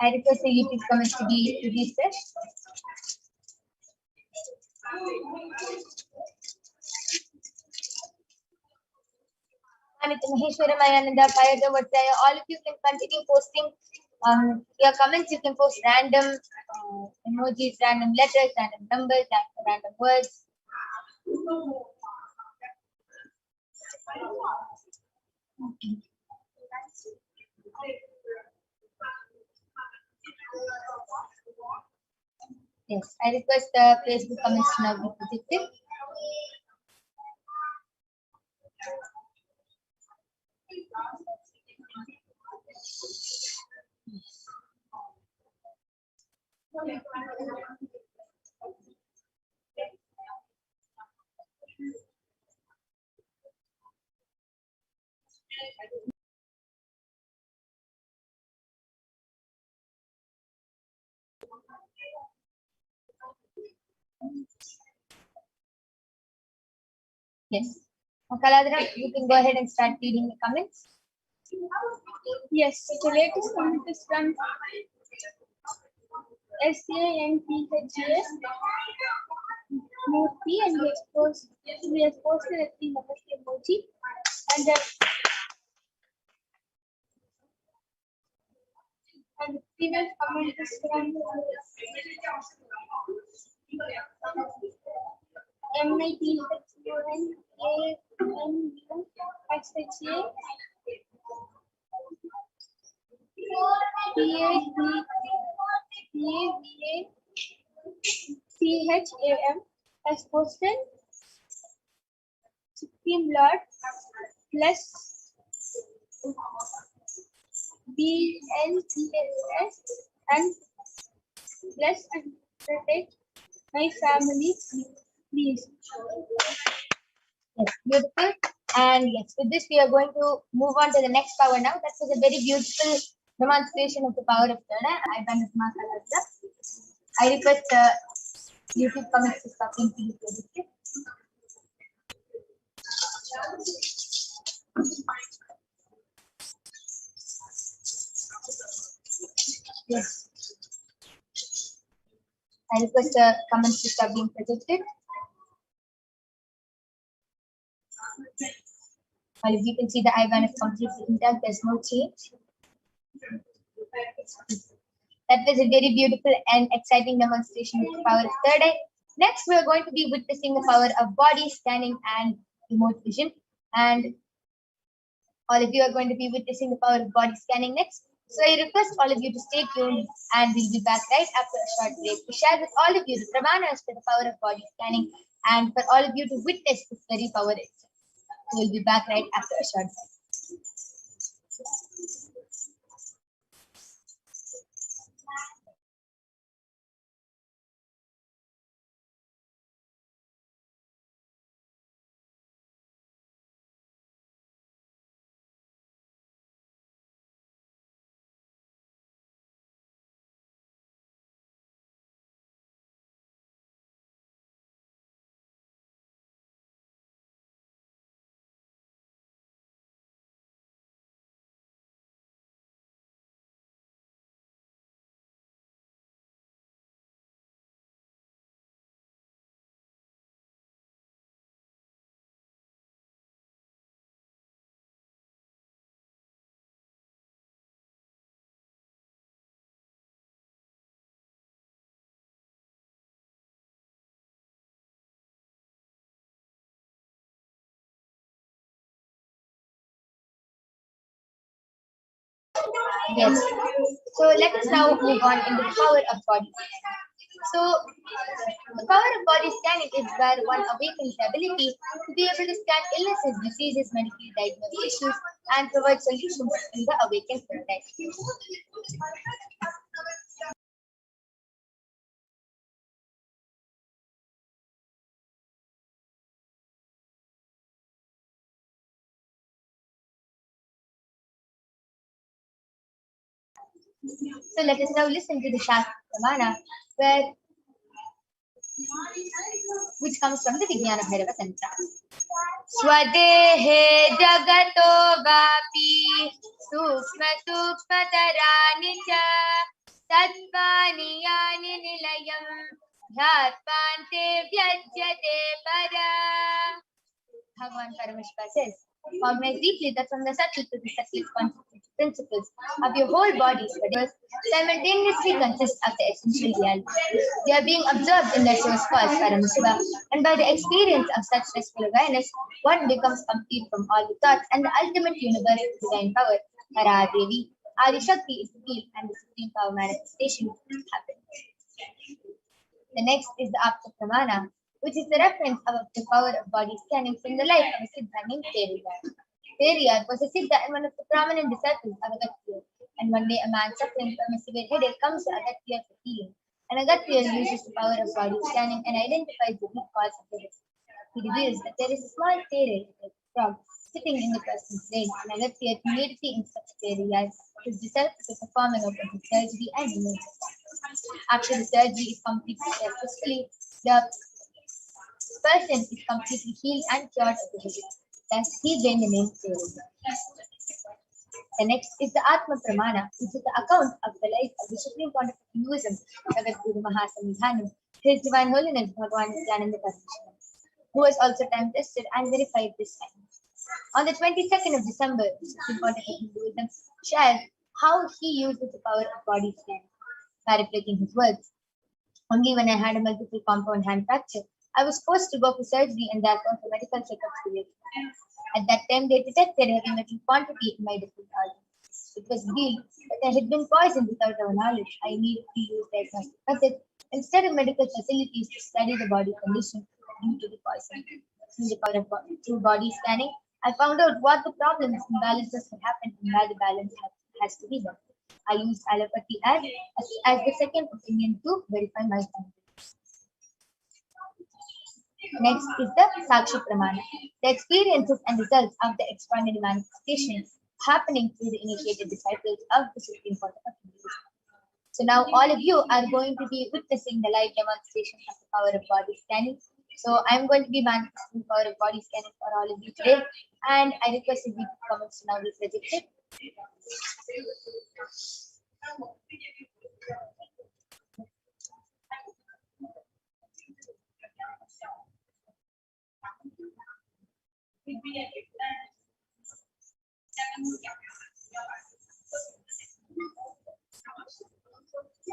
I request the YouTube comments to be refreshed. All of you can continue posting your comments. You can post random emojis, random letters, random numbers, random words. Okay. Yes, I request the Facebook comments to now be projected. Yes. Kaladra, you can go ahead and start reading the comments. Yes, the latest comment is from SANTHS Murthy, and we have posted a 3 Namaste emoji, and the previous comment is from CHAM has posted Supreme Lord plus BNTSS and bless and protect my family, please. Yes, beautiful. And yes, with this we are going to move on to the next power now. That was a very beautiful demonstration of the power of Tirna. I request YouTube comments to stop in please. Yes. I request the comments to stop being projected. Well, as you can see, the IBAN is completely intact. There's no change. That was a very beautiful and exciting demonstration of the power of third eye. Next, we are going to be witnessing the power of body scanning and remote vision. And all of you are going to be witnessing the power of body scanning next. So I request all of you to stay tuned, and we'll be back right after a short break to share with all of you the pramanas for the power of body scanning and for all of you to witness this very power itself. We'll be back right after a short break. Yes. So let us now move on into the power of body scanning. So the power of body scanning is where one awakens the ability to be able to scan illnesses, diseases, medically diagnosed issues, and provide solutions in the awakened context. So let us now listen to the Shastra Pramana, where which comes from the Vijnana Bhairava Tantra. Swadehe jagato vapi sukshma sukshmatarani cha tatvani yani nilayam dhyatpante vyajyate para. Bhagavan Paramashiva says, cognize deeply that from the subtle to the subtle constituent principles of your whole body simultaneously consist of the essential reality. They are being observed in their source cause, Paramashiva, and by the experience of such restful awareness, one becomes complete from all the thoughts, and the ultimate universe divine power, Paradevi, Adi Shakti, is revealed, and the supreme power manifestation happens. The next is the Apta Pramana, which is the reference of the power of body scanning from the life of a Siddha named Teriyar. Teriyar was a Siddha and one of the prominent disciples of Agastya. And one day a man suffering from a severe headache comes to Agastya for healing. And Agastya uses the power of body scanning and identifies the root cause of the headache. He reveals that there is a small tere, a frog, sitting in the person's brain, and Agastya immediately instructs Teriyar, his disciple, to perform an open surgery and remove it. After the surgery is completed successfully, the person is completely healed and cured of the disease. Thus, he gained the name Teriyar. The next is the Atma Pramana, which is the account of the life of the Supreme Pontiff of Hinduism, Jagadguru Mahasamidhanam, His Divine Holiness Bhagavan Nithyananda Paramashivam, who was also time tested and verified this time. On the 22nd of December, the Supreme Pontiff of Hinduism shared how he used the power of body scan. Paraphrasing his words, only when I had a multiple compound hand fracture, I was forced to go for surgery and therefore for medical checkups related. At that time, they detected heavy metal quantity in my different organs. It was revealed that I had been poisoned without our knowledge. I immediately used diagnostic methods instead of medical facilities to study the body condition due to the poison. Through body scanning, I found out what the problems, imbalances had happened and where the balance has to be done. I used allopathy as the second opinion to verify my findings. Next is the Sakshi Pramana, the experiences and results of the extraordinary manifestations happening through the initiated disciples of the Supreme Pontiff of Hinduism. So now all of you are going to be witnessing the live demonstration of the power of body scanning. So I'm going to be manifesting the power of body scanning for all of you today, and I request you to comments to now be projected.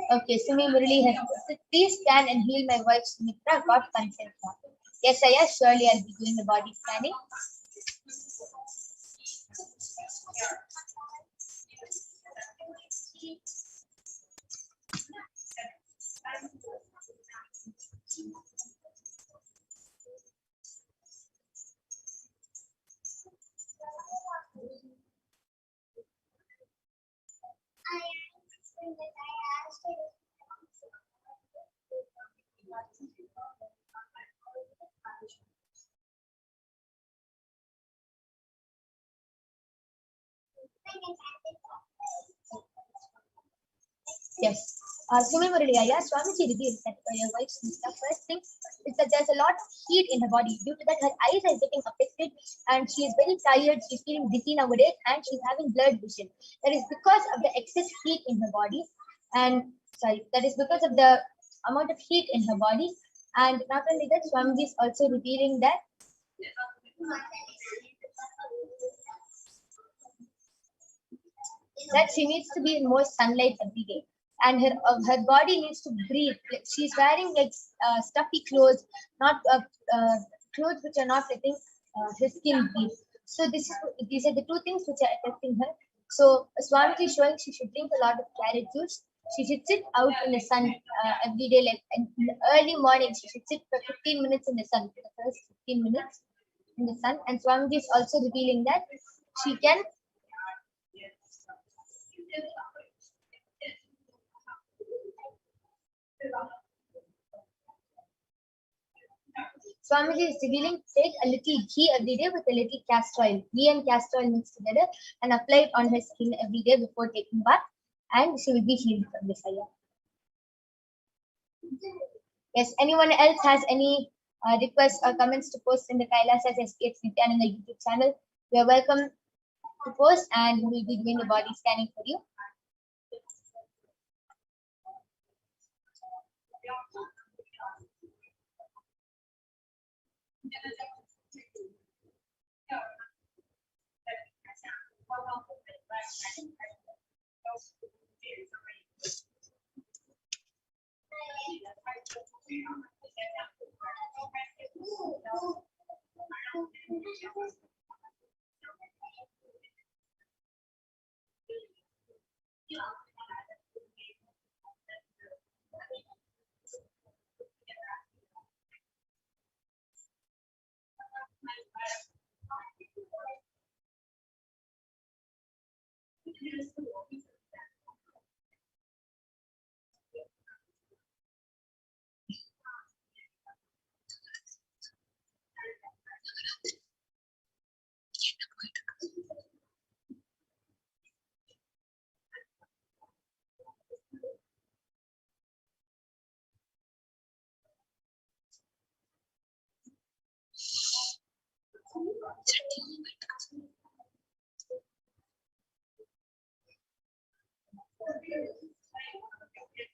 Okay, Sumi Murali has posted, please scan and heal my wife Sumitra, got consent now. Yes, I yes, surely I'll be doing the body scanning. Yes. Sumi Murali, yes, Swamiji reveals that for your wife's Smita, first thing is that there's a lot of heat in her body. Due to that, her eyes are getting affected and she is very tired. She's feeling dizzy nowadays and she's having blurred vision. That is because of the excess heat in her body. And that is because of the amount of heat in her body. And not only that, Swamiji is also revealing that she needs to be in more sunlight every day, and her body needs to breathe. Like she's wearing like stuffy clothes, not clothes which are not letting her skin breathe. So these are the two things which are affecting her. So Swamiji is showing she should drink a lot of carrot juice. She should sit out in the sun every day, like in the early morning. She should sit for 15 minutes in the sun, for the first 15 minutes in the sun. And Swamiji is also revealing that she can Swamiji is revealing, take a little ghee every day with a little castor oil. Ghee and castor oil mixed together and apply it on her skin every day before taking bath, and she will be healed from this fire. Yes, anyone else has any requests or comments to post in the Kailasa'S HDH Nithyananda YouTube channel, you are welcome to post and we will be doing the body scanning for you.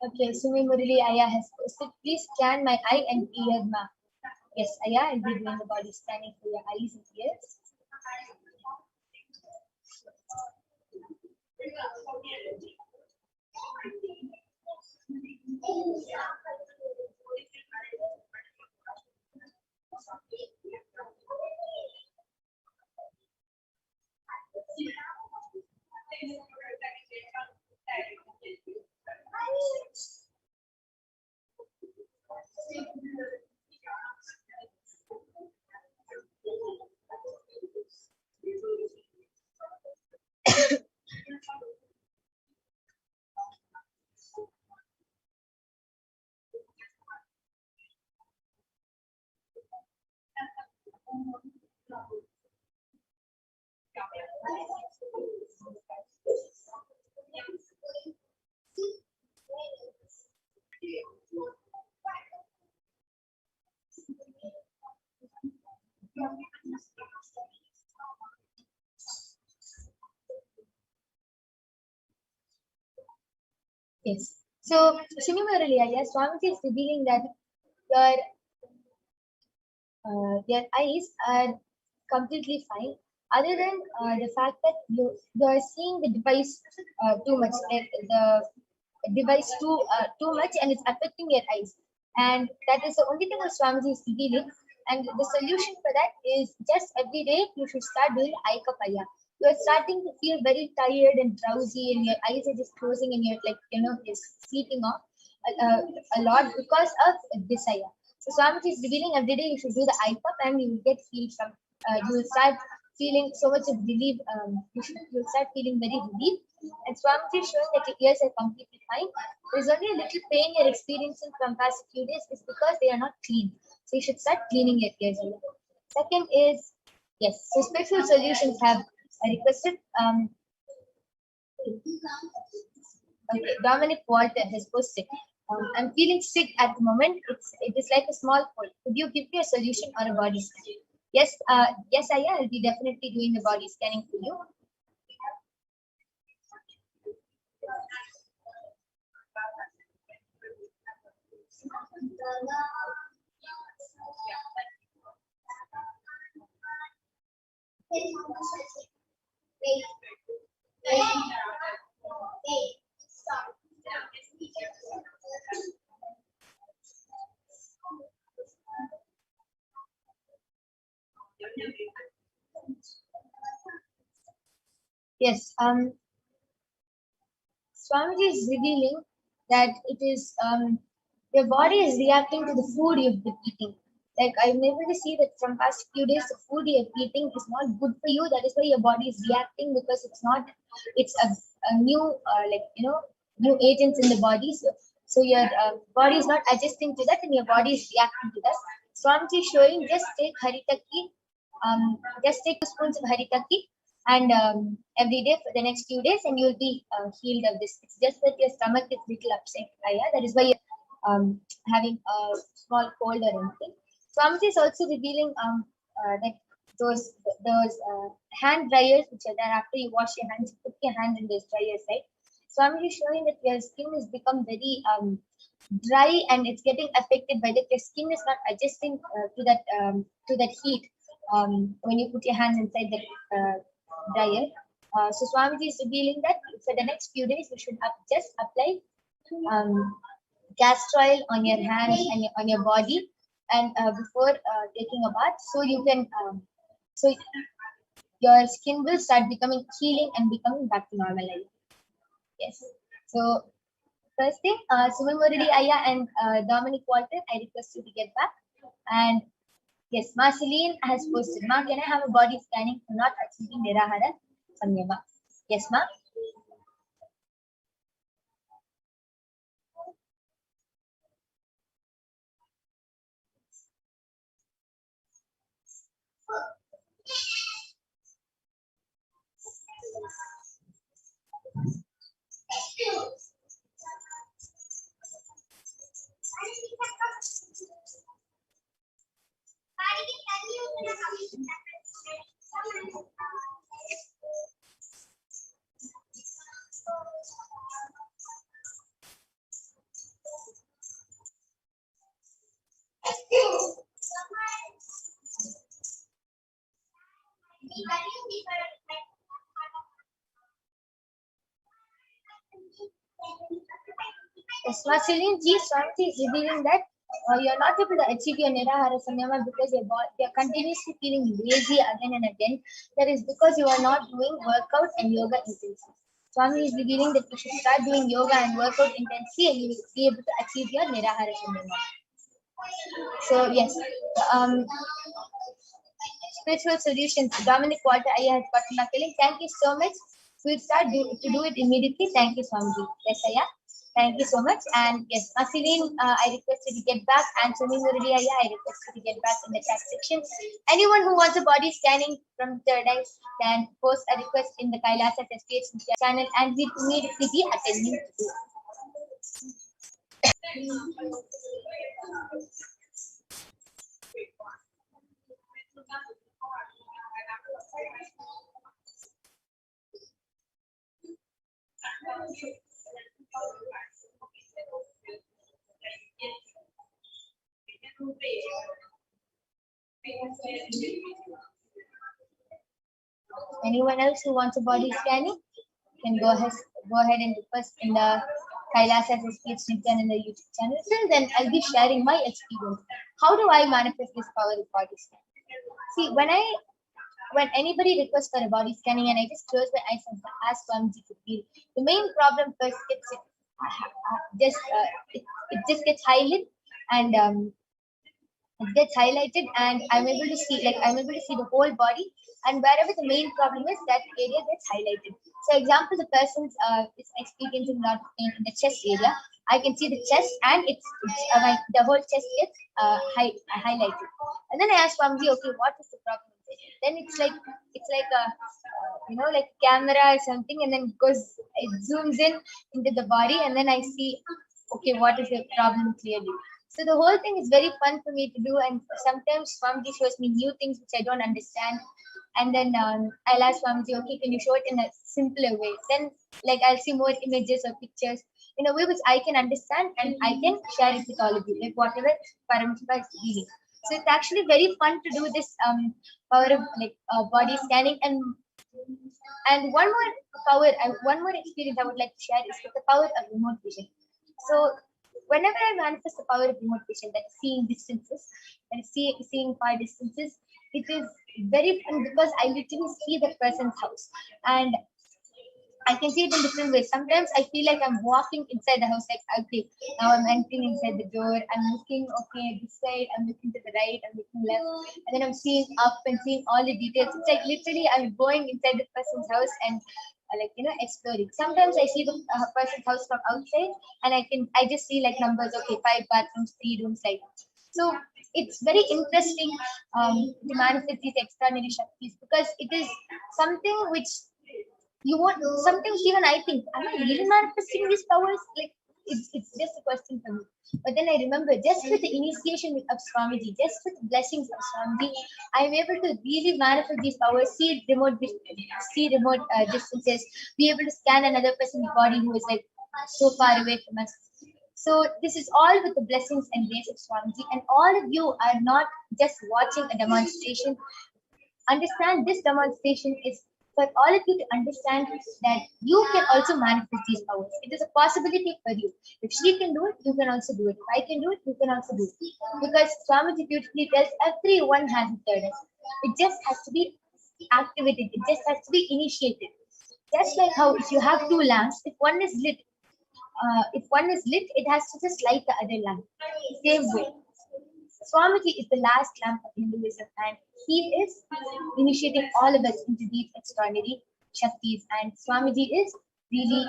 Okay, Sumi Murali Aya has posted, please scan my eye and ear, ma. Yes, Aya, I'll be doing the body scanning for your eyes and ears. Yes. So, Sumi Murali Aya, Swamiji is revealing that your eyes are completely fine, other than the fact that you are seeing the device too much, like the device too much, and it's affecting your eyes. And that is the only thing that Swamiji is revealing. And the solution for that is just every day you should start doing eye kapaya. You are starting to feel very tired and drowsy, and your eyes are just closing, and you're like you're sleeping off a lot because of desire. So Swamiji is revealing every day you should do the eye cup, and you will get feel some. You will start feeling so much of relief. You'll start feeling very relieved. And Swamiji is showing that your ears are completely fine. There's only a little pain you're experiencing from past few days is because they are not clean. So you should start cleaning your ears. Second is, yes, so special solutions have requested. Okay, Dominic Walter has posted. I'm feeling sick at the moment. It is like a small cold. Could you give me a solution or a body scan? Yes, yes, I'll be definitely doing the body scanning for you. Yes, Swamiji is revealing that it is your body is reacting to the food you've been eating. Like I'm able to see that from past few days, the food you're eating is not good for you. That is why your body is reacting because it's a new new agents in the body. So your body is not adjusting to that, and your body is reacting to that. Swamiji is showing just take haritaki, just take 2 spoons of haritaki and every day for the next few days, and you'll be healed of this. It's just that your stomach is little upset. Yeah, that is why having a small cold or anything. Swamiji is also revealing that those hand dryers which are there after you wash your hands, you put your hand in those dryers, right? Swamiji is showing that your skin has become very dry and it's getting affected by that. Your skin is not adjusting to that heat when you put your hands inside the dryer. So Swamiji is revealing that for the next few days you should just apply castor oil on your hands and on your body, and before taking a bath, so you can so your skin will start becoming healing and becoming back to normal life. Yes. So first thing, Sumimuridi Aya and Dominic Walter, I request you to get back. And yes, Marceline has posted, Ma, can I have a body scanning for not achieving Nirahara Samyama? Yes, Ma. Yes, Marceline G. Swamiji is revealing that you are not able to achieve your Nirahara Samyama because you are continuously feeling lazy again and again. That is because you are not doing workout and yoga intensely. Swami is revealing that you should start doing yoga and workout intensely and you will be able to achieve your Nirahara Samyama. So yes, spiritual solutions. Dominic Walter, I have gotten feeling. Thank you so much. We'll start to do it immediately. Thank you, Swamiji. Yes, Aya. Thank you so much. And yes, Marceline, I request you to get back. And Sumi Murali Aya, I request you to get back in the chat section. Anyone who wants a body scanning from third eye can post a request in the Kailasa'S HDH channel and we'll immediately be attending to it. Anyone else who wants a body scanning can go ahead and request in the Kailasa'S HDH Nithyananda YouTube channel. Till then, I'll be sharing my experience. How do I manifest this power of body scanning? See, when anybody requests for a body scanning and I just close my eyes and ask Swamiji to feel, the main problem first it just gets highlighted and it gets highlighted and I'm able to see the whole body, and wherever the main problem is, that area gets highlighted. So example, the person's is experiencing a lot of pain in the chest area. I can see the chest and it's like the whole chest gets highlighted. And then I ask Swamiji, okay, what is the problem? Then it's like a like camera or something, and then it zooms in into the body, and then I see, okay, what is the problem clearly. So the whole thing is very fun for me to do, and sometimes Swamiji shows me new things which I don't understand, and then I'll ask Swamiji, okay, can you show it in a simpler way? Then I'll see more images or pictures in a way which I can understand, and I can share it with all of you, like whatever Paramashiva is reading. So it's actually very fun to do this power of body scanning, and one more experience I would like to share is with the power of remote vision. So whenever I manifest the power of remote vision, that is seeing distances, that is seeing far distances, it is very fun because I literally see the person's house and I can see it in different ways. Sometimes I feel like I'm walking inside the house, like, okay, now I'm entering inside the door. I'm looking, okay, this side, I'm looking to the right, I'm looking left, and then I'm seeing up and seeing all the details. It's like literally I'm going inside the person's house and exploring. Sometimes I see the person's house from outside, and I just see like numbers, okay, 5 bathrooms, 3 rooms, like. So it's very interesting to manifest these extraordinary shaktis because it is something which you want. Sometimes even I think, am I really manifesting these powers? Like, it's just a question for me. But then I remember, just with the initiation of Swamiji, just with the blessings of Swamiji, I'm able to really manifest these powers, see remote distances, be able to scan another person's body who is like so far away from us. So this is all with the blessings and grace of Swamiji, and all of you are not just watching a demonstration. Understand, this demonstration is for all of you to understand that you can also manifest these powers. It is a possibility for you. If she can do it, you can also do it. If I can do it, you can also do it. Because Swamiji beautifully tells everyone has a third eye. It just has to be activated. It just has to be initiated. Just like how if you have two lamps, if one is lit, it has to just light the other lamp. Same way. Swamiji is the last lamp of Hinduism, and he is initiating all of us into these extraordinary Shaktis. And Swamiji is really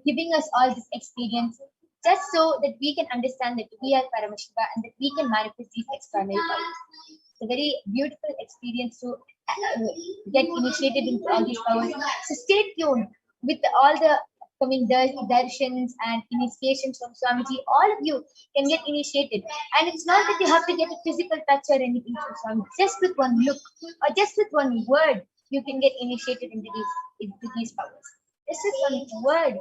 giving us all this experience just so that we can understand that we are Paramashiva and that we can manifest these extraordinary powers. It's a very beautiful experience to get initiated into all these powers. So stay tuned with all the coming darshans and initiations from Swamiji. All of you can get initiated. And it's not that you have to get a physical touch or anything from Swamiji. Just with one look or just with one word, you can get initiated into these powers. Just with one word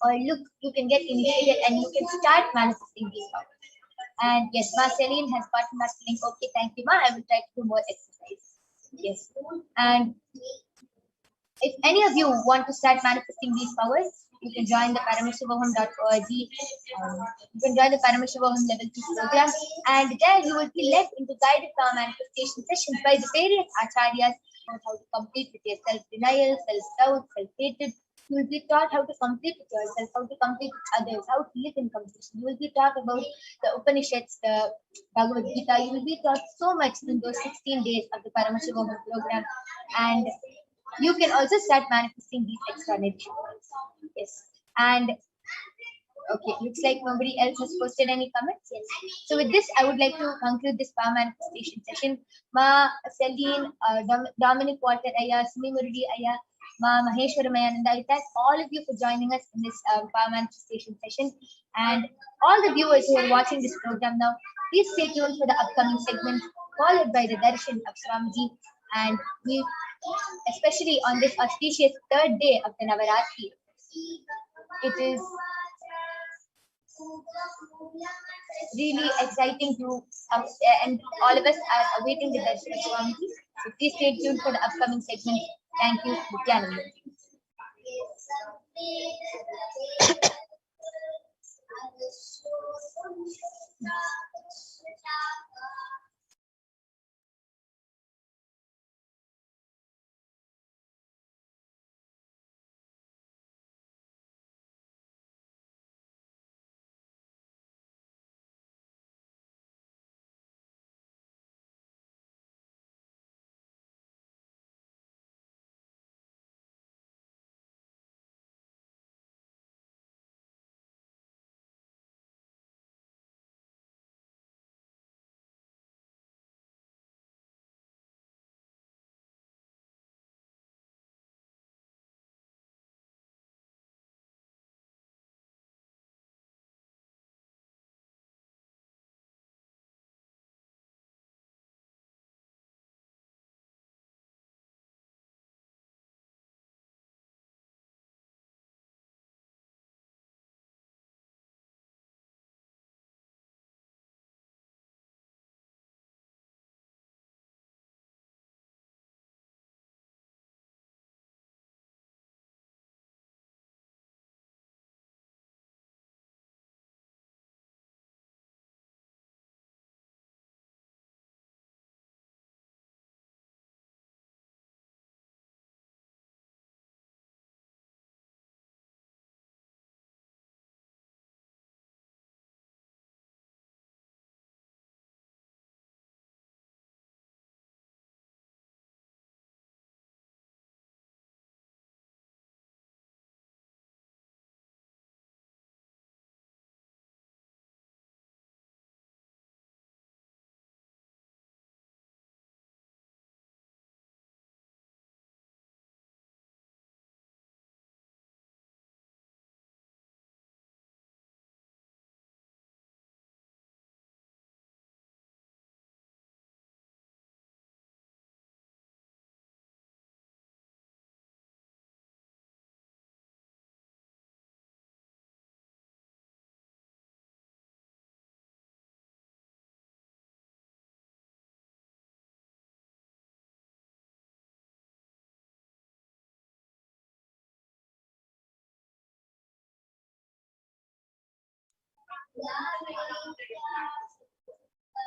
or look, you can get initiated and you can start manifesting these powers. And yes, Ma Celine has gotten that link. Okay, thank you, Ma. I will try to do more exercise. Yes. And if any of you want to start manifesting these powers, you can join the Paramashivoham.org. You can join the Paramashivoham level 2 program, and there you will be led into guided power manifestation sessions by the various acharyas on how to complete with your self-denial, self-doubt, self-hatred. You will be taught how to complete with yourself, how to complete with others, how to live in competition. You will be taught about the Upanishads, the Bhagavad Gita. You will be taught so much in those 16 days of the Paramashivoham program, and you can also start manifesting these extraordinary powers. Yes. And okay, looks like nobody else has posted any comments. Yes. So with this, I would like to conclude this power manifestation session. Ma Celine, Dominic Walter Aya, Sumi Murudi Aya, Ma Maheshwara Mayananda, I thank all of you for joining us in this power manifestation session. And all the viewers who are watching this program now, please stay tuned for the upcoming segment, followed by the darshan of Swamiji. And we, especially on this auspicious third day of the Navaratri, it is really exciting to and all of us are awaiting the darshan of Swamiji. So please stay tuned for the upcoming segment. Thank you, Nithyananda.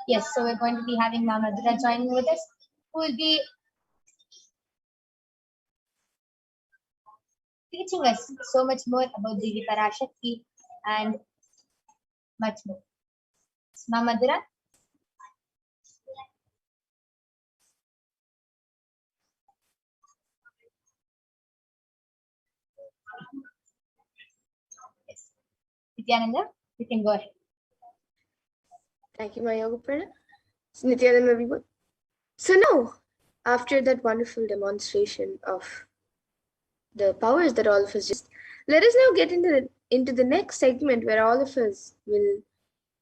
Yes, so we're going to be having Namadura joining with us, who will be teaching us so much more about the Parashakti and much more. Mamadura? Yes. Nithyananda, you can go ahead. Thank you, my yoga partner. It's Nithyananda, everyone. So now, after that wonderful demonstration of the powers that all of us just, let us now get into the next segment where all of us will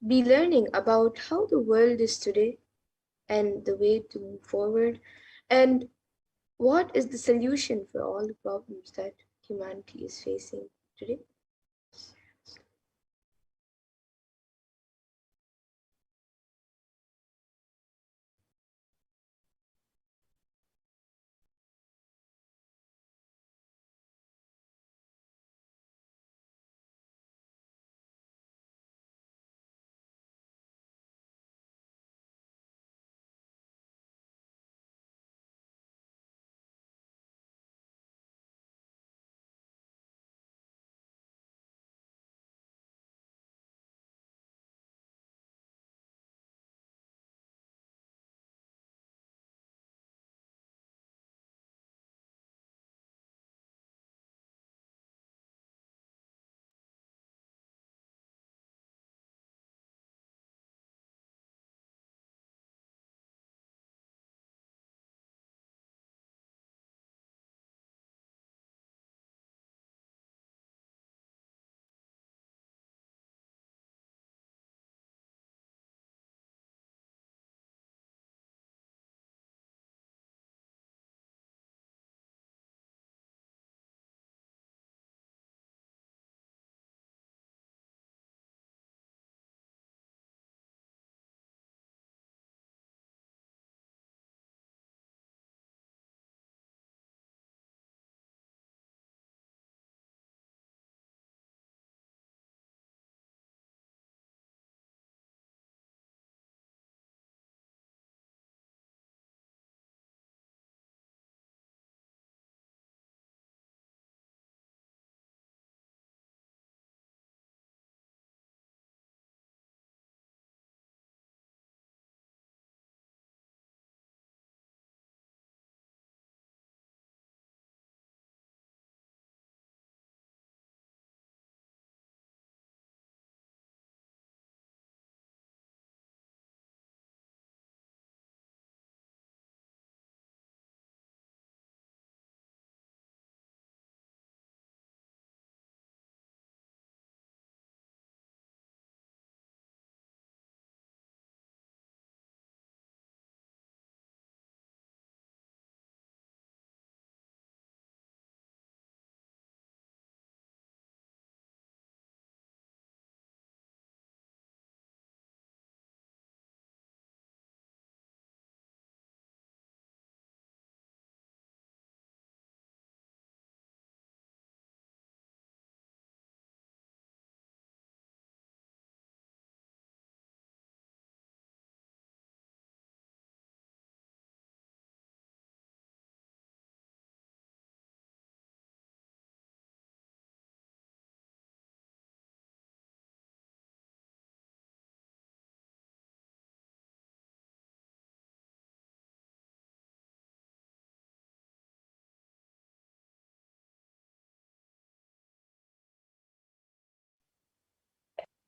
be learning about how the world is today and the way to move forward and what is the solution for all the problems that humanity is facing today.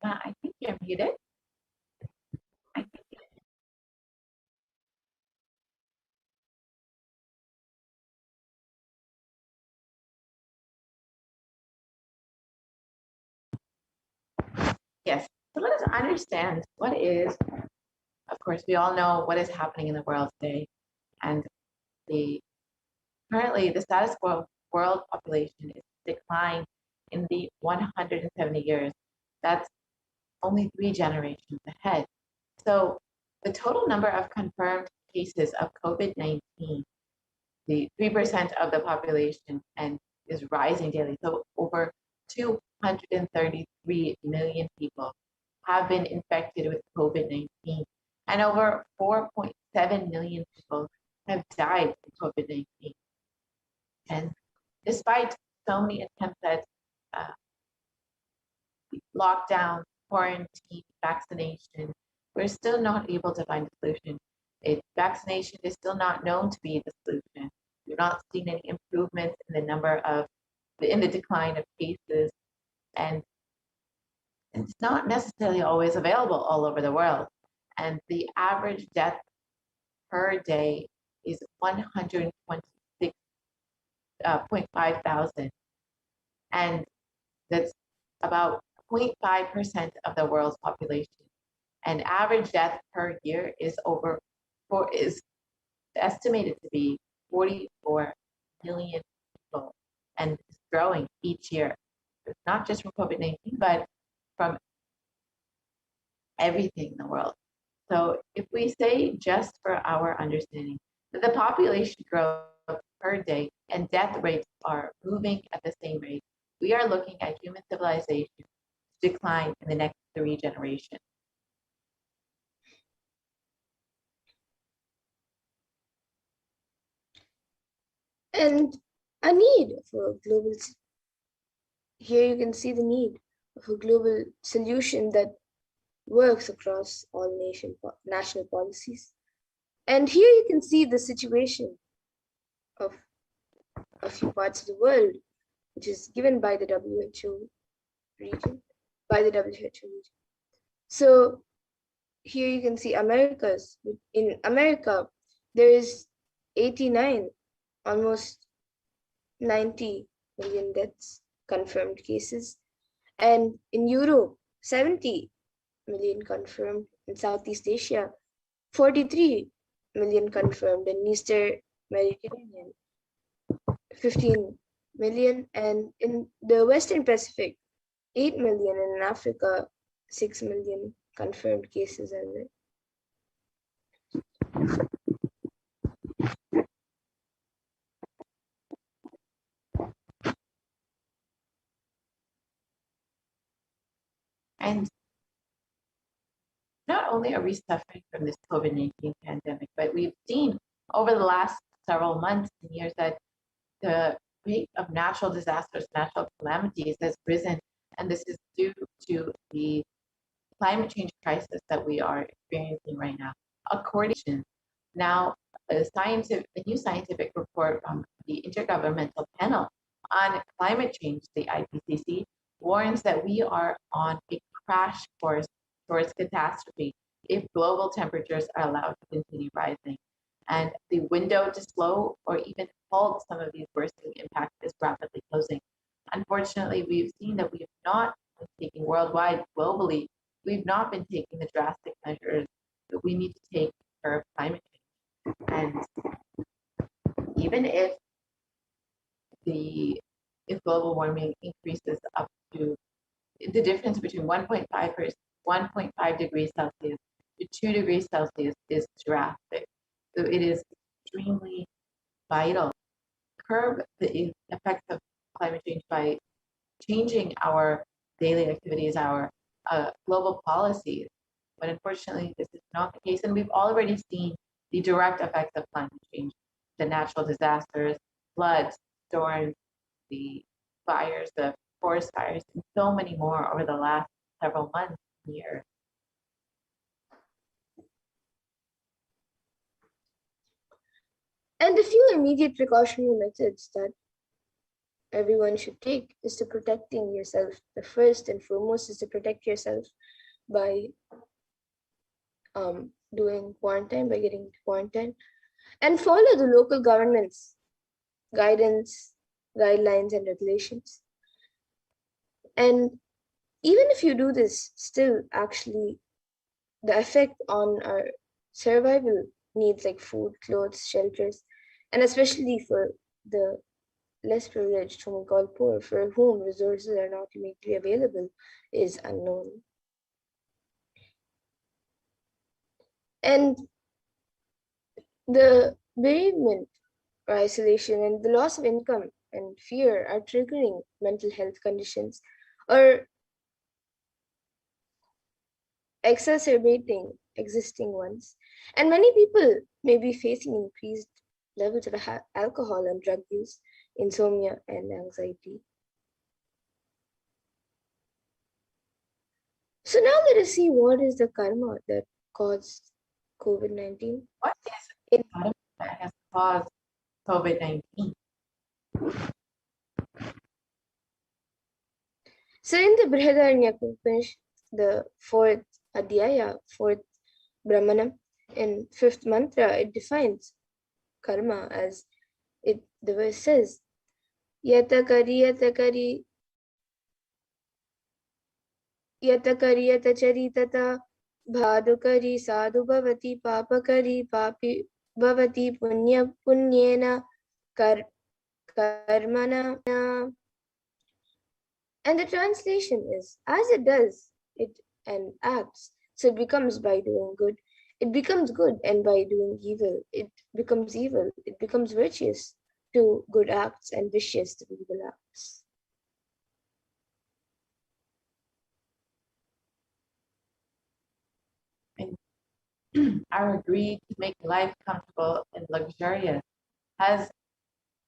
I think you're muted. Yes. So let us understand what is, of course, we all know what is happening in the world today. And the currently the status quo world population is declined in the 170 years. That's only 3 generations ahead. So the total number of confirmed cases of COVID-19, the 3% of the population, and is rising daily. So over 233 million people have been infected with COVID-19, and over 4.7 million people have died from COVID-19. And despite so many attempts at lockdown, quarantine, vaccination, we're still not able to find a solution. Vaccination is still not known to be the solution. We've not seen any improvements in the decline of cases, and it's not necessarily always available all over the world. And the average death per day is 126.5 thousand. And that's about 0.5% of the world's population. And average death per year is estimated to be 44 million people, and it's growing each year. It's not just from COVID-19, but from everything in the world. So if we say, just for our understanding, that the population growth per day and death rates are moving at the same rate, we are looking at human civilization decline in the next 3 generations. And a need for a global, here you can see the need of a global solution that works across all national policies. And here you can see the situation of a few parts of the world, which is given by the WHO region, So here you can see Americas. In America, there is 89, almost 90 million deaths, confirmed cases. And in Europe, 70 million confirmed. In Southeast Asia, 43 million confirmed. In Eastern Mediterranean, 15 million. And in the Western Pacific, 8 million. And in Africa, 6 million confirmed cases are there. And not only are we suffering from this COVID-19 pandemic, but we've seen over the last several months and years that the rate of natural disasters, natural calamities has risen. And this is due to the climate change crisis that we are experiencing right now. According to now, a new scientific report from the Intergovernmental Panel on Climate Change, the IPCC, warns that we are on a crash course towards catastrophe if global temperatures are allowed to continue rising. And the window to slow or even halt some of these worsening impacts is rapidly closing. Unfortunately, we've seen that we have not been taking worldwide, globally, we've not been taking the drastic measures that we need to take for climate change. And even if global warming increases up to the difference between 1.5 degrees Celsius to 2 degrees Celsius is drastic. So it is extremely vital to curb the effects of climate change by changing our daily activities, our global policies. But unfortunately, this is not the case. And we've already seen the direct effects of climate change, the natural disasters, floods, storms, the fires, the forest fires, and so many more over the last several months and years. And a few immediate precautionary methods that everyone should take is to protecting yourself. The first and foremost is to protect yourself by doing quarantine, by getting into quarantine, and follow the local government's guidance, guidelines, and regulations. And even if you do this, still actually the effect on our survival needs like food, clothes, shelters, and especially for the less privileged, whom we call poor, for whom resources are not immediately available, is unknown. And the bereavement or isolation and the loss of income and fear are triggering mental health conditions or exacerbating existing ones. And many people may be facing increased levels of alcohol and drug use, insomnia, and anxiety. So now let us see what is the karma that caused COVID-19. What is the karma that has caused COVID-19? So in the Brihadaranyaka Upanishad, the fourth Adhyaya, fourth Brahmana, in fifth mantra, it defines karma as the verse says, yatakari yatachari tata bhadukari sadhu bhavati papakari papi bhavati punyena karmana. And the translation is, as it does it and acts, so it becomes by doing good. It becomes good, and by doing evil, it becomes evil. It becomes virtuous to good acts and vicious to evil acts. And our greed to make life comfortable and luxurious has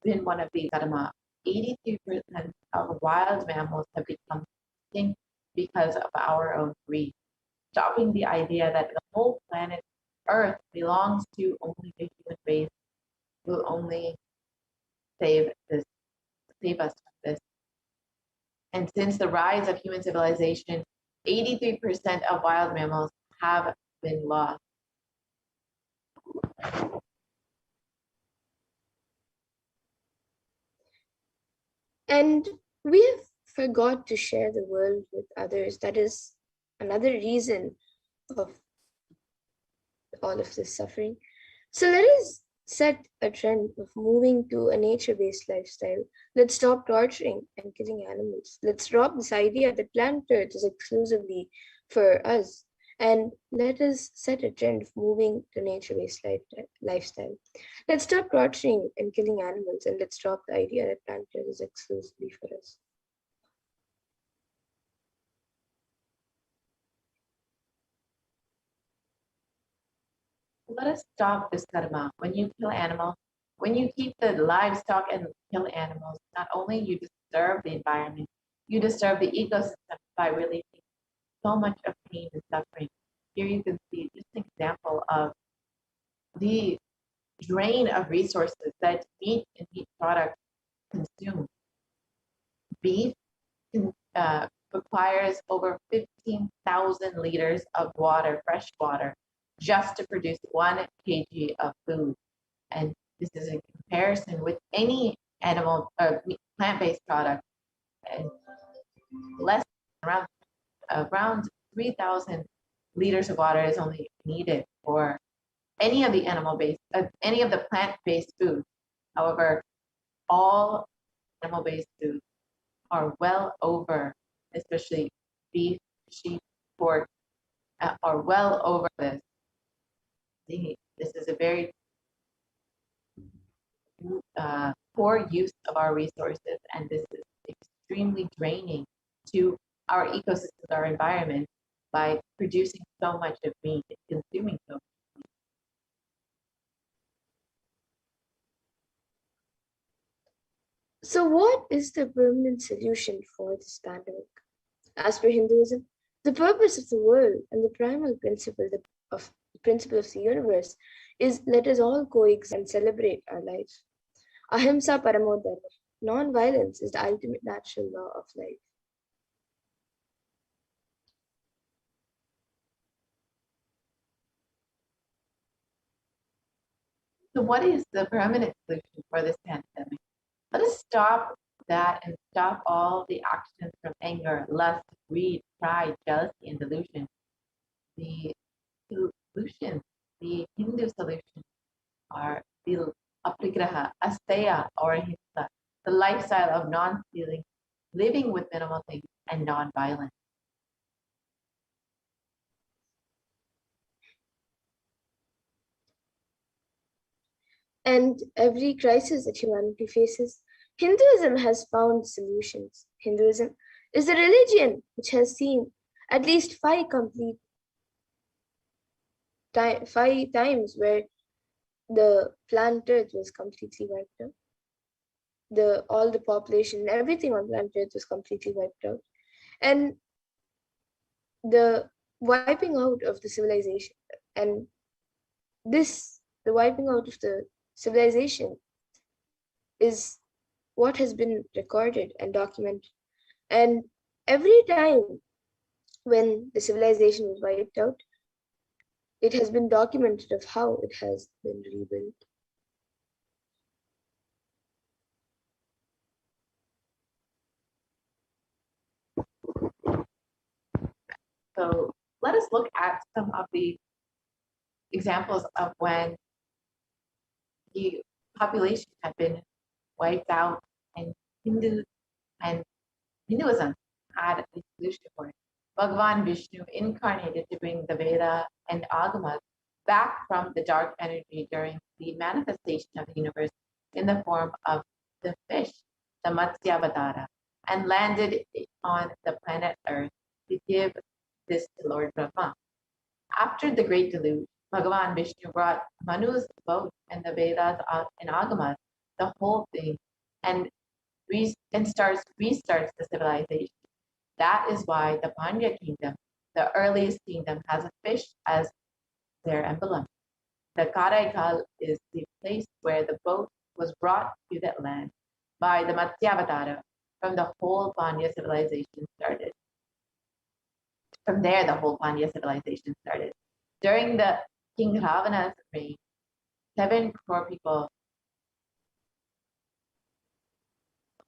been one of the karma. 83% of wild mammals have become extinct because of our own greed, stopping the idea that the whole planet Earth belongs to only the human race will only save us from this. And since the rise of human civilization, 83% of wild mammals have been lost. And we have forgot to share the world with others. That is another reason of all of this suffering. So let us set a trend of moving to a nature-based lifestyle. Let's stop torturing and killing animals. Let's drop this idea that planet Earth is exclusively for us. And let us set a trend of moving to nature-based lifestyle. Let's stop torturing and killing animals, and let's drop the idea that planet Earth is exclusively for us. Let us stop this karma. When you kill animals, when you keep the livestock and kill animals, not only you disturb the environment, you disturb the ecosystem by releasing so much of pain and suffering. Here you can see just an example of the drain of resources that meat and meat products consume. Beef requires over 15,000 liters of water, fresh water, just to produce 1 kg of food. And this is in comparison with any animal or plant-based product, and less around 3,000 liters of water is only needed for any of the any of the plant-based foods. However, all animal-based foods are well over, especially beef, sheep, pork, are well over this. This is a very poor use of our resources, and this is extremely draining to our ecosystems, our environment, by producing so much of meat and consuming so much. So what is the permanent solution for this pandemic? As per Hinduism, the purpose of the world and the primal principle of the universe is let us all coexist and celebrate our life. Ahimsa paramo dharma. Non-violence is the ultimate natural law of life. So what is the permanent solution for this pandemic? Let us stop that and stop all the actions from anger, lust, greed, pride, jealousy, and delusion. The solutions, the Hindu solutions are the aprigraha, asteya, or ahimsa, the lifestyle of non-stealing, living with minimal things, and non-violence. And every crisis that humanity faces, Hinduism has found solutions. Hinduism is the religion which has seen at least 5 complete 5 times where the planet Earth was completely wiped out. All the population, everything on planet Earth was completely wiped out. And the wiping out of the civilization, and the wiping out of the civilization is what has been recorded and documented. And every time when the civilization was wiped out, it has been documented of how it has been rebuilt. So let us look at some of the examples of when the population had been wiped out and Hinduism had a solution for it. Bhagavan Vishnu incarnated to bring the Veda and Agamas back from the dark energy during the manifestation of the universe in the form of the fish, the Matsyavatara, and landed on the planet Earth to give this to Lord Brahma. After the great deluge, Bhagavan Vishnu brought Manu's boat and the Vedas and Agamas, the whole thing, and restarts the civilization. That is why the Pandya kingdom, the earliest kingdom, has a fish as their emblem. The Karaikal is the place where the boat was brought to that land by the Matsyavatara. From the whole Pandya civilization started. From there, the whole Pandya civilization started. During the King Ravana's reign, 7 crore people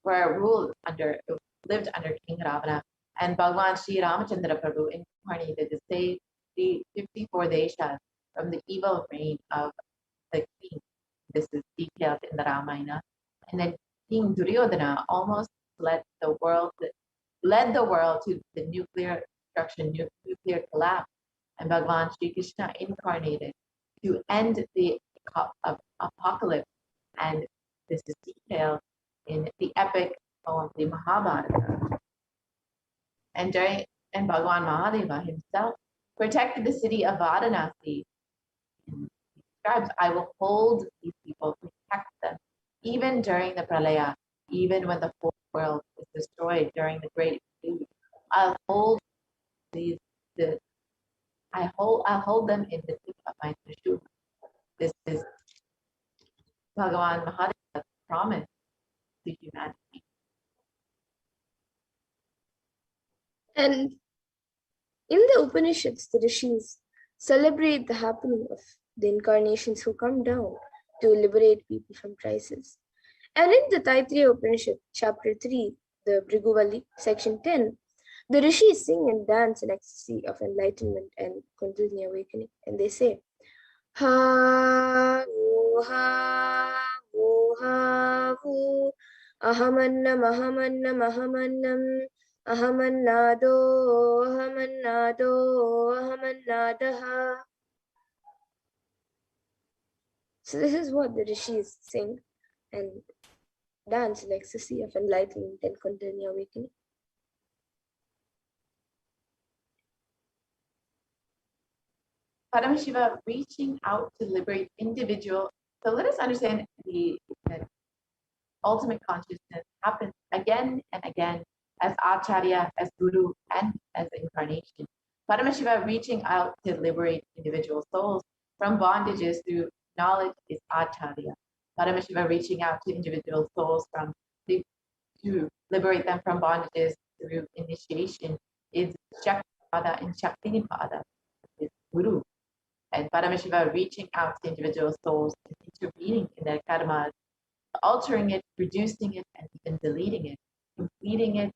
lived under King Ravana, and Bhagwan Sri Ramachandra Prabhu incarnated to save the 54 deshas from the evil reign of the king. This is detailed in the Ramayana. And then King Duryodhana almost led the world to the nuclear destruction, nuclear collapse. And Bhagwan Sri Krishna incarnated to end the apocalypse. And this is detailed in the epic poem, the Mahabharata. And Bhagwan Mahadeva himself protected the city of Varanasi. He describes, I will hold these people, protect them, even during the pralaya, even when the whole world is destroyed during the great deluge. I'll hold them in the tip of my trishul. This is Bhagavan Mahadeva's promise to humanity. And in the Upanishads, the rishis celebrate the happening of the incarnations who come down to liberate people from crisis. And in the Taittiriya Upanishad, chapter 3, the Briguvali, section 10, the rishis sing and dance in ecstasy of enlightenment and Kundalini awakening. And they say, Ha, Vu, Ha, Vu, Ha, Vu, Ahamannam, Ahamannam, Ahamannam, Ahamannado, Ahamannado, Ahamannadaha. So this is what the rishis sing and dance in ecstasy of enlightenment and Kundalini awakening. Paramashiva reaching out to liberate individual. So let us understand that ultimate consciousness happens again and again as Acharya, as Guru, and as incarnation. Paramashiva reaching out to liberate individual souls from bondages through knowledge is Acharya. Paramashiva reaching out to individual souls to liberate them from bondages through initiation is Shaktipada and Shaktinipada, is Guru. And Paramashiva reaching out to individual souls and intervening in their karmas, altering it, reducing it, and even deleting it, completing it,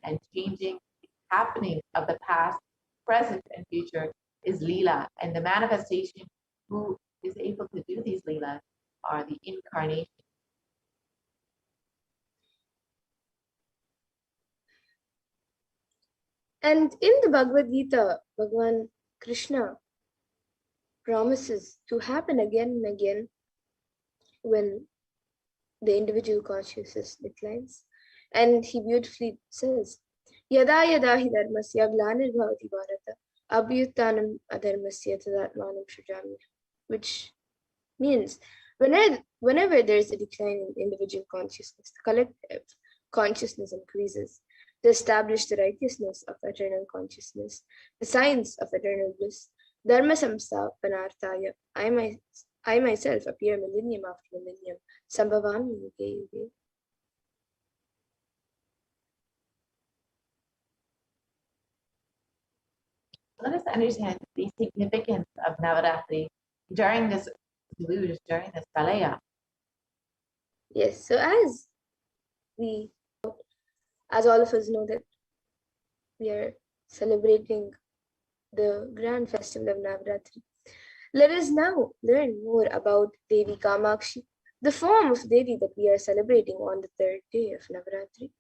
and changing the happening of the past, present, and future is Leela. And the manifestation who is able to do these Leelas are the incarnation. And in the Bhagavad Gita, Bhagavan Krishna promises to happen again and again when the individual consciousness declines. And he beautifully says, Yada yada hi dharmasya glanir bhavati bharata abhyutanam adharmasya tadatmanam shrujami, which means whenever there is a decline in individual consciousness, the collective consciousness increases. To establish the righteousness of eternal consciousness, the science of eternal bliss, dharma samsthapanarthaya, I myself appear millennium after millennium, sambhavami yuge yuge. Let us understand the significance of Navaratri during this deluge, during this Kalaya. Yes, so as all of us know that we are celebrating the grand festival of Navaratri, let us now learn more about Devi Kamakshi, the form of Devi that we are celebrating on the third day of Navaratri.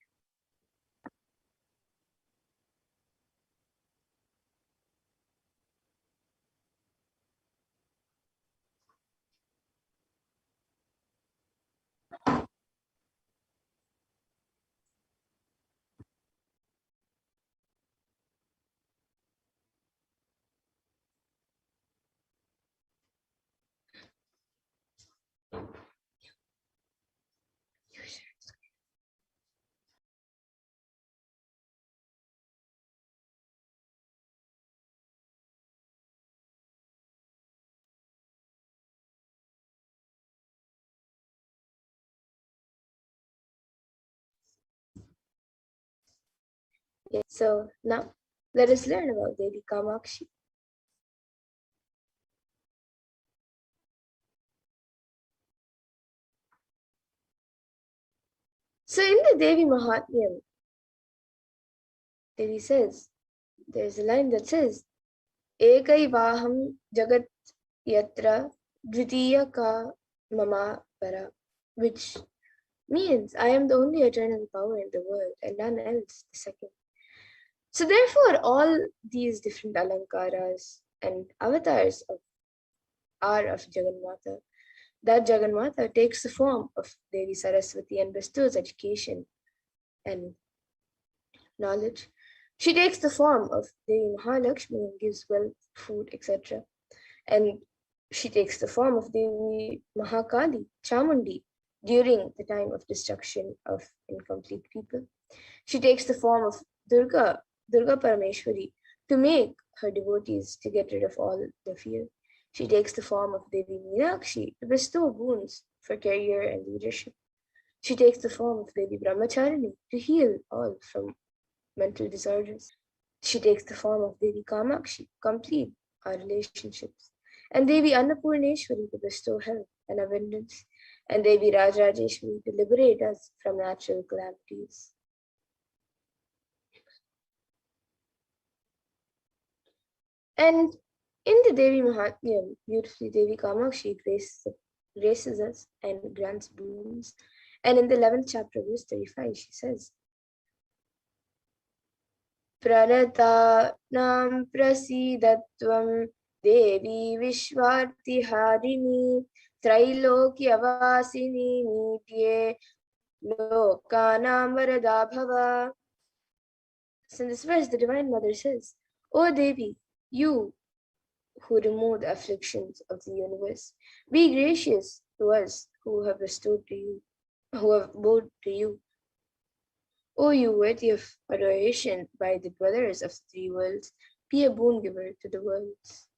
Yes, so now let us learn about Devi Kamakshi. So in the Devi Mahatmyam, Devi says, there's a line that says, Ekai Vaham Jagat Yatra Dvitiya Ka Mama Para, which means I am the only eternal power in the world and none else the second. So therefore, all these different alankaras and avatars are of Jagannatha. That Jagannatha takes the form of Devi Saraswati and bestows education and knowledge. She takes the form of Devi Mahalakshmi and gives wealth, food, etc. And she takes the form of Devi Mahakali, Chamundi, during the time of destruction of incomplete people. She takes the form of Durga Parameshwari, to make her devotees to get rid of all the fear. She takes the form of Devi Meenakshi to bestow boons for career and leadership. She takes the form of Devi Brahmacharini to heal all from mental disorders. She takes the form of Devi Kamakshi to complete our relationships. And Devi Annapurneshwari to bestow health and abundance. And Devi Rajrajeshwari to liberate us from natural calamities. And in the Devi Mahatmyam, beautifully Devi Kamakshi graces us and grants boons. And in the 11th chapter, verse 35, she says, Pranata nam prasidatvam Devi Vishvartiharini Trailokyavasini Nitye Lokanam Varada Bhava. So in this verse, the Divine Mother says, O Devi, you who remove the afflictions of the universe, be gracious to us who have bestowed to you, who have bowed to you. O you worthy of adoration by the dwellers of the three worlds, be a boon giver to the worlds.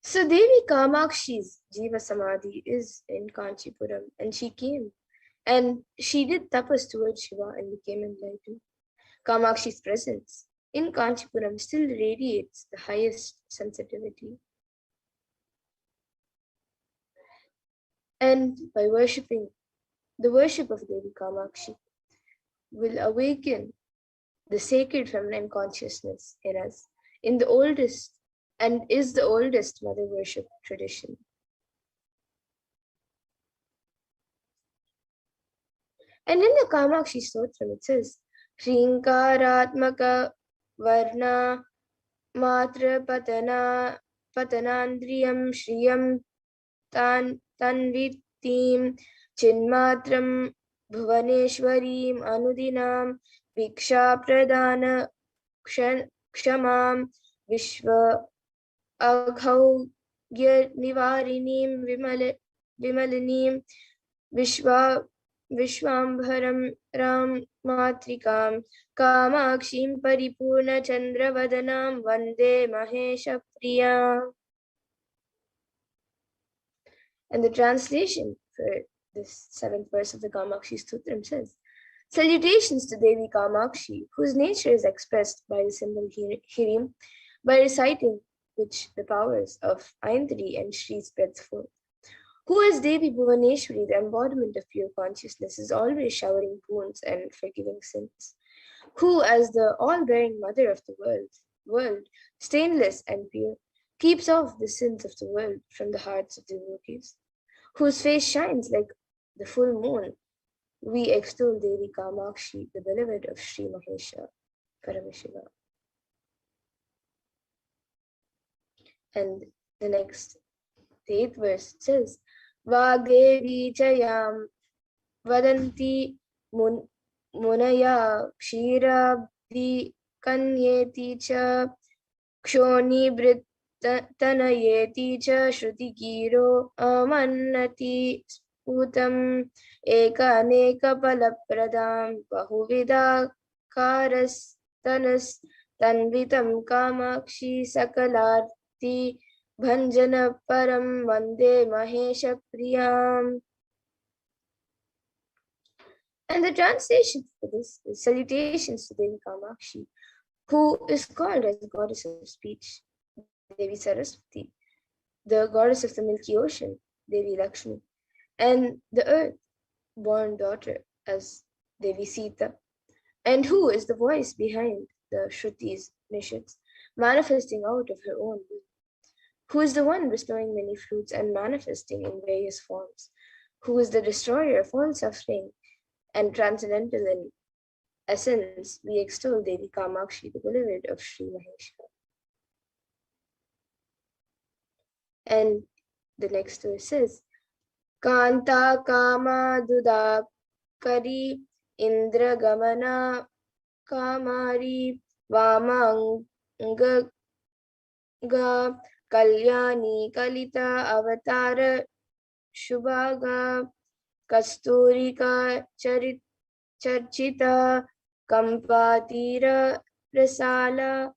So Devi Kamakshi's Jiva Samadhi is in Kanchipuram, and she came and she did tapas towards Shiva and became enlightened. Kamakshi's presence in Kanchipuram still radiates the highest sensitivity. And by worshipping, the worship of Devi Kamakshi will awaken the sacred feminine consciousness in us, in the oldest and is the oldest mother worship tradition. And in the Kamakshi Stotram it says, Shrinkaratmaka Varna Matra Patanandriyam Shriyam Tanvitim Chinmatram Bhuvaneshwarim Anudinam Viksha Pradana Kshamam Vishwa Aghaugya Nivarinim Vimalinim Vishwambharam Ram Matrikam Kamakshim Paripurna Chandravadanam Vande Mahesha Priya. And the translation for this 7th verse of the Kamakshi Stotram says, salutations to Devi Kamakshi, whose nature is expressed by the symbol Hirim, by reciting which the powers of Aindri and Shri spreads forth. Who as Devi Bhuvaneshwari, the embodiment of pure consciousness, is always showering boons and forgiving sins. Who as the all-bearing mother of the world, stainless and pure, keeps off the sins of the world from the hearts of devotees. Whose face shines like the full moon, we extol Devi Kamakshi, the beloved of Sri Mahesha Paramashivam. And the next, the 8th verse says, Vagevi chayam vadanti munaya kshirabdi kanyeti cha kshoni tanayeti cha shruti giro amannati sputam ekaneka palapradam bahuvida karastanas tanvitam kamakshi sakalarti Bhanjana Param Vande Mahesha Priyam. And the translation for this is salutations to Devi Kamakshi, who is called as the goddess of speech, Devi Saraswati, the goddess of the Milky Ocean, Devi Lakshmi, and the earth-born daughter as Devi Sita, and who is the voice behind the Shrutis, Nishits, manifesting out of her own will. Who is the one bestowing many fruits and manifesting in various forms, who is the destroyer of all suffering and transcendental in essence, we extol Devi Kamakshi, the beloved of Sri Mahesha. And the next verse says, Kanta Kama Dudakari Indra Gamana Kamari Vamanga Kalyani Kalita Avatar Shubhaga Kasturika Charchita Kampatira Rasala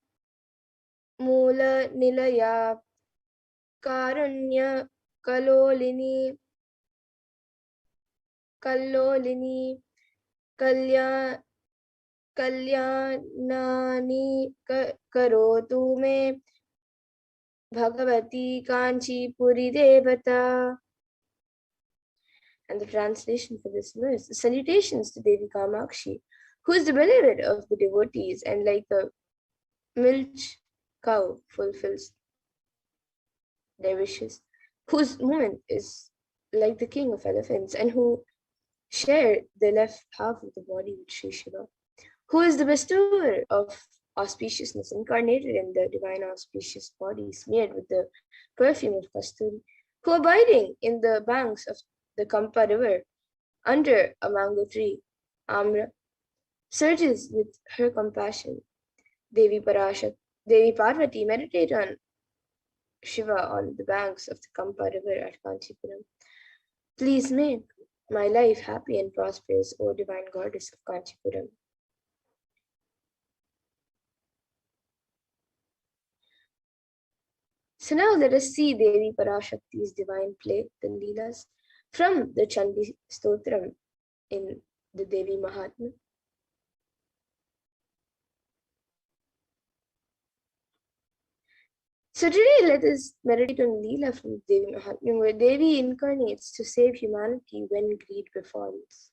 Mula Nilaya Karunya Kalolini Kalyanani Karotu Me Bhagavati Kanchi Puri Devata. And the translation for this verse, salutations to Devi Kamakshi, who is the beloved of the devotees and like the milch cow fulfills their wishes, whose movement is like the king of elephants and who share the left half of the body with Sri Shiva, who is the bestower of auspiciousness incarnated in the divine auspicious body smeared with the perfume of kasturi, who abiding in the banks of the Kampa river under a mango tree, Amra, surges with her compassion. Devi Parvati meditate on Shiva on the banks of the Kampa river at Kanchipuram. Please make my life happy and prosperous, O divine goddess of Kanchipuram. So now let us see Devi Parashakti's divine play, the Leelas, from the Chandi Stotram in the Devi Mahatma. So today let us meditate on Leela from Devi Mahatmya, where Devi incarnates to save humanity when greed befalls.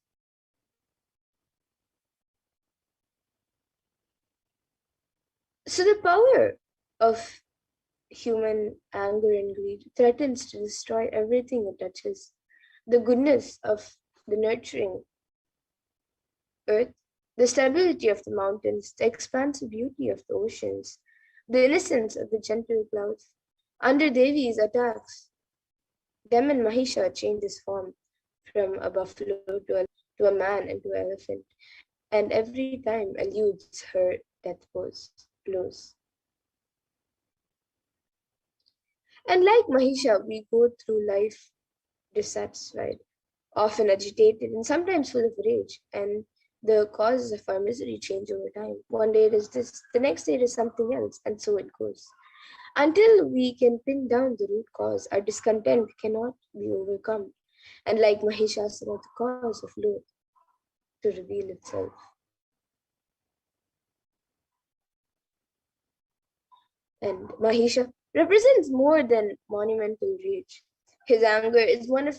So the power of human anger and greed threatens to destroy everything it touches. The goodness of the nurturing earth, the stability of the mountains, the expansive beauty of the oceans, the innocence of the gentle clouds. Under Devi's attacks, demon Mahisha changed his form from a buffalo to a man and to an elephant. and every time eludes her blows. And like Mahisha, we go through life dissatisfied, often agitated, and sometimes full of rage. And the causes of our misery change over time. One day it is this, the next day it is something else, and so it goes. Until we can pin down the root cause, our discontent cannot be overcome. And like Mahishasura, the cause of loath to reveal itself. And Mahisha represents more than monumental rage. His anger is one of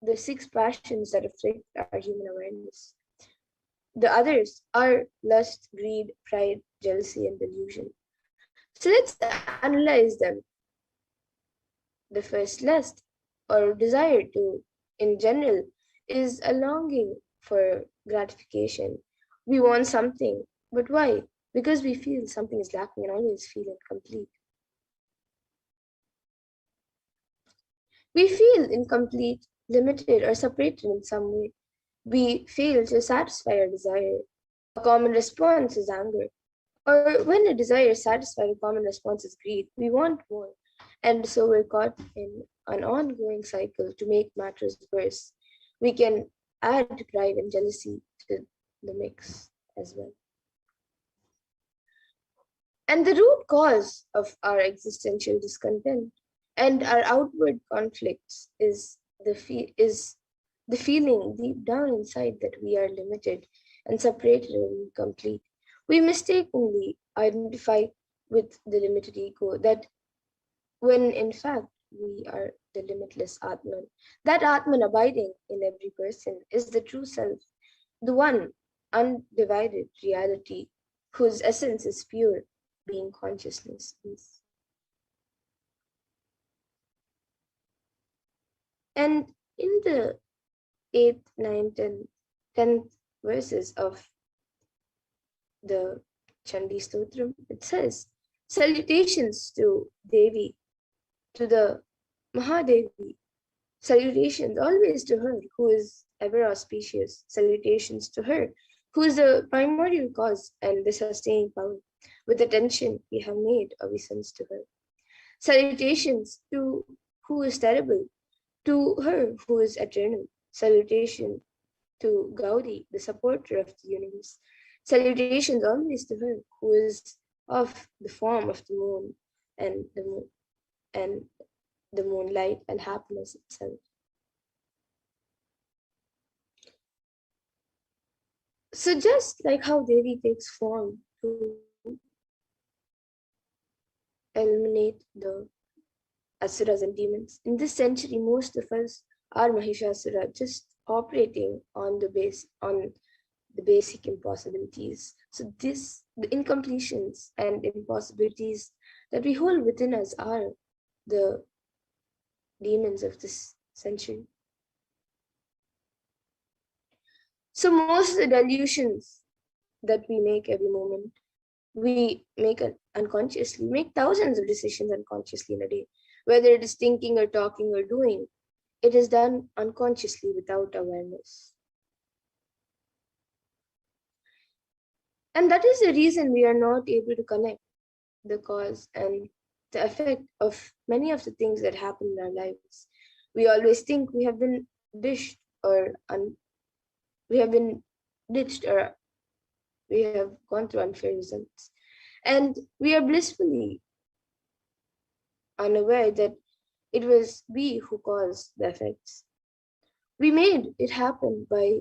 the 6 passions that afflict our human awareness. The others are lust, greed, pride, jealousy, and delusion. So let's analyze them. The first, lust or desire to, in general, is a longing for gratification. We want something, but why? Because we feel something is lacking and always feel incomplete. We feel incomplete, limited, or separated in some way. We fail to satisfy our desire. A common response is anger. Or when a desire is satisfied, a common response is greed. We want more. And so we're caught in an ongoing cycle. To make matters worse, we can add pride and jealousy to the mix as well. And the root cause of our existential discontent and our outward conflicts is the feeling deep down inside that we are limited and separated and incomplete. We mistakenly identify with the limited ego, that when in fact we are the limitless Atman. That Atman abiding in every person is the true self, the one undivided reality whose essence is pure being consciousness is. And in the 8th, 9th, and 10th verses of the Chandi Stotram, it says, salutations to Devi, to the Mahadevi, salutations always to her who is ever auspicious, salutations to her who is the primordial cause and the sustaining power. With attention we have made obeisance to her. Salutations to who is terrible, to her who is eternal. Salutation to Gaudi, the supporter of the universe. Salutations always to her who is of the form of the moon and the moonlight and happiness itself. So just like how Devi takes form to eliminate the asuras and demons, in this century most of us are Mahishasura, just operating on the basic impossibilities. So the incompletions and impossibilities that we hold within us are the demons of this century. So most of the delusions that we make every moment, we make unconsciously, make thousands of decisions unconsciously in a day. Whether it is thinking or talking or doing, it is done unconsciously without awareness. And that is the reason we are not able to connect the cause and the effect of many of the things that happen in our lives. We always think we have been ditched or we have gone through unfair results. And we are blissfully unaware that it was we who caused the effects. We made it happen by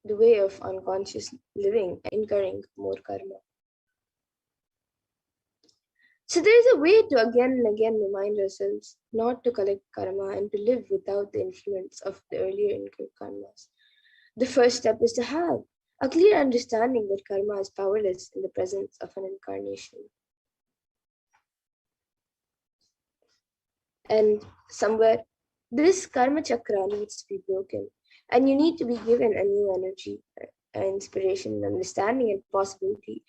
the way of unconscious living, incurring more karma. So there is a way to again and again remind ourselves not to collect karma and to live without the influence of the earlier incurred karmas. The first step is to have a clear understanding that karma is powerless in the presence of an incarnation. And somewhere, this karma chakra needs to be broken, and you need to be given a new energy, inspiration, understanding, and possibility.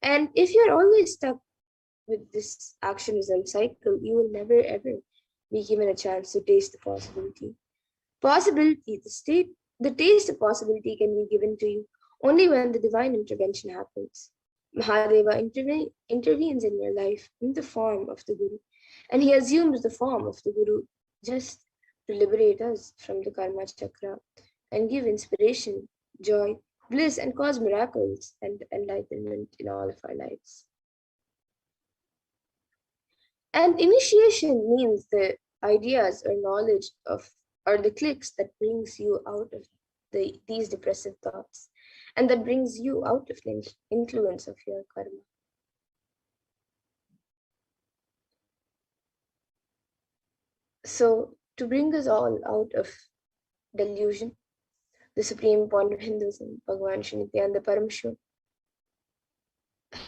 And if you're always stuck with this action result cycle, you will never ever be given a chance to taste the possibility. Possibility, the state The taste of possibility can be given to you only when the divine intervention happens. Mahadeva intervenes in your life in the form of the Guru, and he assumes the form of the Guru just to liberate us from the karma chakra and give inspiration, joy, bliss, and cause miracles and enlightenment in all of our lives. And initiation means the ideas or knowledge of or the clicks that brings you out of these depressive thoughts and that brings you out of the influence of your karma. So to bring us all out of delusion, the supreme point of Hinduism, Bhagavan Sri Nithyananda Paramashivam,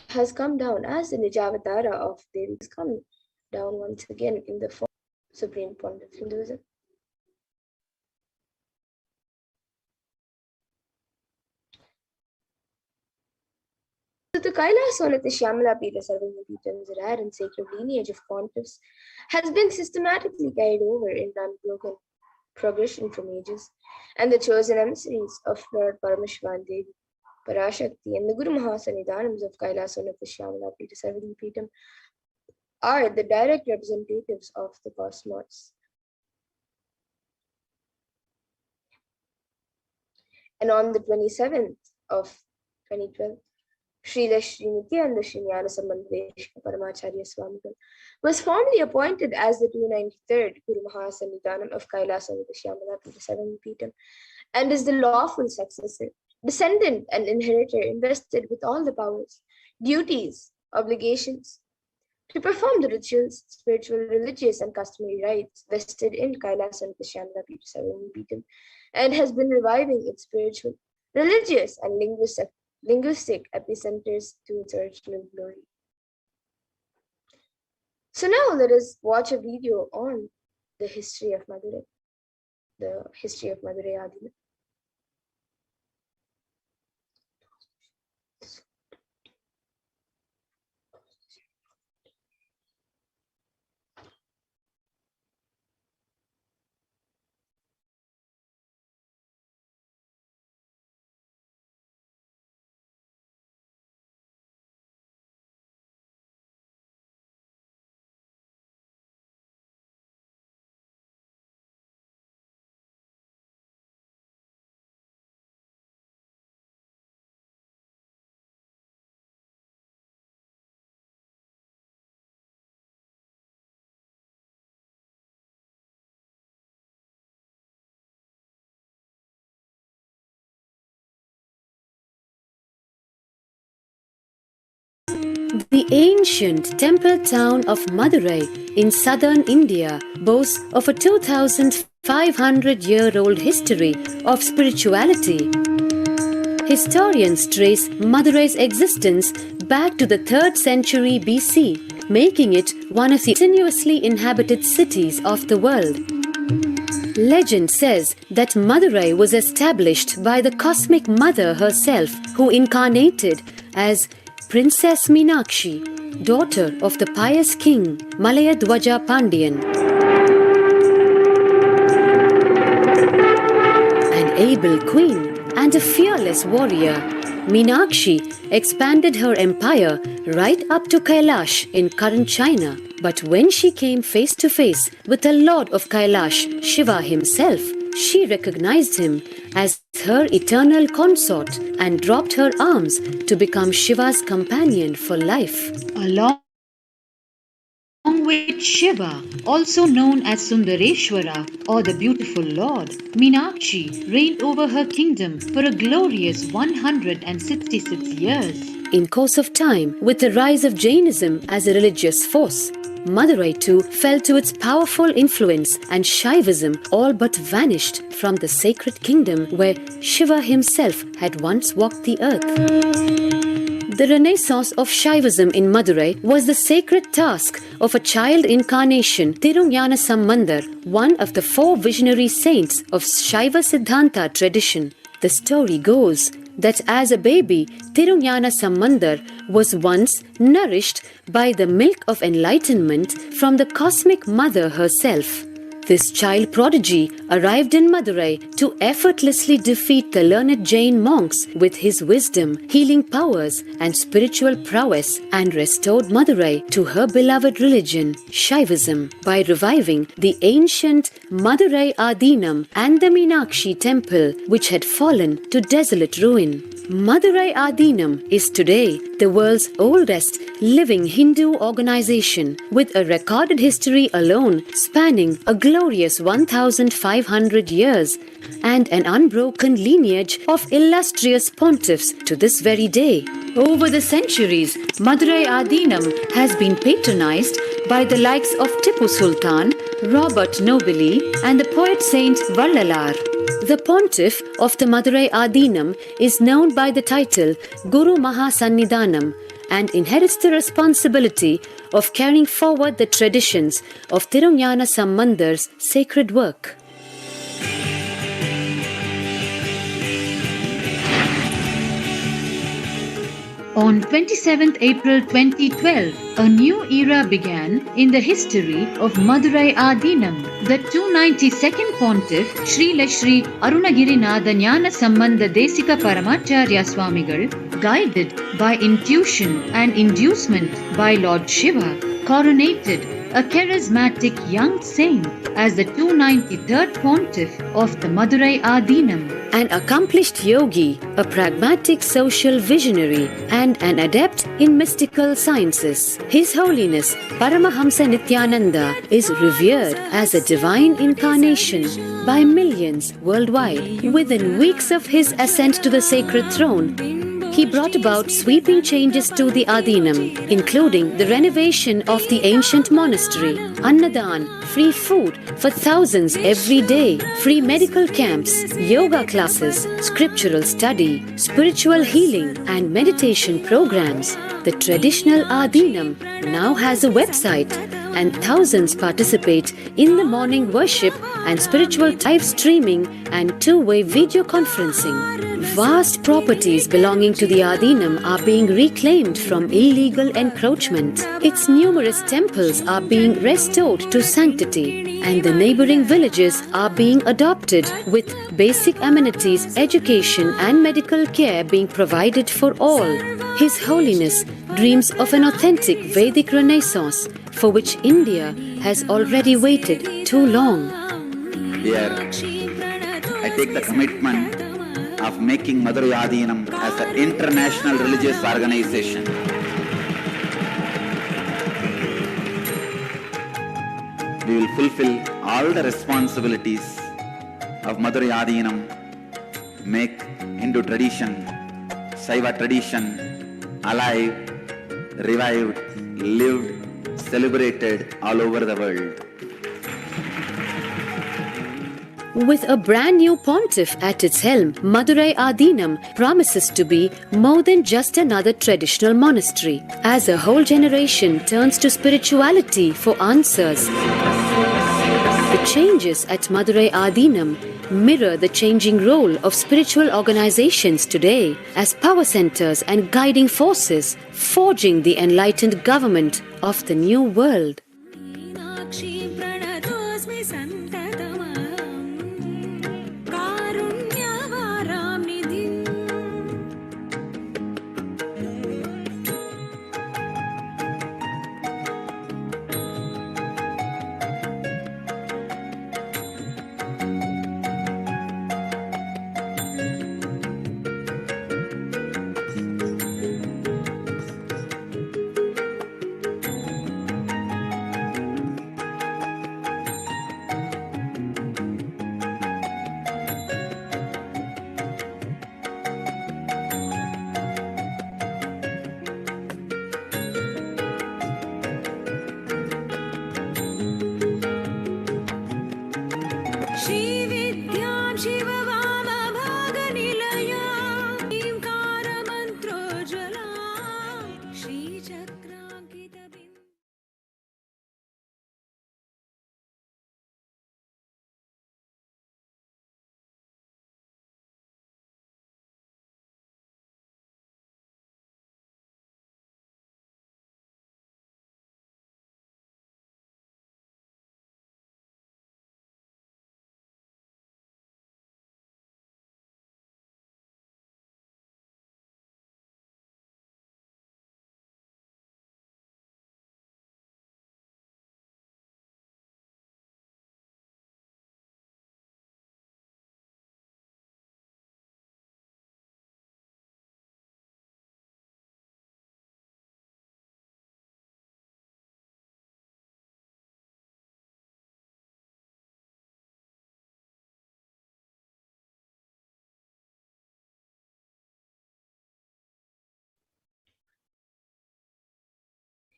has come down as the Nijavatara of Devi, has come down once again in the form of supreme point of Hinduism. So the Kailasa'S Nithyananda Paramashivam, the rare and sacred lineage of pontiffs, has been systematically carried over in unbroken progression from ages, and the chosen emissaries of Lord Paramashivan Devi, Parashakti, and the Guru Mahasannidhanams of Kailasa'S Nithyananda Paramashivam are the direct representatives of the cosmos. And on the 27th of 2012, Srila Sri Nithyananda Paramashivoham Swamigal was formally appointed as the 293rd Guru Mahasannidhanam of Kailasa'S Nithyananda Paramashivam and is the lawful successor, descendant, and inheritor invested with all the powers, duties, obligations to perform the rituals, spiritual, religious, and customary rites vested in Kailasa'S Nithyananda Paramashivam and has been reviving its spiritual, religious, and linguistic epicenters to its original glory. So now let us watch a video on the history of Madurai, the history of Madurai Adina. The ancient temple town of Madurai in southern India boasts of a 2,500-year-old history of spirituality. Historians trace Madurai's existence back to the 3rd century BC, making it one of the continuously inhabited cities of the world. Legend says that Madurai was established by the cosmic mother herself, who incarnated as Princess Meenakshi, daughter of the pious king Malayadwaja Pandian. An able queen and a fearless warrior, Meenakshi expanded her empire right up to Kailash in current China. But when she came face to face with the Lord of Kailash, Shiva himself, she recognized him as her eternal consort and dropped her arms to become Shiva's companion for life. Along with Shiva, also known as Sundareshwara or the beautiful Lord, Meenakshi reigned over her kingdom for a glorious 166 years. In course of time, with the rise of Jainism as a religious force, Madurai too fell to its powerful influence, and Shaivism all but vanished from the sacred kingdom where Shiva himself had once walked the earth. The renaissance of Shaivism in Madurai was the sacred task of a child incarnation, Tirungyana Sambandar, one of the 4 visionary saints of Shaiva Siddhanta tradition. The story goes that as a baby, Tirungyana Sambandar was once nourished by the milk of enlightenment from the cosmic mother herself. This child prodigy arrived in Madurai to effortlessly defeat the learned Jain monks with his wisdom, healing powers, and spiritual prowess, and restored Madurai to her beloved religion, Shaivism, by reviving the ancient Madurai Adinam and the Meenakshi temple, which had fallen to desolate ruin. Madurai Adinam is today the world's oldest living Hindu organization, with a recorded history alone spanning a glorious 1,500 years and an unbroken lineage of illustrious pontiffs to this very day. Over the centuries, Madurai Adinam has been patronized by the likes of Tipu Sultan, Robert Nobili, and the poet saint Vallalar. The pontiff of the Madurai Adinam is known by the title Guru Mahasannidhanam and inherits the responsibility of carrying forward the traditions of Tirunjana Sambandar's sacred work. On 27th April 2012, a new era began in the history of Madurai Adinam. The 292nd Pontiff, Sri Shri Arunagirinatha Jnana Sambandha Desika Paramacharya Swamigal, guided by intuition and inducement by Lord Shiva, coronated a charismatic young saint as the 293rd Pontiff of the Madurai Adinam. An accomplished yogi, a pragmatic social visionary, and an adept in mystical sciences. His Holiness Paramahamsa Nithyananda is revered as a divine incarnation by millions worldwide. Within weeks of his ascent to the sacred throne, he brought about sweeping changes to the Adinam, including the renovation of the ancient monastery, Annadan, free food for thousands every day, free medical camps, yoga classes, scriptural study, spiritual healing, and meditation programs. The traditional Adinam now has a website, and thousands participate in the morning worship and spiritual live streaming and two-way video conferencing. Vast properties belonging to the Adinam are being reclaimed from illegal encroachment. Its numerous temples are being restored to sanctity, and the neighboring villages are being adopted with basic amenities, education, and medical care being provided for all. His Holiness dreams of an authentic Vedic Renaissance for which India has already waited too long. Here, I take the commitment of making Madurai Adinam as an international religious organization. We will fulfill all the responsibilities of Madurai Adinam, make Hindu tradition, Saiva tradition alive, revived, lived, celebrated all over the world. With a brand new pontiff at its helm, Madurai Adinam promises to be more than just another traditional monastery. As a whole generation turns to spirituality for answers, the changes at Madurai Adinam mirror the changing role of spiritual organizations today as power centers and guiding forces, forging the enlightened government of the new world.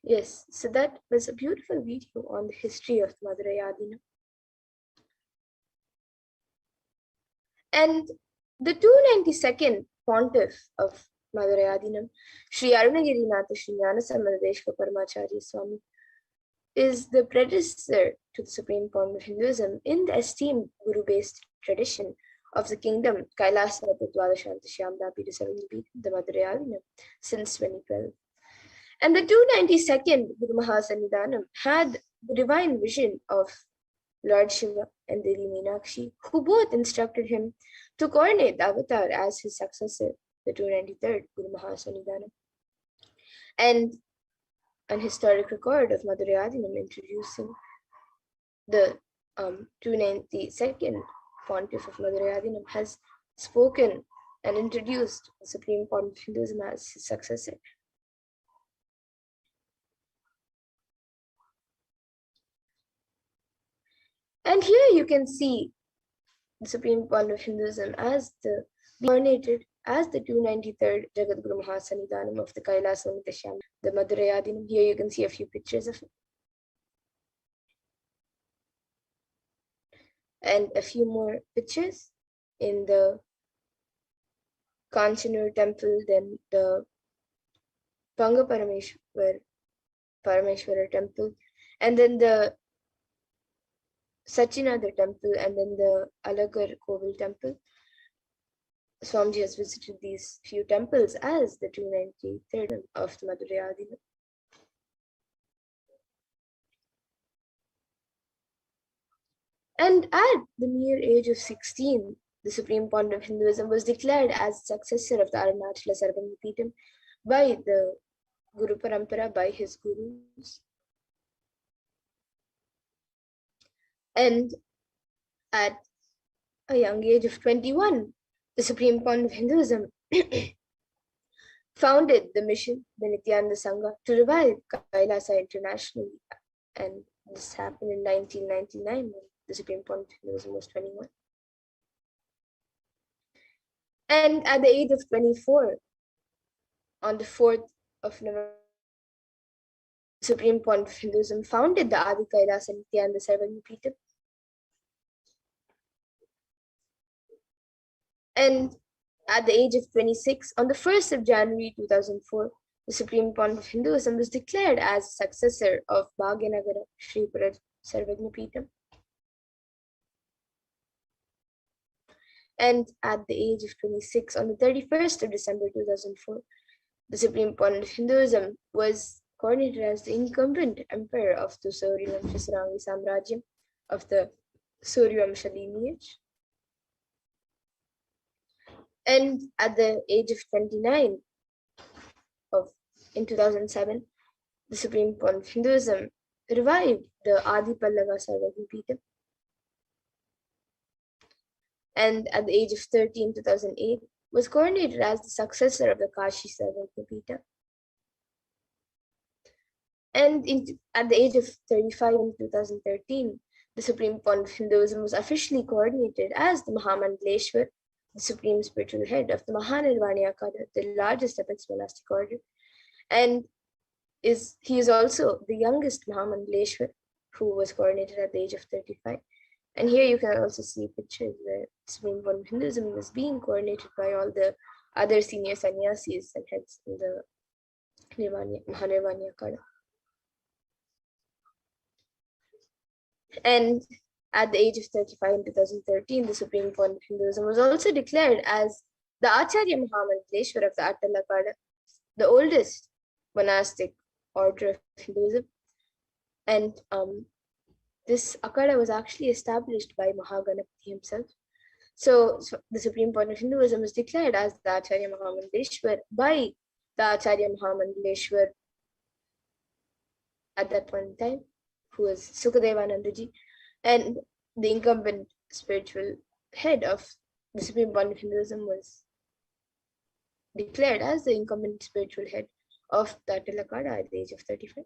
Yes, so that was a beautiful video on the history of Madurai Adinam. And the 292nd pontiff of Madurai Adinam, Sri Arunagirinath Sri Gnanasammadeshwara Paramacharya Swami, is the predecessor to the Supreme Pontiff of Hinduism in the esteemed Guru-based tradition of the kingdom Kailasa'S Dwadashantashyam Pita 70 the Madurai Adinam since 2012. And the 292nd Guru Mahasannidhanam had the divine vision of Lord Shiva and Devi Meenakshi, who both instructed him to coronate the avatar as his successor, the 293rd Guru Mahasannidhanam. And an historic record of Madurai Adinam introducing the 292nd Pontiff of Madurai Adinam has spoken and introduced the Supreme Pontiff of Hinduism as his successor. And here you can see the Supreme Pontiff of Hinduism as the coronated as the 293rd Jagat Guru Mahasannidhanam of the Kailasa'S Nithyananda, the Madurai Adinam. Here you can see a few pictures of it. And a few more pictures in the Kanchanur temple, then the Panga Parameshwara temple, and then the Sachinadar temple, and then the Alagar Kovil temple. Swamiji has visited these few temples as the 293rd of the Madurai Adinam. And at the mere age of 16, the Supreme Pontiff of Hinduism was declared as successor of the Arunachala Sarvangapeetham by the Guru Parampara, by his gurus. And at a young age of 21, the Supreme Pontiff of Hinduism founded the mission, the Nithyananda Sangha, to revive Kailasa internationally. And this happened in 1999 when the Supreme Pontiff of Hinduism was 21. And at the age of 24, on the 4th of November, the Supreme Pontiff of Hinduism founded the Adi Kailasa Nithyananda Paramashivam. And at the age of 26, on the 1st of January 2004, the Supreme Pontiff of Hinduism was declared as successor of Bhagyanagara Sri Sarvagnapeetham. And at the age of 26, on the 31st of December 2004, the Supreme Pontiff of Hinduism was coronated as the incumbent emperor of the Suryavamsha Sarangi Samrajyam of the Suryavamsha lineage. And at the age of 29, in 2007, the Supreme Pontiff of Hinduism revived the Adi Pallava Sarvagnapeetham. And at the age of 30 in 2008, was coronated as the successor of the Kashi Sarvagnapeetham. And at the age of 35 in 2013, the Supreme Pontiff of Hinduism was officially coordinated as the Mahamandaleshwar, the supreme spiritual head of the Mahanirvani Akada, the largest apex monastic order. And he is also the youngest Mahamandaleshwar who was coronated at the age of 35. And here you can also see pictures where Supreme Pontiff of Hinduism was being coordinated by all the other senior sannyasis and heads in the Mahanirvani Akada. And at the age of 35 in 2013, the Supreme Pontiff of Hinduism was also declared as the Acharya Mahamandaleshwar of the Atal Akada, the oldest monastic order of Hinduism. And this Akada was actually established by Mahaganapati himself. So the Supreme Pontiff of Hinduism was declared as the Acharya Mahamandaleshwar by the Acharya Mahamandaleshwar at that point in time, who was Sukadevanandaji, and the incumbent spiritual head of the Supreme Pontiff of Hinduism was declared as the incumbent spiritual head of the Atal Akada at the age of 35.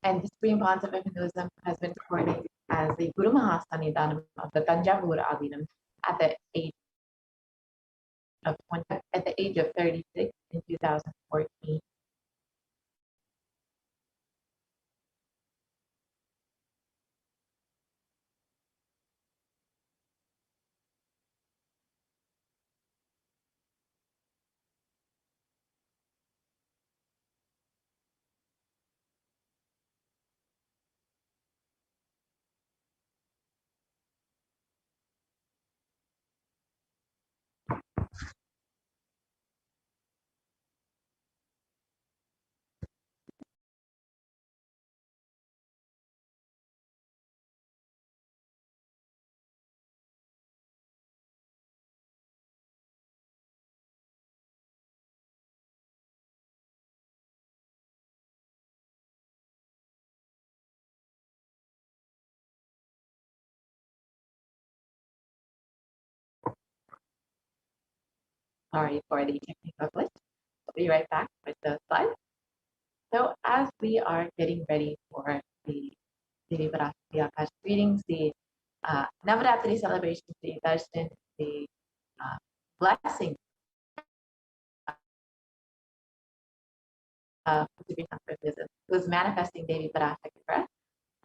And the Supreme Pontiff of Hinduism has been coordinated as the Guru Mahasannidhanam of the Tanjavur Adinam at the age at the age of 36 in 2014. Sorry for the technical glitch. I'll be right back with the slides. So as we are getting ready for the Devi Varashti Akash readings, the Navaratri celebrations, the darshan, the blessing of who's manifesting Devi Varashti Aksh.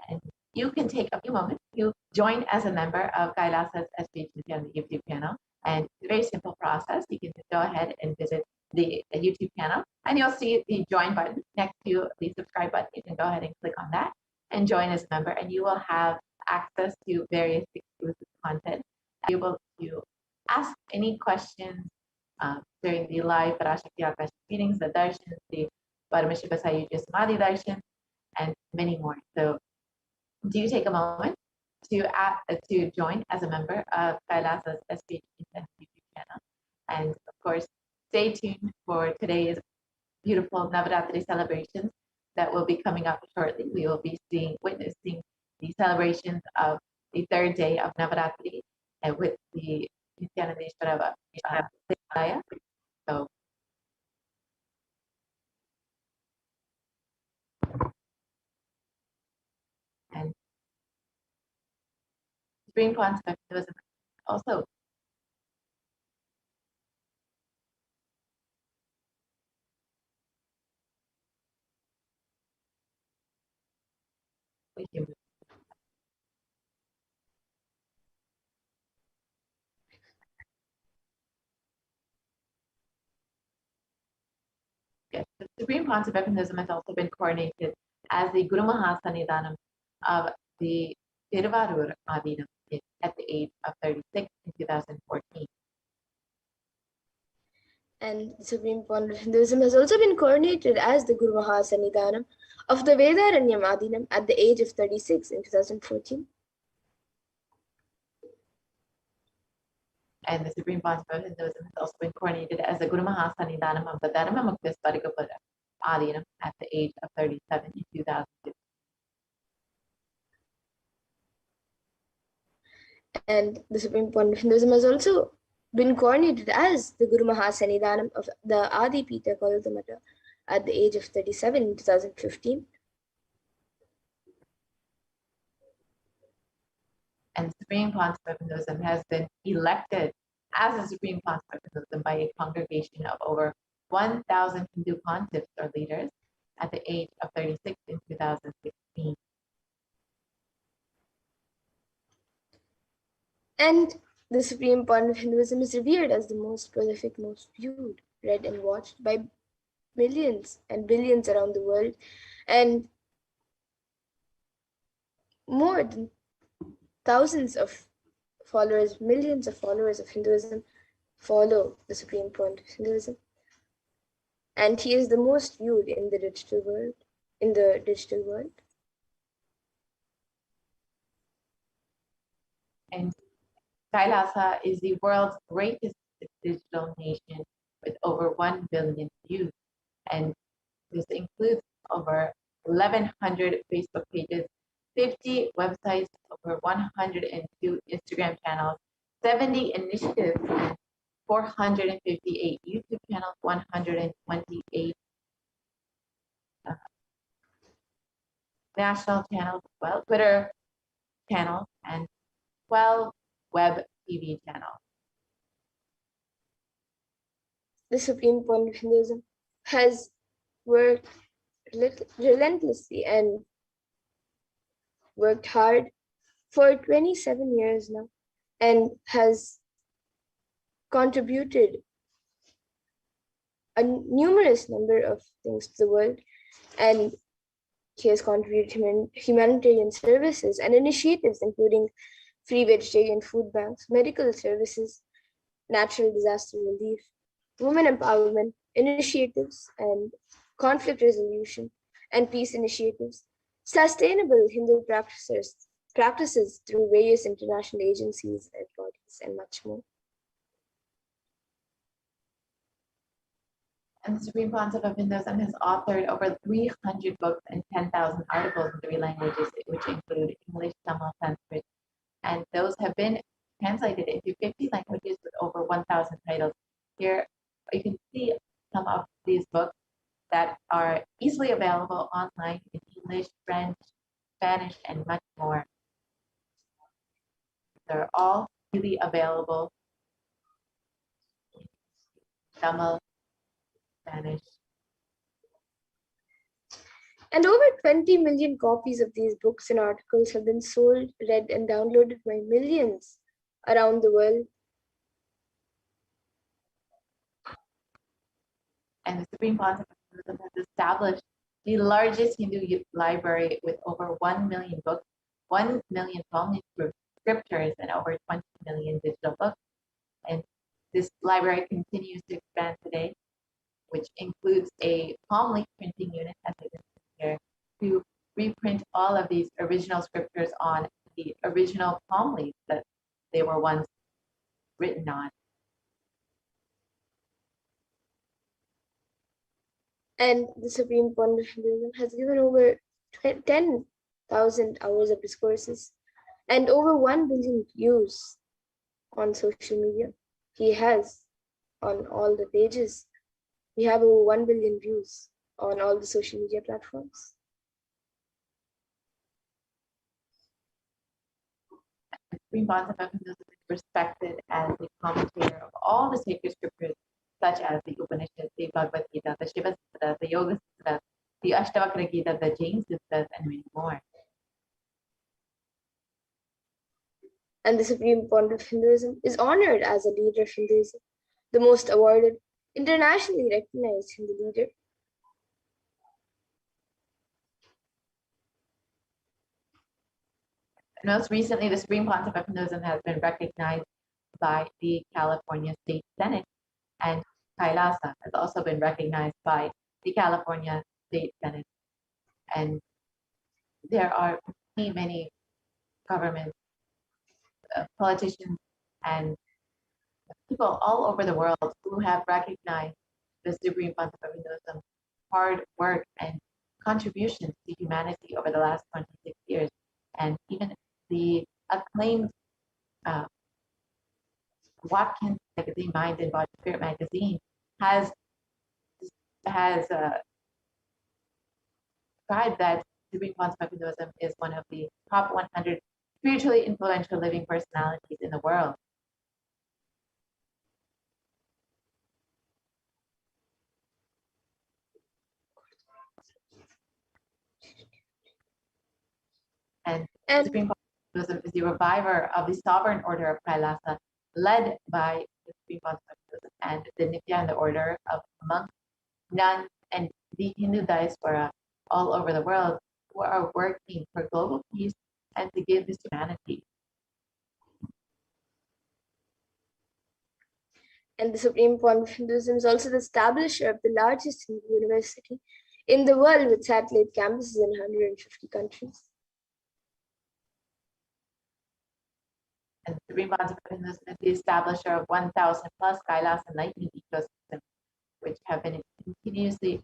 And you can take a few moments to join as a member of Kailasa'S HDH Nithyananda YouTube channel. And it's a very simple process. You can go ahead and visit the YouTube channel, and you'll see the join button next to the subscribe button. You can go ahead and click on that and join as a member, and you will have access to various exclusive content. You'll be able to ask any questions during the live Parashakti Akash meetings, the darshans, the Paramashivoham Samadhi darshan, and many more. So do take a moment to join as a member of Kailasa'S HDH YouTube channel. And of course, stay tuned for today's beautiful Navaratri celebrations that will be coming up shortly. We will be witnessing the celebrations of the third day of Navaratri and with the Nithyananda Paramashivam. So and Supreme Concept was also yes, the Supreme Concept of Hinduism has also been coordinated as the Guru Mahasannidhanam of the Tiruvarur Adinam at the age of 36 in 2014. And the Supreme Point of Hinduism has also been coronated as the Guru Mahasannidhanam of the Vedaranyam Adinam at the age of 36 in 2014. And the Supreme Concept of Hinduism has also been coronated as the Guru Mahasannidhanam of the Dharma Muktis Parikapura Adinam at the age of 37 in 2015. And the Supreme Point of Hinduism has also been coronated as the Guru Mahasannidhanam of the Adi Pita Koladamata at the age of 37 in 2015. And the Supreme Concept of Hinduism has been elected as the Supreme Concept of Hinduism by a congregation of over 1,000 Hindu pontiffs or leaders at the age of 36 in 2016. And the Supreme Point of Hinduism is revered as the most prolific, most viewed, read and watched by millions and billions around the world, and more than thousands of followers, millions of followers of Hinduism follow the Supreme Point of Hinduism. And he is the most viewed in the digital world. And Kailasa is the world's greatest digital nation with over 1 billion views. And this includes over 1,100 Facebook pages, 50 websites, over 102 Instagram channels, 70 initiatives, and 458 YouTube channels, 128 national channels as well. Twitter channels and 12 web TV channels. The Supreme Point of Hinduism has worked relentlessly and worked hard for 27 years now and has contributed a numerous number of things to the world, and he has contributed humanitarian services and initiatives including free vegetarian food banks, medical services, natural disaster relief, women empowerment initiatives, and conflict resolution and peace initiatives, sustainable Hindu practices through various international agencies and bodies, and much more. And the Supreme Concept of Hinduism has authored over 300 books and 10,000 articles in 3 languages, which include English, Tamil, Sanskrit, and those have been translated into 50 languages with over 1,000 titles. Here you can see some of these books that are easily available online in English, French, Spanish, and much more. They're all freely available in Tamil, Spanish. And over 20 million copies of these books and articles have been sold, read, and downloaded by millions around the world. And the Supreme Concept of Hinduism has established the largest Hindu library with over 1 million books, 1 million palm scriptures, and over 20 million digital books. And this library continues to expand today, which includes a palm leaf printing unit, as I can see here, to reprint all of these original scriptures on the original palm leaves that they were once written on. And the Supreme Point of Hinduism has given over 10,000 hours of discourses and over 1 billion views on social media. He has on all the pages. We have over 1 billion views on all the social media platforms. The Supreme Concept of Hinduism is respected as the commentator of all the sacred scriptures, such as the Upanishads, the Bhagavad Gita, the Shiva Sutras, the Yoga Sutras, the Ashtavakra Gita, the Jain Sutras, and many more. And the Supreme Point of Hinduism is honored as a leader of Hinduism, the most awarded, internationally recognized Hindu leader. Most recently, the Supreme Concept of Hinduism has been recognized by the California State Senate, and Kailasa has also been recognized by the California State Senate. And there are many governments, politicians, and people all over the world who have recognized the Supreme Concept of Hinduism, hard work and contributions to humanity over the last 26 years. And even the acclaimed Watkins magazine, Mind and Body Spirit magazine, has described that Supreme Concept of Hinduism is one of the top 100 spiritually influential living personalities in the world. And Supreme Concept of Hinduism is the reviver of the sovereign order of Kailasa, led by the Supreme Concept of Hinduism and the Nithyananda order of monks, nuns, and the Hindu diaspora all over the world who are working for global peace and to give this to humanity. And the Supreme Point of Hinduism is also the establisher of the largest Hindu university in the world with satellite campuses in 150 countries. And the Supreme Concept of Hinduism is the establisher of 1,000 plus Kailasa enlightenment ecosystems, which have been continuously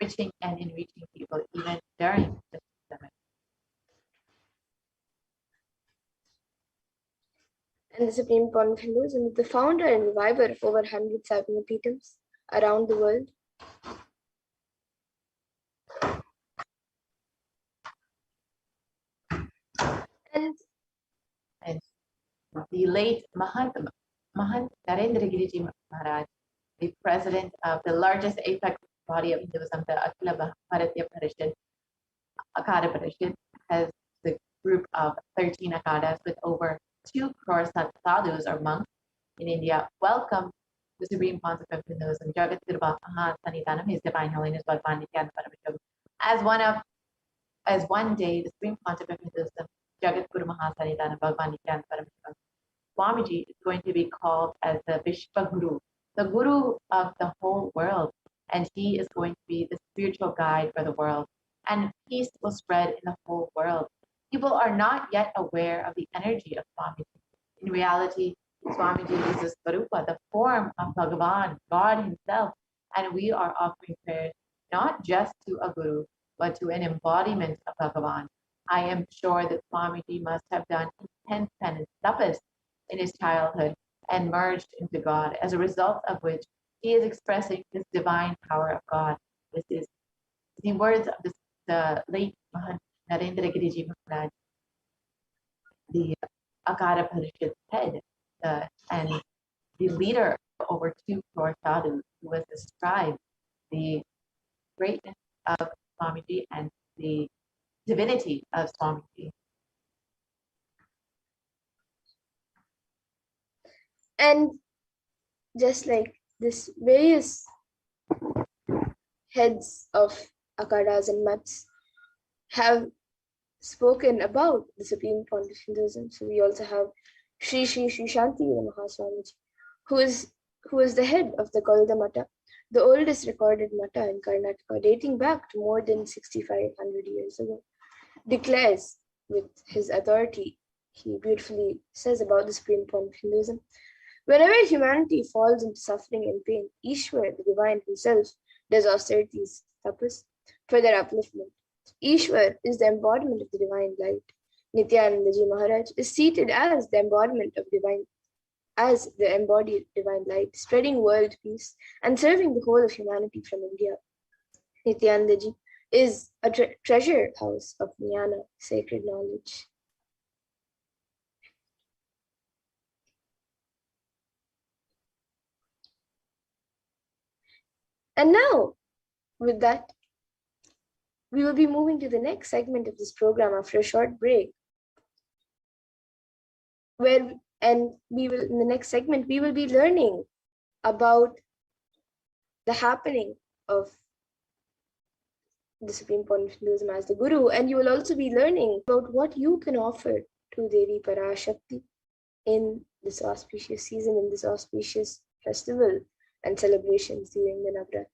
enriching and enriching people even during the pandemic. And the Supreme Point of Hinduism is the founder and reviver of over 100 Satmapitams around the world. And the late Mahant Narendra Giriji Maharaj, the president of the largest apex body of Hinduism, the Akhila Bharatiya Parishad, Akada Parishad, has the group of 13 Akadas with over 2 crore sadhus or monks in India welcome the Supreme Pontiff of Hinduism, Jagat Guru Maha Sanidhanam, His Divine Holiness Bhagavan Nithyananda Paramashivam, as one day the Supreme Pontiff of Hinduism, Jagat Guru Maha Sanidhanam Bhagavan Nithyananda Paramashivam, Swamiji is going to be called as the Vishva Guru, the Guru of the whole world, and he is going to be the spiritual guide for the world, and peace will spread in the whole world. People are not yet aware of the energy of Swamiji. In reality, Swamiji is the Swarupa, the form of Bhagavan, God himself, and we are offering prayers not just to a Guru, but to an embodiment of Bhagavan. I am sure that Swamiji must have done intense penance, tapas, in his childhood and merged into God, as a result of which he is expressing this divine power of God. This is the words of the late Mahant Narendra Giriji Maharaj, the Akara Parishad's head, and the leader of over 2 crore sadhus, who was described the greatness of Swamiji and the divinity of Swamiji. And just like this, various heads of akadas and mats have spoken about the Supreme Pontiff of Hinduism. So we also have Sri Shanti Mahaswamiji, who is the head of the Kalda Mata, the oldest recorded mata in Karnataka, dating back to more than 6,500 years ago, declares with his authority, he beautifully says about the Supreme Pontiff of Hinduism, whenever humanity falls into suffering and pain, Ishwar, the divine himself, does austerities, tapas, for their upliftment. Ishwar is the embodiment of the divine light. Nithyananda Ji Maharaj is seated as the embodied divine light, spreading world peace and serving the whole of humanity from India. Nithyananda Ji is a treasure house of jnana, sacred knowledge. And now, with that, we will be moving to the next segment of this program after a short break. In the next segment, we will be learning about the happening of the Supreme Pontiff of Hinduism as the Guru, and you will also be learning about what you can offer to Devi Parashakti in this auspicious season, in this auspicious festival and celebrations during the Navaratri.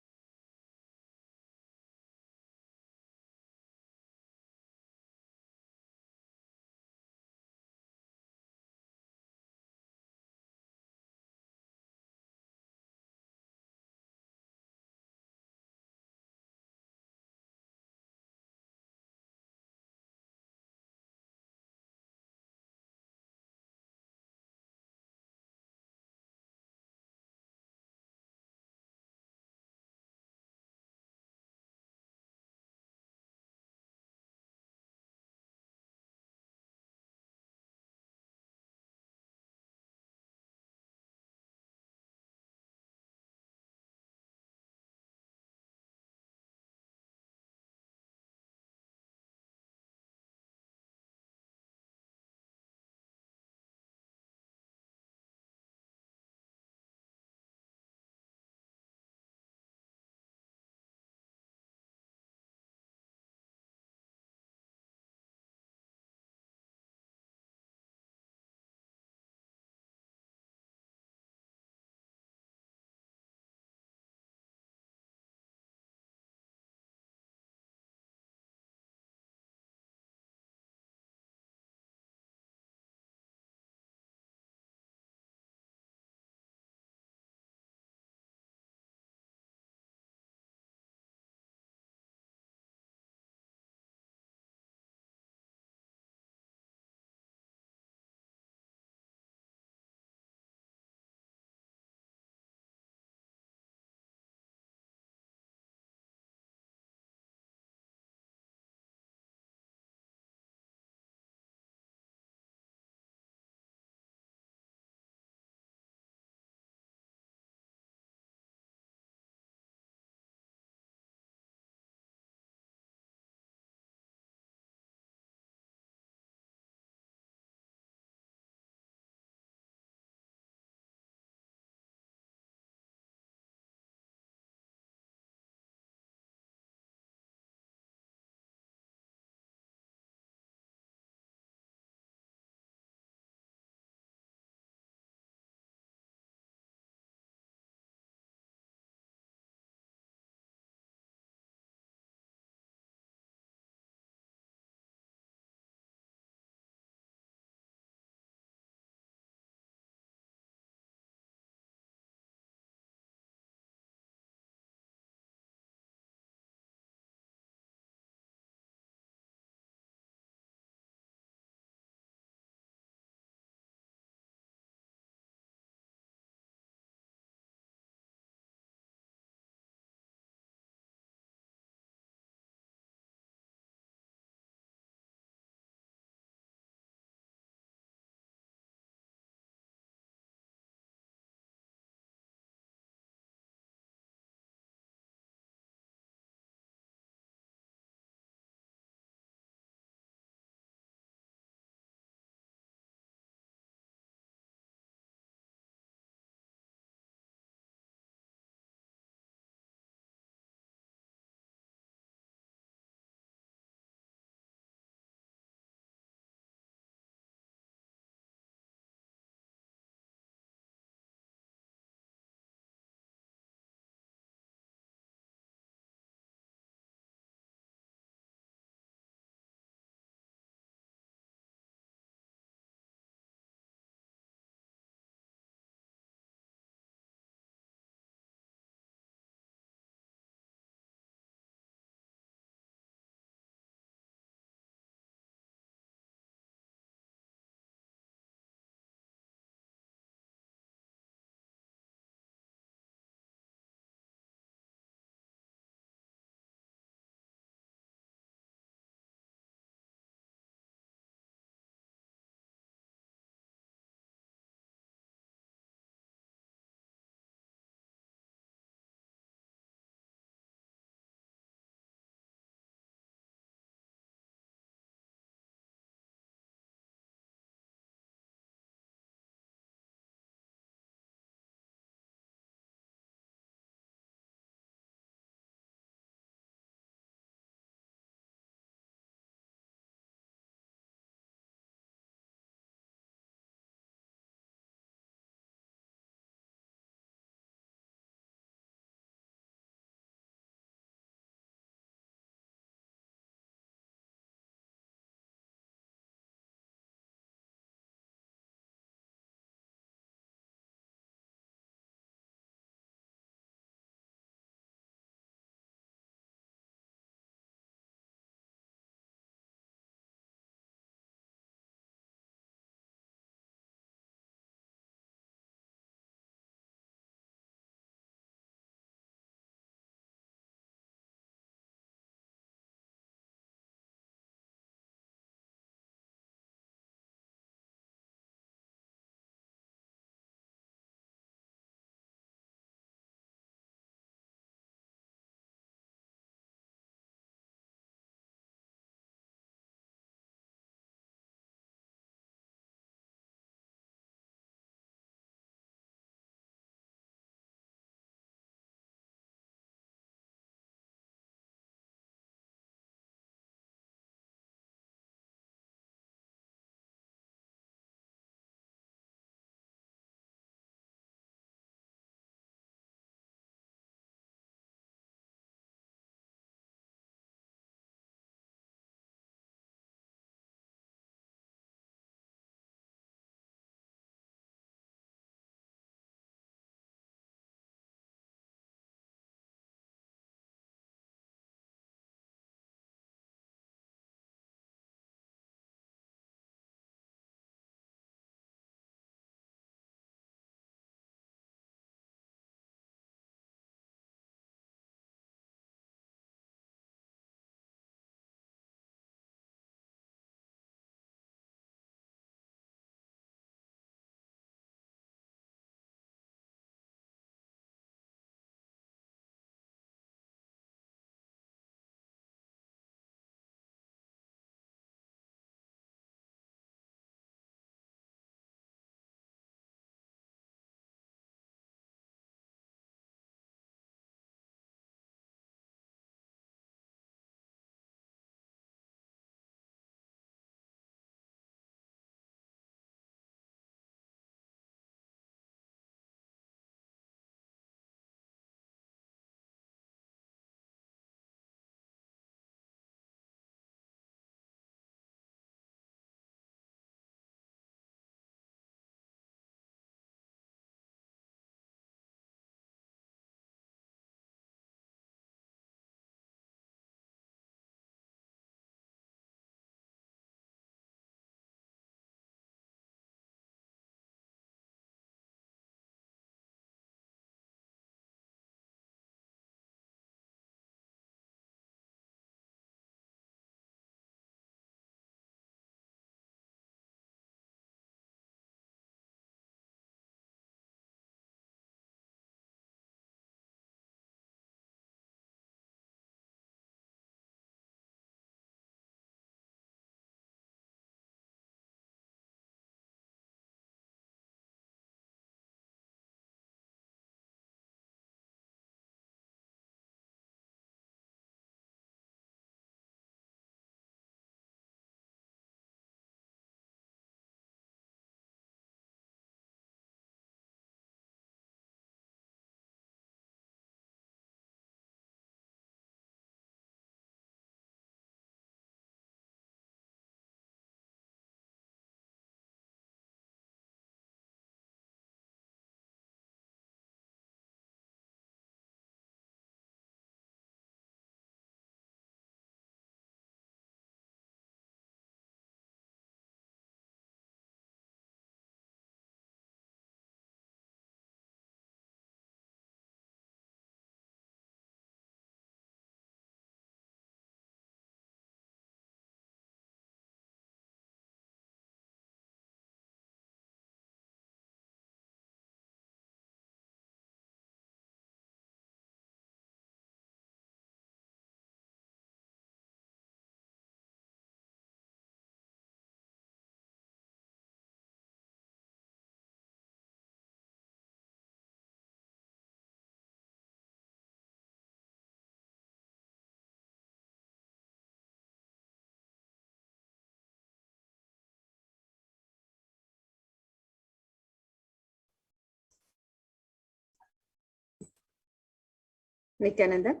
Nithyananda?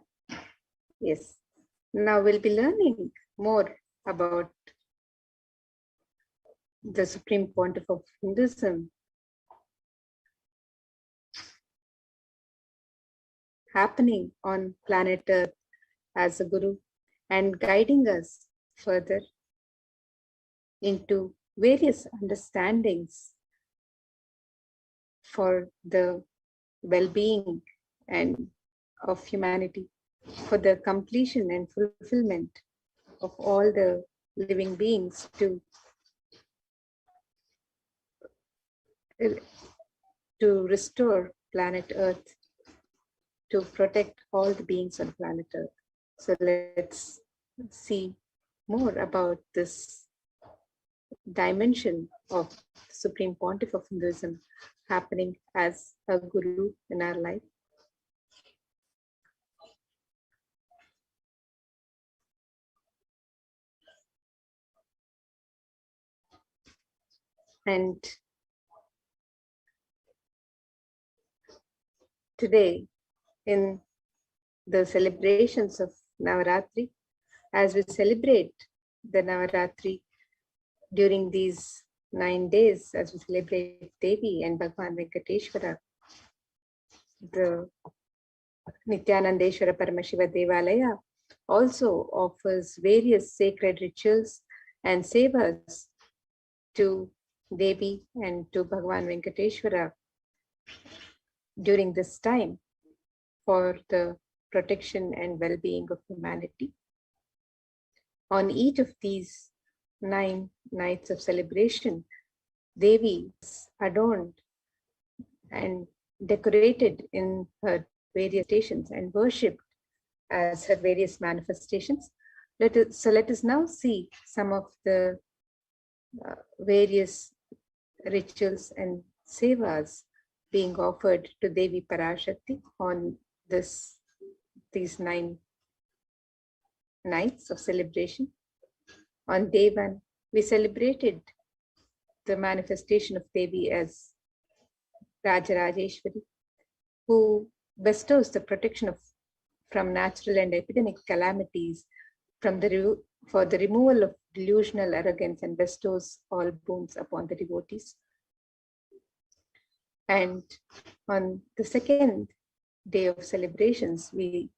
Yes. Now we'll be learning more about the Supreme Pontiff of Hinduism, happening on planet Earth as a Guru and guiding us further into various understandings for the well-being and of humanity, for the completion and fulfillment of all the living beings to restore planet Earth, to protect all the beings on planet Earth. So let's see more about this dimension of Supreme Pontiff of Hinduism happening as a Guru in our life. And today, in the celebrations of Navaratri, as we celebrate the Navaratri during these 9 days, as we celebrate Devi and Bhagwan Venkateshwara, the Nithyanandeshwara Paramashiva Devalaya also offers various sacred rituals and sevas to Devi and to Bhagwan Venkateshwara during this time for the protection and well-being of humanity. On each of these 9 nights of celebration, Devi is adorned and decorated in her various stations and worshipped as her various manifestations. So let us now see some of the various rituals and sevas being offered to Devi Parashakti on these 9 nights of celebration. On day 1, we celebrated the manifestation of Devi as Rajarajeshwari, who bestows the protection from natural and epidemic calamities, for the removal of delusional arrogance, and bestows all boons upon the devotees. And on the second day of celebrations, we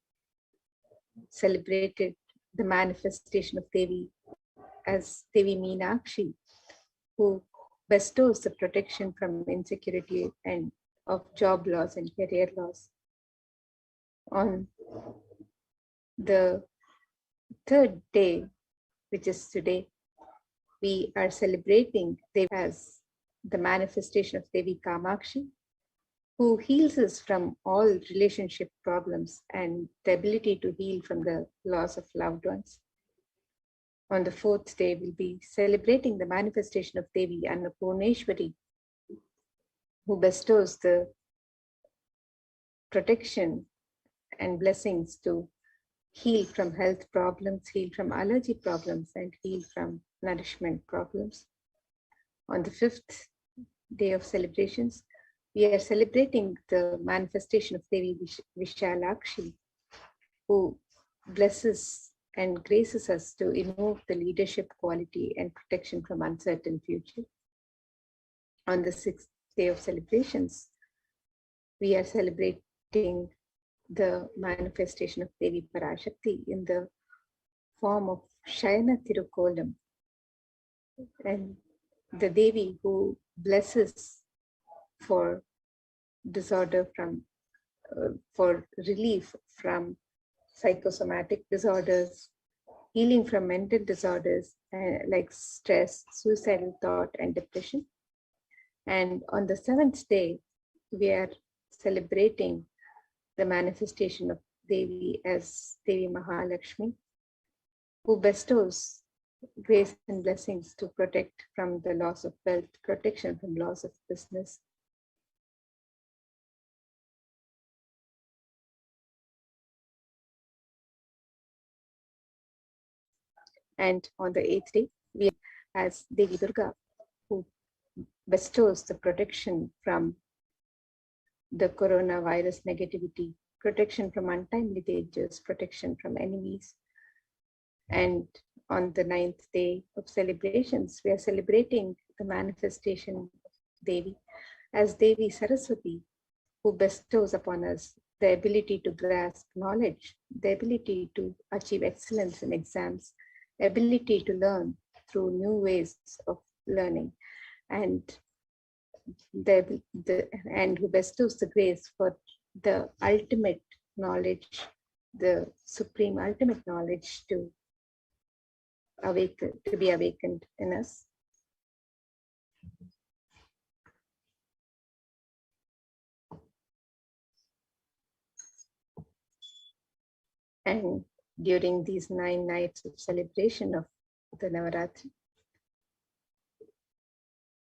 celebrated the manifestation of Devi as Devi Meenakshi, who bestows the protection from insecurity and of job loss and career loss. On the third day, which is today, we are celebrating Devi as the manifestation of Devi Kamakshi, who heals us from all relationship problems and the ability to heal from the loss of loved ones. On the fourth day, we'll be celebrating the manifestation of Devi Annapurneshwari, who bestows the protection and blessings to heal from health problems, heal from allergy problems, and heal from nourishment problems. On the fifth day of celebrations, we are celebrating the manifestation of Devi Vishalakshi, who blesses and graces us to invoke the leadership quality and protection from uncertain future. On the sixth day of celebrations, we are celebrating the manifestation of Devi Parashakti in the form of Shayana Tirukolam, and the Devi who blesses for disorder for relief from psychosomatic disorders, healing from mental disorders like stress, suicidal thought, and depression. And on the seventh day, we are celebrating the manifestation of Devi as Devi Mahalakshmi, who bestows grace and blessings to protect from the loss of wealth, protection from loss of business. And on the eighth day, we are as Devi Durga, who bestows the protection from the coronavirus negativity protection from untimely dangers, protection from enemies. And on the 9th day of celebrations, we are celebrating the manifestation of Devi as Devi Saraswati, who bestows upon us the ability to grasp knowledge, the ability to achieve excellence in exams, ability to learn through new ways of learning, and and who bestows the grace for the ultimate knowledge, the supreme ultimate knowledge to be awakened in us. And during these 9 nights of celebration of the Navaratri,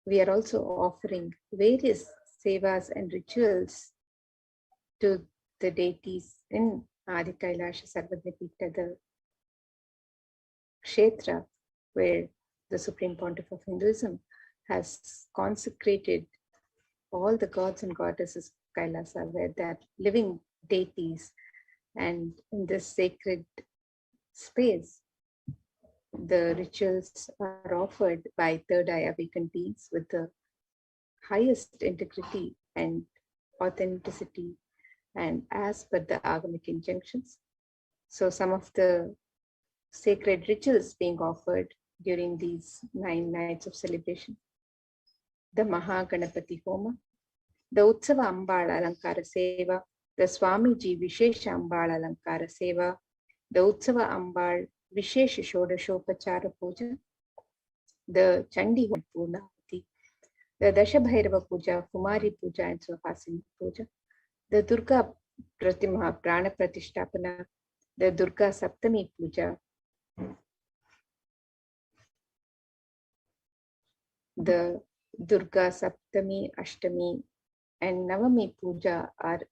we are also offering various sevas and rituals to the deities in Adi Kailasa'S Sarvadvipita, the Kshetra, where the Supreme Pontiff of Hinduism has consecrated all the gods and goddesses of Kailasa, where they are living deities. And in this sacred space, the rituals are offered by third eye awakened beings with the highest integrity and authenticity and as per the agamic injunctions. So some of the sacred rituals being offered during these 9 nights of celebration: the Mahaganapati Homa, the Utsava Ambal Alankara Seva, the Swamiji Vishesha Ambal Alankara Seva, the Utsava Ambal Vishesha Shodashopachara Puja, the Chandi Homa Purnavati, the Dashabhairava Puja, Kumari Puja, and Swahasini Puja, the Durga Pratima Prana Pratishtapana, the Durga Saptami Puja, the Durga Saptami, Ashtami, and Navami Puja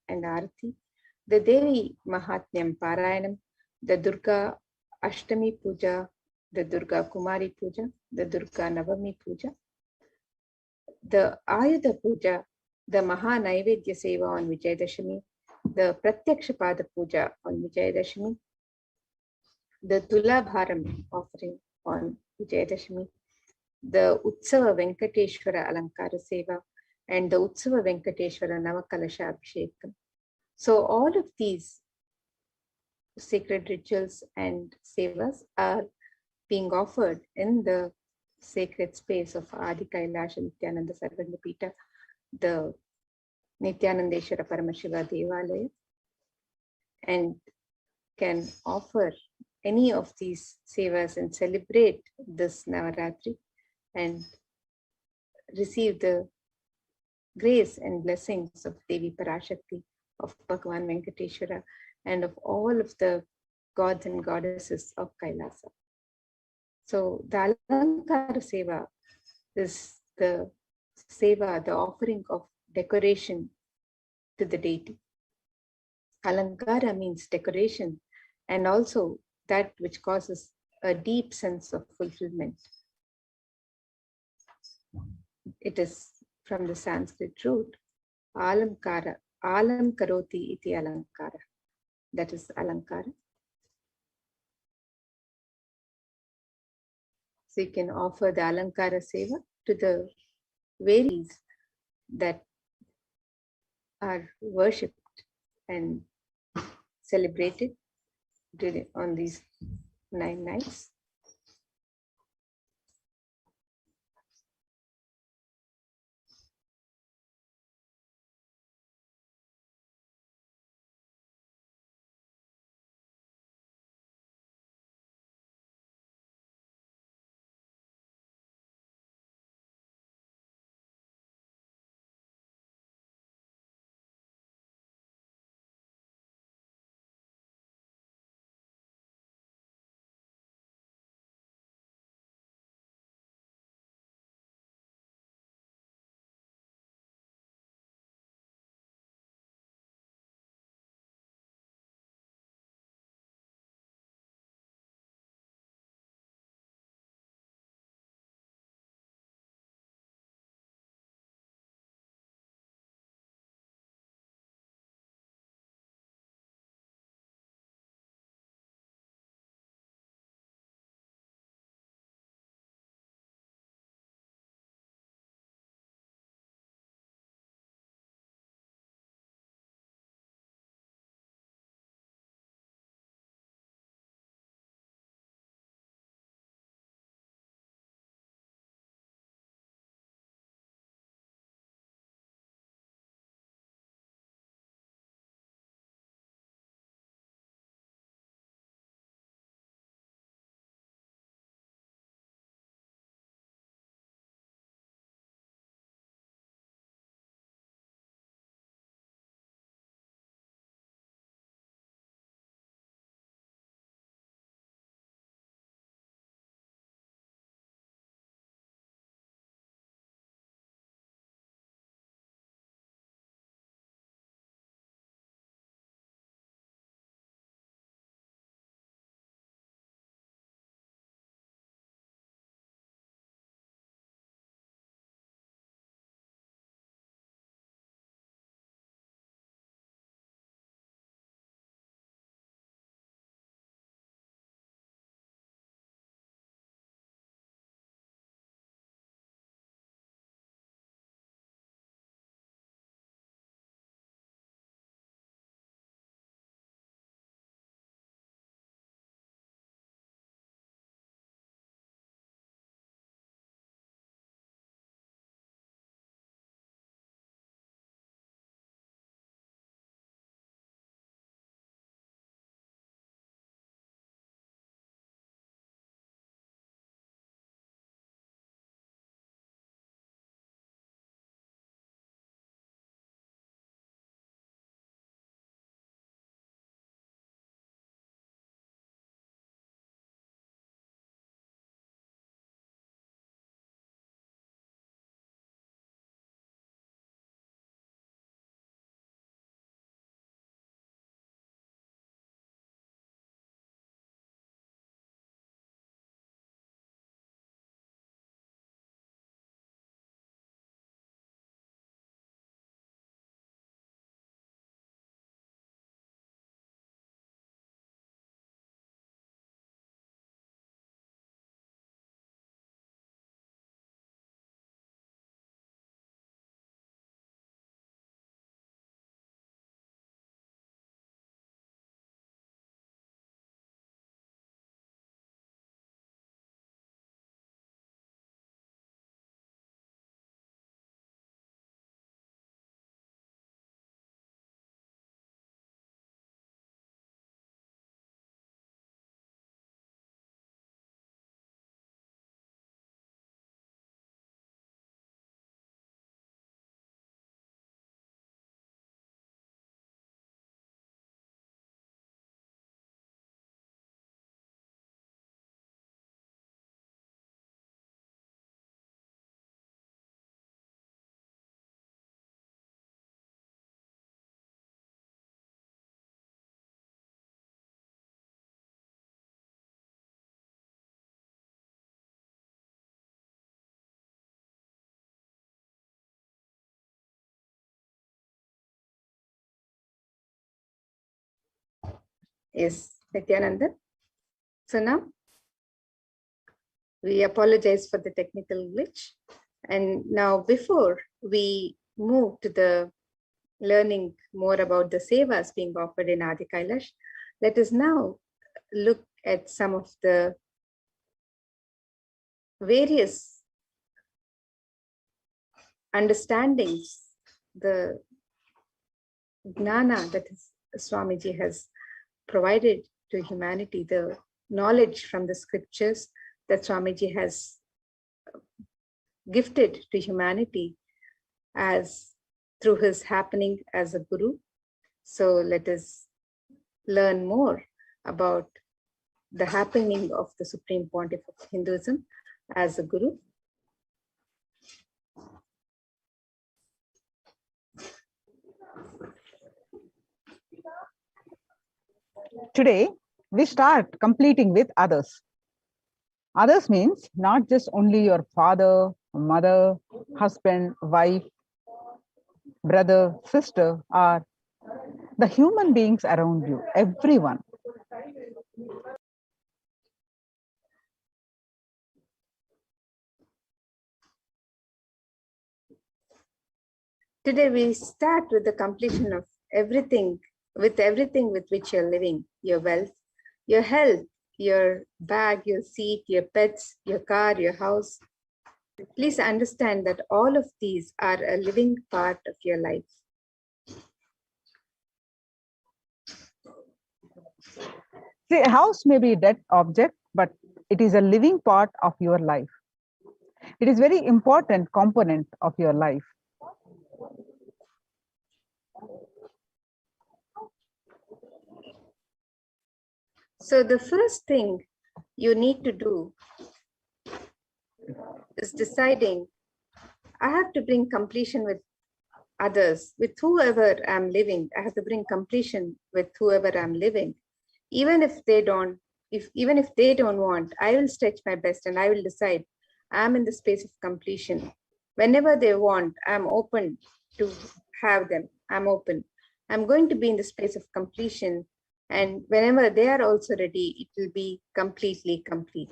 and Arati, the Devi Mahatmyam Parayanam, the Durga Ashtami Puja, the Durga Kumari Puja, the Durga Navami Puja, the Ayudha Puja, the Maha Naivedya Seva on Vijayadashami, the Pratyakshapada Puja on Vijayadashami, the Tulabharam offering on Vijayadashami, the Utsava Venkateshwara Alankara Seva, and the Utsava Venkateshwara Navakalasha Abhishekam. So all of these sacred rituals and sevas are being offered in the sacred space of Adi Kailasha Nithyananda Sarvadvipita, the Nithyanandeshwara Paramashiva Devalaya, and can offer any of these sevas and celebrate this Navaratri and receive the grace and blessings of Devi Parashakti, of Bhagavan Venkateshwara, and of all of the gods and goddesses of Kailasa. So the Alankara Seva is the Seva, the offering of decoration to the deity. Alankara means decoration, and also that which causes a deep sense of fulfillment. It is from the Sanskrit root, alamkara, alam karoti iti alankara. That is alankara. So you can offer the alankara seva to the various that are worshipped and celebrated on these 9 nights. is Nithyananda. So now we apologize for the technical glitch. And now before we move to the learning more about the sevas being offered in Adi Kailash, let us now look at some of the various understandings, the gnana that Swamiji has provided to humanity, the knowledge from the scriptures that Swamiji has gifted to humanity as through his happening as a guru. So let us learn more about the happening of the Supreme Pontiff of Hinduism as a guru. Today, we start completing with others. Others means not just only your father, mother, husband, wife, brother, sister, or the human beings around you, everyone. Today we start with the completion of everything with which you're living, your wealth, your health, your bag, your seat, your pets, your car, your house. Please understand that all of these are a living part of your life. See, a house may be a dead object, but it is a living part of your life. It is a very important component of your life. So the first thing you need to do is deciding, I have to bring completion with others, with whoever I'm living. I have to bring completion with whoever I'm living. Even if they don't want, I will stretch my best and I will decide I'm in the space of completion. Whenever they want, I'm open to have them. I'm open. I'm going to be in the space of completion. And whenever they are also ready, it will be completely complete.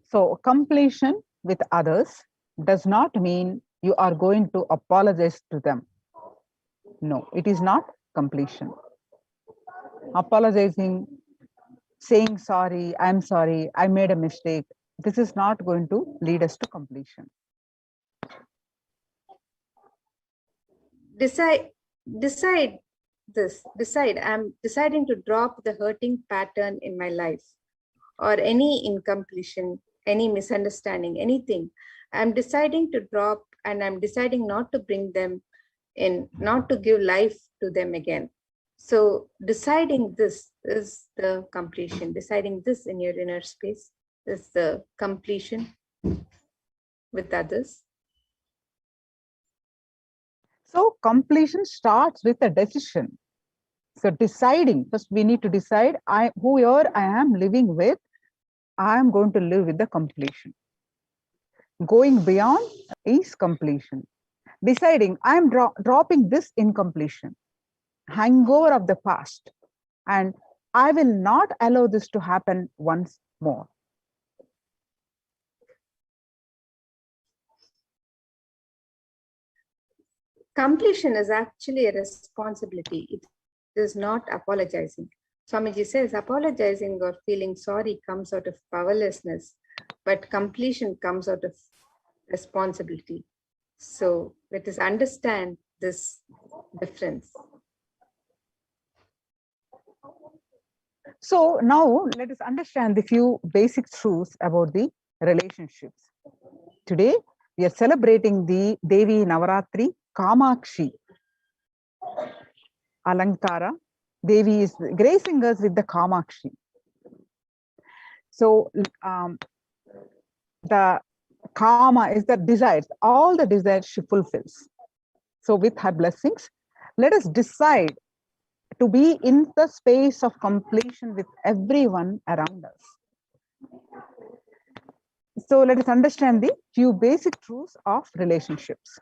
So completion with others does not mean you are going to apologize to them. No, it is not completion. Apologizing, saying sorry, I'm sorry, I made a mistake, this is not going to lead us to completion. Decide, I'm deciding to drop the hurting pattern in my life or any incompletion, any misunderstanding, anything. I'm deciding to drop and I'm deciding not to bring them in, not to give life to them again. So deciding this is the completion. Deciding this in your inner space is the completion with others. So completion starts with a decision. So deciding, first we need to decide, whoever I am living with, I am going to live with the completion. Going beyond is completion. Deciding, I am dropping this incompletion, hangover of the past, and I will not allow this to happen once more. Completion is actually a responsibility. It is not apologizing. Swamiji says apologizing or feeling sorry comes out of powerlessness, but completion comes out of responsibility. So let us understand this difference. So now let us understand the few basic truths about the relationships. Today, we are celebrating the Devi Navaratri Kamakshi Alankara. Devi is gracing us with the Kamakshi. So the Kama is the desires, all the desires she fulfills. So with her blessings, let us decide to be in the space of completion with everyone around us. So let us understand the few basic truths of relationships.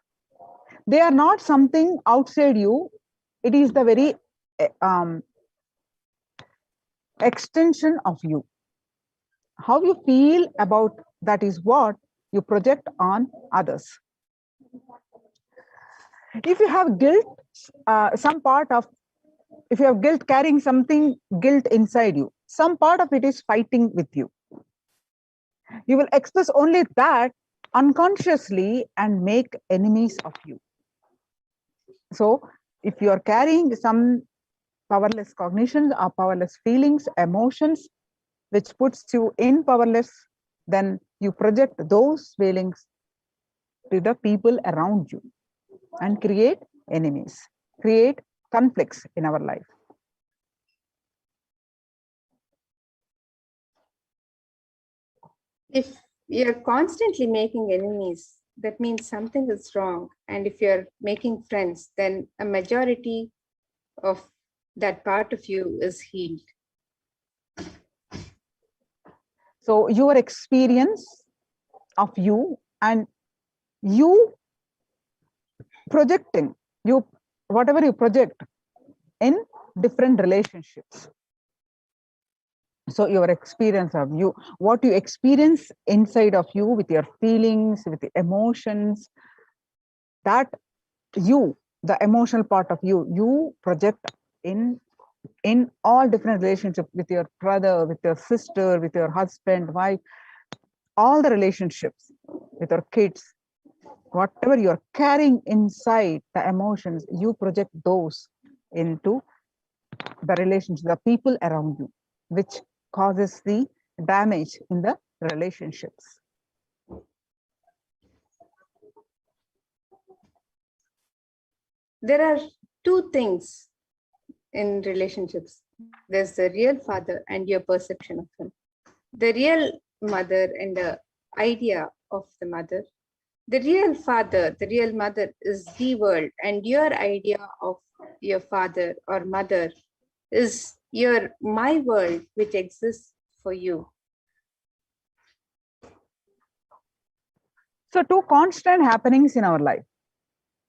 They are not something outside you. It is the very extension of you. How you feel about that is what you project on others. If you have guilt, if you have guilt, carrying something, guilt inside you, some part of it is fighting with you. You will express only that unconsciously and make enemies of you. So if you are carrying some powerless cognitions or powerless feelings, emotions, which puts you in powerless, then you project those feelings to the people around you and create enemies, create conflicts in our life. If you're constantly making enemies, that means something is wrong. And if you're making friends, then a majority of that part of you is healed. So your experience of you and you projecting, whatever you project in different relationships. So your experience of you, what you experience inside of you with your feelings, with the emotions, that you, the emotional part of you, you project in all different relationships, with your brother, with your sister, with your husband, wife, all the relationships, with your kids, whatever you're carrying inside, the emotions, you project those into the relationships, the people around you, which causes the damage in the relationships. There are two things in relationships. There's the real father and your perception of him. The real mother and the idea of the mother. The real father, the real mother is the world, and your idea of your father or mother is your my world, which exists for you. So two constant happenings in our life.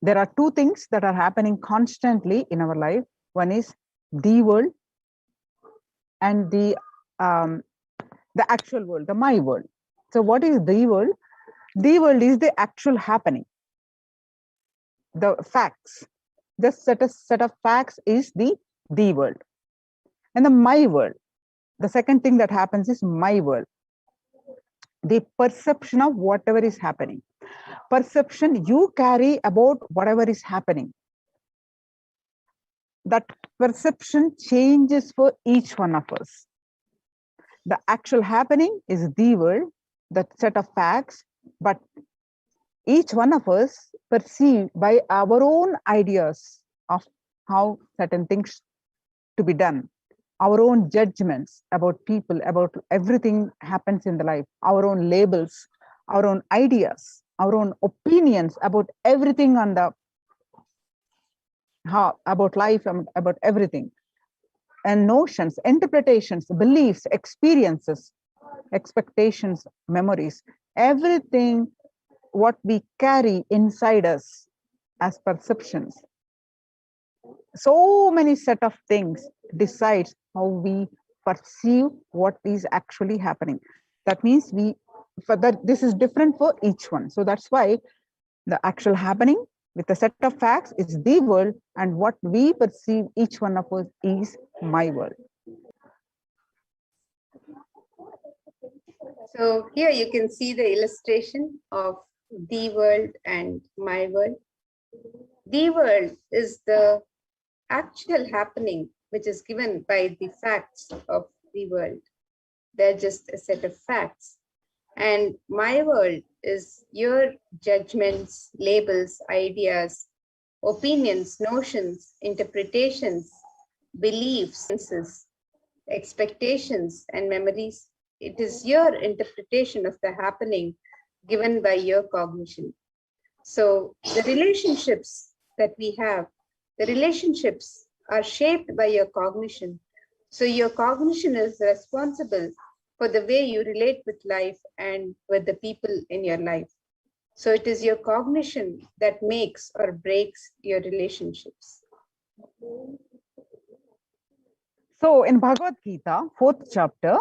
There are two things that are happening constantly in our life. One is the world and the actual world, the my world. So what is the world? The world is the actual happening, the facts. The set of facts is the world. And the my world, the second thing that happens is my world, the perception of whatever is happening. Perception you carry about whatever is happening. That perception changes for each one of us. The actual happening is the world, that set of facts, but each one of us perceive by our own ideas of how certain things to be done, our own judgments about people, about everything happens in the life, our own labels, our own ideas, our own opinions about everything on the about life, about everything, and notions, interpretations, beliefs, experiences, expectations, memories, everything what we carry inside us as perceptions. So many set of things decides how we perceive what is actually happening. That means this is different for each one. So that's why the actual happening with a set of facts is the world, and what we perceive each one of us is my world. So here you can see the illustration of the world and my world. The world is the actual happening, which is given by the facts of the world. They're just a set of facts. And my world is your judgments, labels, ideas, opinions, notions, interpretations, beliefs, expectations, and memories. It is your interpretation of the happening given by your cognition. So the relationships that we have, the relationships are shaped by your cognition. So your cognition is responsible for the way you relate with life and with the people in your life. So it is your cognition that makes or breaks your relationships. So in Bhagavad Gita, 4th chapter,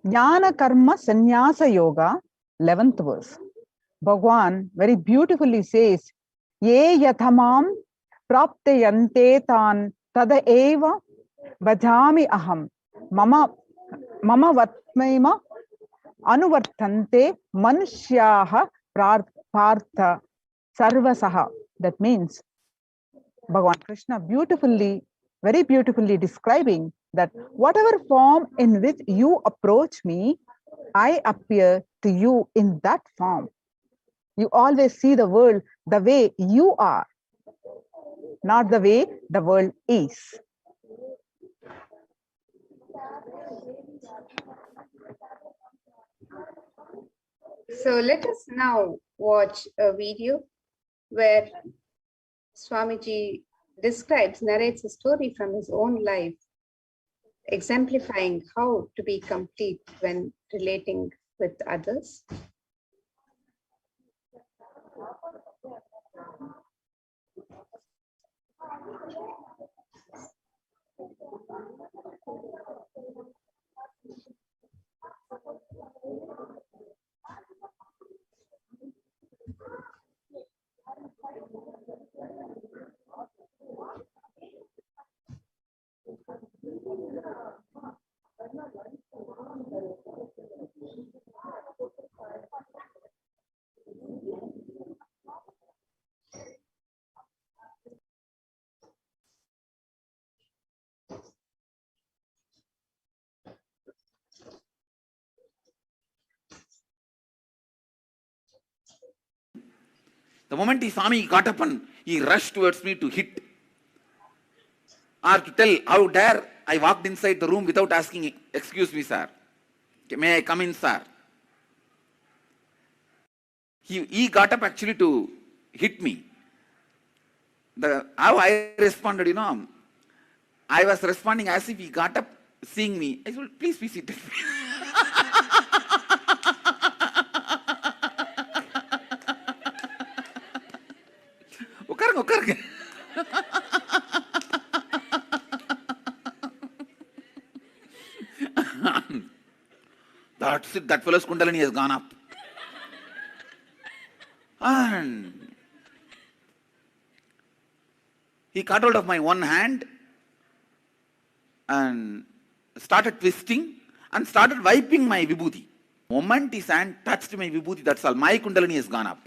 Jnana Karma Sannyasa Yoga, 11th verse, Bhagwan very beautifully says, Ye yathamam praptayante tan tada eva bhajami aham mama vatmaima anuvartante manushyaha partha sarvasaha. That means Bhagavan Krishna very beautifully describing that whatever form in which you approach me, I appear to you in that form. You always see the world the way you are, not the way the world is. So let us now watch a video where Swamiji narrates a story from his own life, exemplifying how to be complete when relating with others. The moment he saw me, he got up and he rushed towards me to hit or to tell, how dare I walked inside the room without asking, excuse me, sir. May I come in, sir? He got up actually to hit me. How I responded, I was responding as if he got up seeing me. I said, please be seated. உட்காருங்க. That's it. That fellow's Kundalini has gone up. And he caught hold of my one hand and started twisting and started wiping my vibhuti. The moment his hand touched my vibhuti, that's all. My Kundalini has gone up.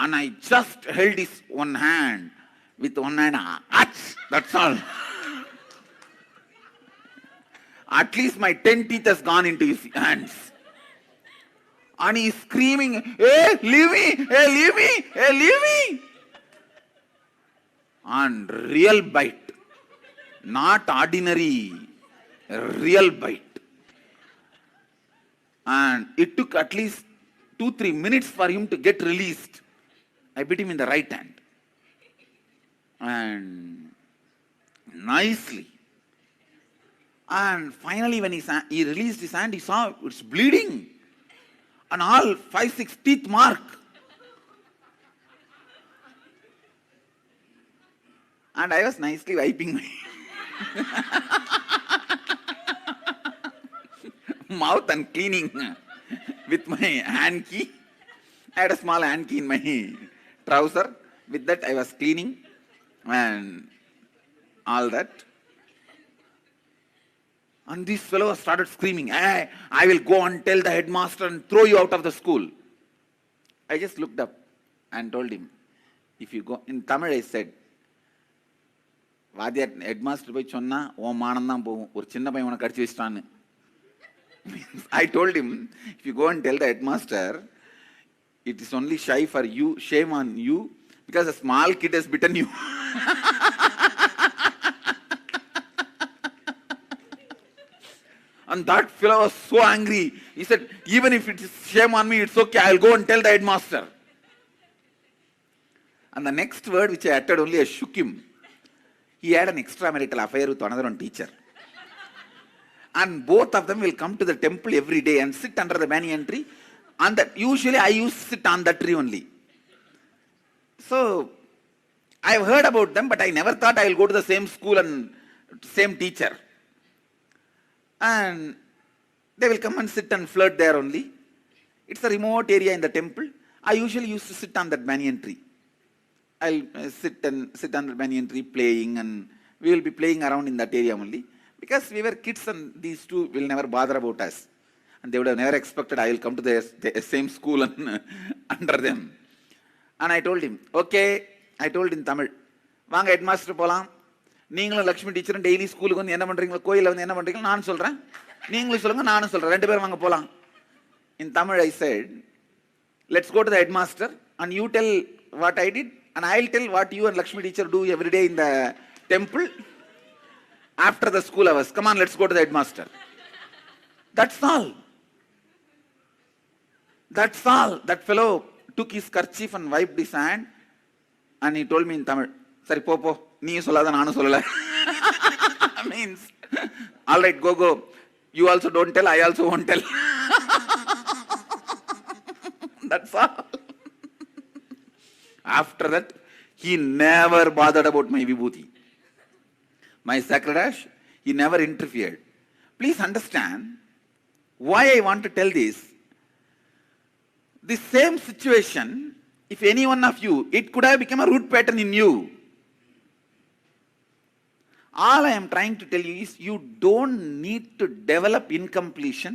And I just held his one hand with one hand. That's all. At least my 10 teeth has gone into his hands. And he's screaming, hey, leave me, hey, leave me, hey, leave me. And real bite. Not ordinary, real bite. And it took at least 2-3 minutes for him to get released. I bit him in the right hand. And nicely. And finally when he released his hand, he saw it's bleeding. And all 5-6 teeth mark. And I was nicely wiping my mouth and cleaning with my hand key. I had a small hand key in my trouser. With that I was cleaning and all that. And this fellow started screaming, hey, I will go and tell the headmaster and throw you out of the school. I just looked up and told him, if you go, in Tamil I said, Vadiyar headmaster போய் சொன்னா ஓ மானம் தான் போகும் ஒரு சின்ன பையன் உனக்கு கடிச்சு வச்சிட்டான்னு. I told him, if you go and tell the headmaster, it is only shame on you because a small kid has bitten you. And that fellow was so angry. He said, even if it is shame on me, it's okay, I'll go and tell the headmaster. And the next word which I uttered only, I shook him. He had an extramarital affair with another one teacher. And both of them will come to the temple every day and sit under the banyan tree. And that usually I used to sit on that tree only. So I've heard about them, but I never thought I will go to the same school and same teacher. And they will come and sit and flirt there only. It's a remote area in the temple. I usually used to sit on that banyan tree. I'll sit on the banyan tree playing, and we will be playing around in that area only. Because we were kids and these two will never bother about us. And they would have never expected I will come to the same school and under them. And I told him, okay, I told in Tamil, வாங்க headmaster போலாம், நீங்களும் Lakshmi டீச்சரும் daily ஸ்கூலுக்கு வந்து என்ன பண்றீங்களோ, கோயிலில் வந்து என்ன பண்றீங்களோ நான் சொல்றேன், நீங்களும் சொல்லுங்க நானும் சொல்றேன், ரெண்டு பேரும் வாங்க போலாம். In Tamil I said, let's go to the headmaster and you tell what I did and I'll tell what you and Lakshmi teacher do every day in the temple after the school hours. Come on, let's go to the headmaster. That's all. That's all. That fellow took his kerchief and wiped his hand and he told me in Tamil, Sari po, nee sollada nanu sollala. Means, all right, go. You also don't tell, I also won't tell. That's all. After that, he never bothered about my vibhuti. My sakradash, he never interfered. Please understand why I want to tell this. The same situation, if any one of you, it could have become a root pattern in you. All I am trying to tell you is you don't need to develop incompletion.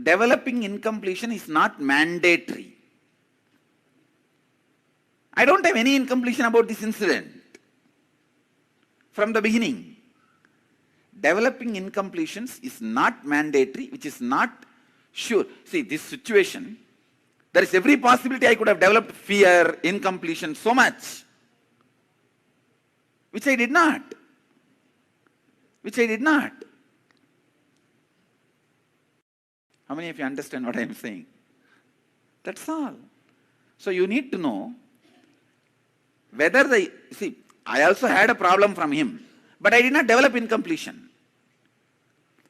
Developing incompletion is not mandatory. I don't have any incompletion about this incident from the beginning. Developing incompletions is not mandatory, which is not sure. See, this situation, there is every possibility I could have developed fear, incompletion, so much, which I did not. How many of you understand what I am saying? That's all. So you need to know whether I also had a problem from him, but I did not develop incompletion.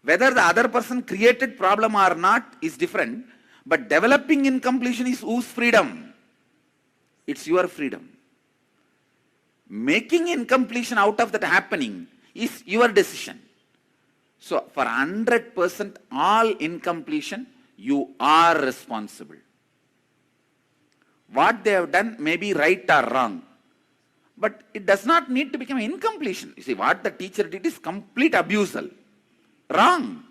Whether the other person created problem or not is different, but developing incompletion is whose freedom? It's your freedom. Making incompletion out of that happening is your decision. So for 100% all incompletion, you are responsible. What they have done may be right or wrong, but it does not need to become incompletion. You see, what the teacher did is complete abusal. Wrong.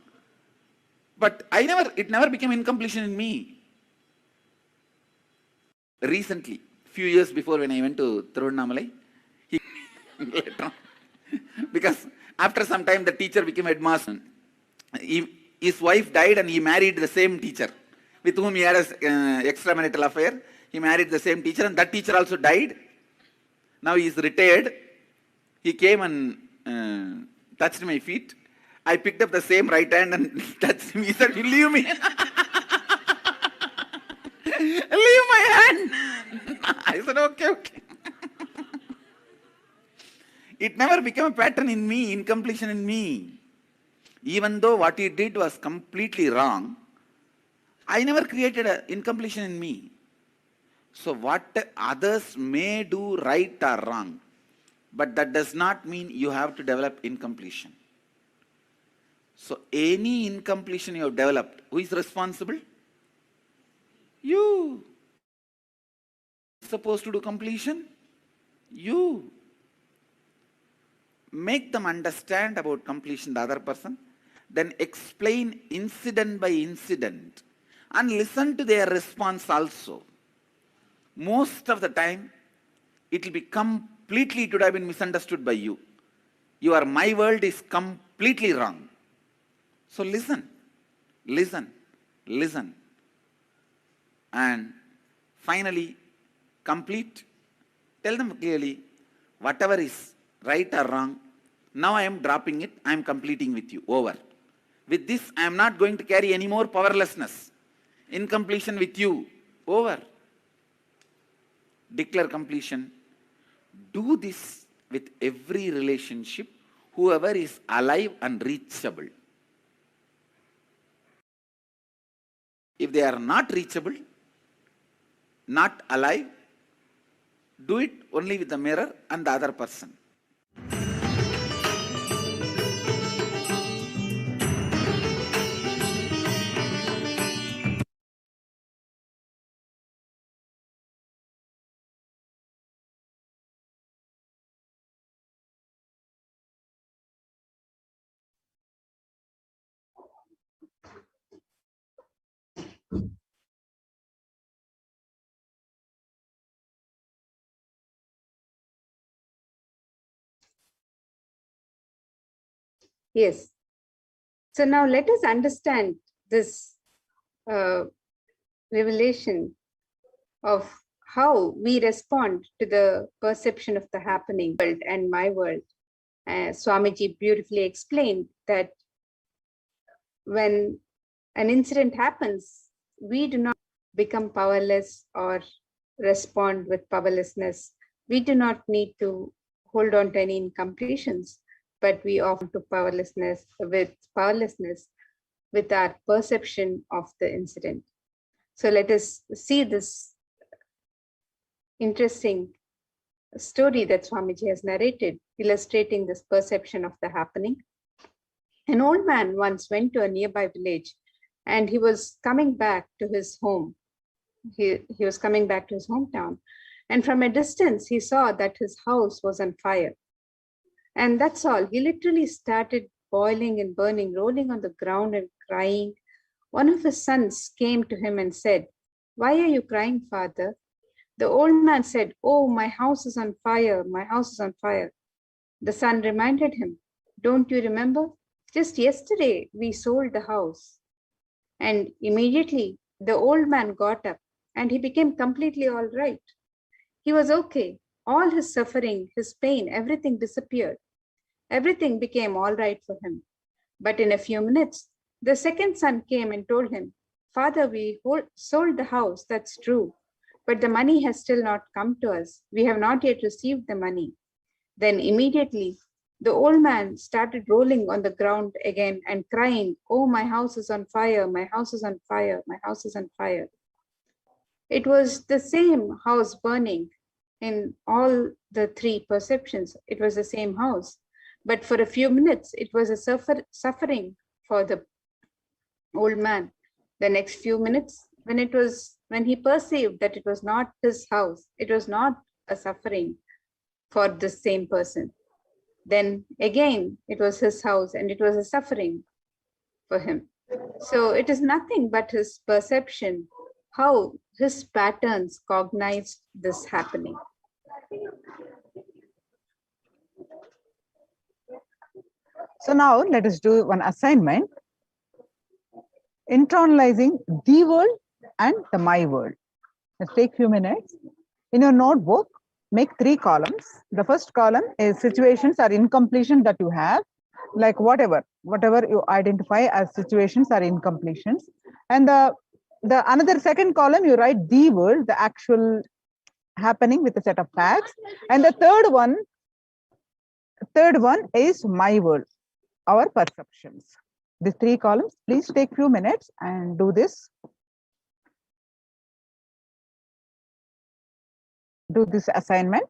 But it never became incompletion in me. Recently, few years before when I went to Tiruvannamalai, because after some time the teacher became headmaster. His wife died and he married the same teacher with whom he had an extramarital affair. He married the same teacher and that teacher also died. Now he is retired. He came and touched my feet. I picked up the same right hand and touched him. He said, "You leave me." Leave my hand. I said, okay. It never became a pattern in me, incompletion in me. Even though what he did was completely wrong, I never created an incompletion in me. So what others may do right or wrong, but that does not mean you have to develop incompletion. So any incompletion you have developed, who is responsible? You. Supposed to do completion? You. Make them understand about completion, the other person, then explain incident by incident and listen to their response also. Most of the time, it will be it would have been misunderstood by you. My world is completely wrong. So listen. And finally, complete. Tell them clearly, whatever is right or wrong, now I am dropping it, I am completing with you, over. With this, I am not going to carry any more powerlessness, incompletion with you, over. Declare completion. Do this with every relationship, whoever is alive and reachable. If they are not reachable, not alive, do it only with the mirror and the other person. Yes. So now let us understand this revelation of how we respond to the perception of the happening world and my world. Swamiji beautifully explained that when an incident happens, we do not become powerless or respond with powerlessness. We do not need to hold on to any incompletions, but we often to powerlessness with our perception of the incident. So let us see this interesting story that Swamiji has narrated, illustrating this perception of the happening. An old man once went to a nearby village and he was coming back to his home. He was coming back to his hometown. And from a distance, he saw that his house was on fire. And that's all. He literally started boiling and burning, rolling on the ground and crying. One of his sons came to him and said, "Why are you crying, father?" The old man said, "Oh, my house is on fire. My house is on fire." The son reminded him, "Don't you remember? Just yesterday, we sold the house." And immediately, the old man got up and he became completely all right. He was okay. All his suffering, his pain, everything disappeared. Everything became all right for him. But in a few minutes, the second son came and told him, "Father, we sold the house, that's true. But the money has still not come to us. We have not yet received the money." Then immediately, the old man started rolling on the ground again and crying, "Oh, my house is on fire, my house is on fire, my house is on fire." It was the same house burning in all the three perceptions. It was the same house. But for a few minutes, it was a suffering for the old man. The next few minutes, when he perceived that it was not his house, it was not a suffering for the same person. Then again, it was his house and it was a suffering for him. So it is nothing but his perception, how his patterns cognized this happening. So now let us do one assignment. Internalizing the world and the my world. Let's take a few minutes. In your notebook, make 3 columns. The first column is situations or incompletion that you have, like whatever you identify as situations or incompletions. And the another second column, you write the world, the actual happening with a set of facts. And the third one is my world, our perceptions. These 3 columns, please take few minutes and do this. Do this assignment.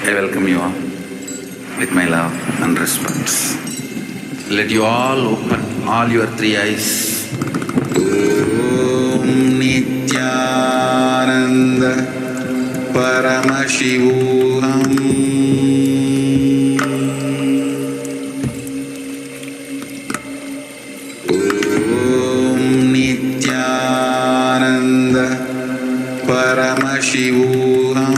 I welcome you all with my love and respect. Let you all open all your 3 eyes. Om Nithyananda Paramashivoham. Om Nithyananda Paramashivoham.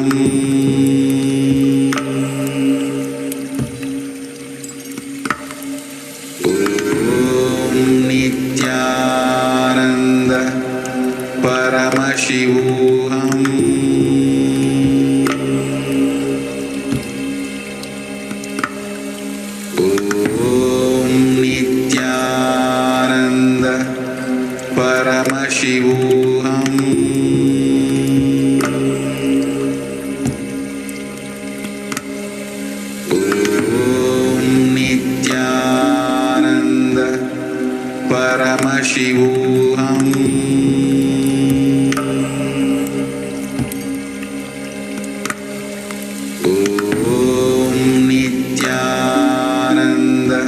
Nithyananda Paramashivoham. Om Nithyananda Paramashivoham. Om Nithyananda Paramashivoham. Om Nithyananda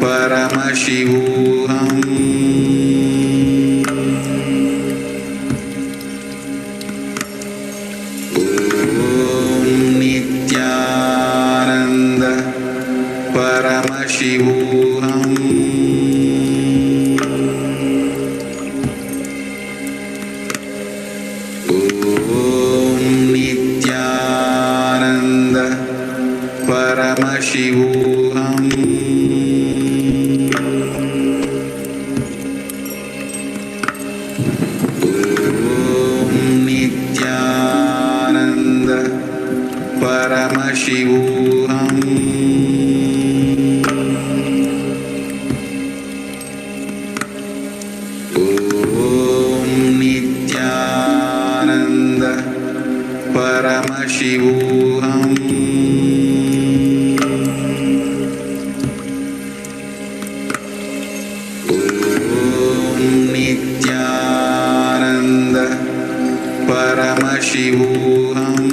Paramashivoham. Nithyananda Paramashivoham. Om Nithyananda Paramashivoham. Om Nithyananda Paramashivoham. Om Nithyananda Paramashivoham. Om Nithyananda Paramashivoham.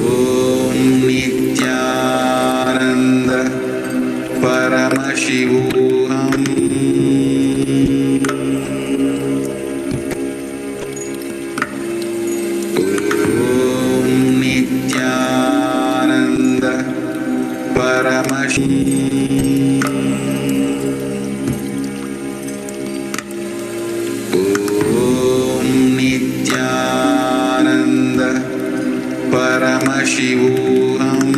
Om Nithyananda Paramashivoham. Om Nithyananda Om Nithyananda Paramashivoham.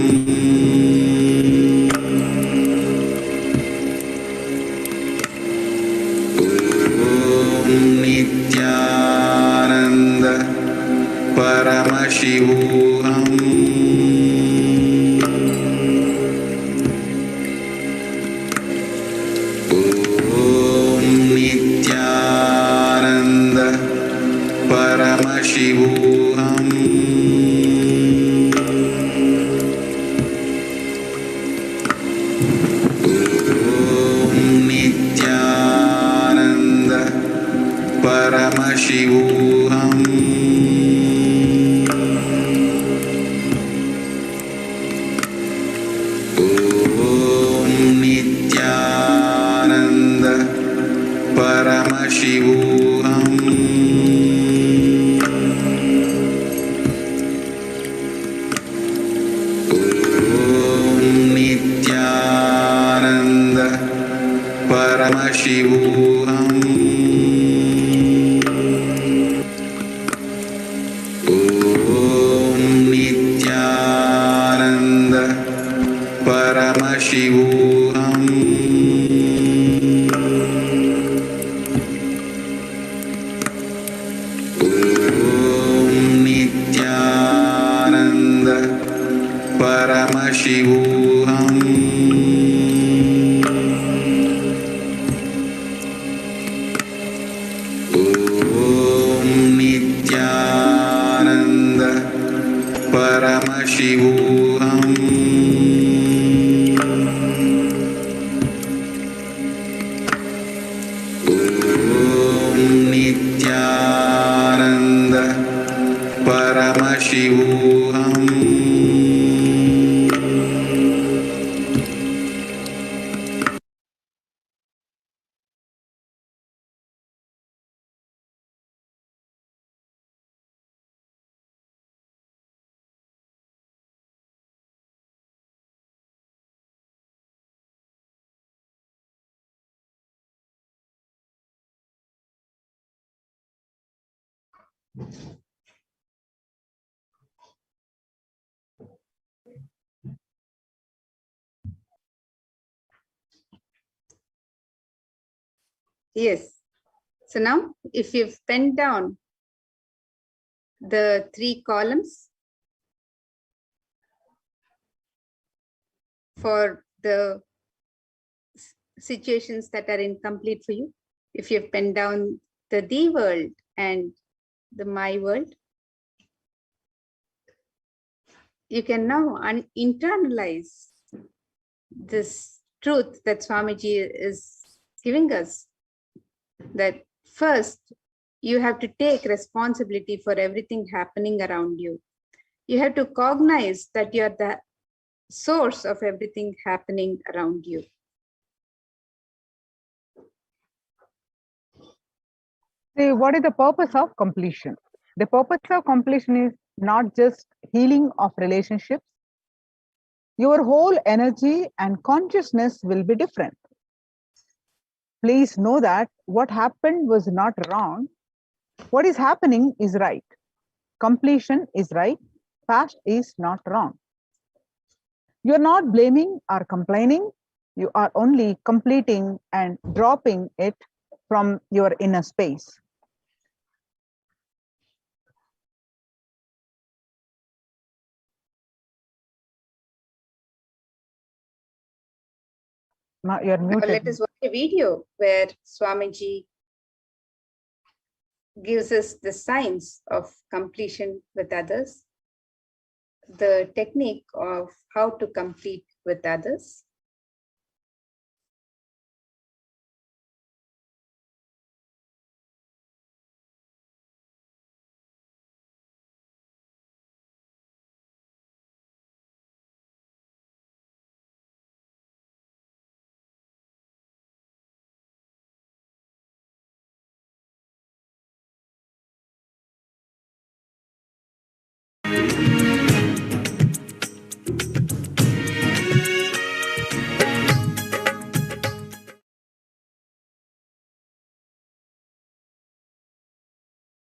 Om Nithyananda Paramashivoham. Om Nithyananda Paramashivoham. Om Nithyananda Paramashivoham. Om Nithyananda Paramashivoham. Om Nithyananda Paramashivoham. Om Nithyananda Paramashivoham. Om Nithyananda Paramashivoham. Om Nithyananda Paramashivoham. Om Nithyananda Paramashivoham. Yes. So now, if you've penned down the 3 columns for the situations that are incomplete for you, if you've penned down the thee world and the my world, you can now internalize this truth that Swamiji is giving us, that First, you have to take responsibility for everything happening around you. You have to cognize that you are the source of everything happening around you. See, what is the purpose of completion? The purpose of completion is not just healing of relationships. Your whole energy and consciousness will be different. Please know that what happened was not wrong. What is happening is right. Completion is right. Past is not wrong. You are not blaming or complaining. You are only completing and dropping it from your inner space. Now you're Now muted. let us watch a video where Swamiji gives us the signs of completion with others, the technique of how to complete with others.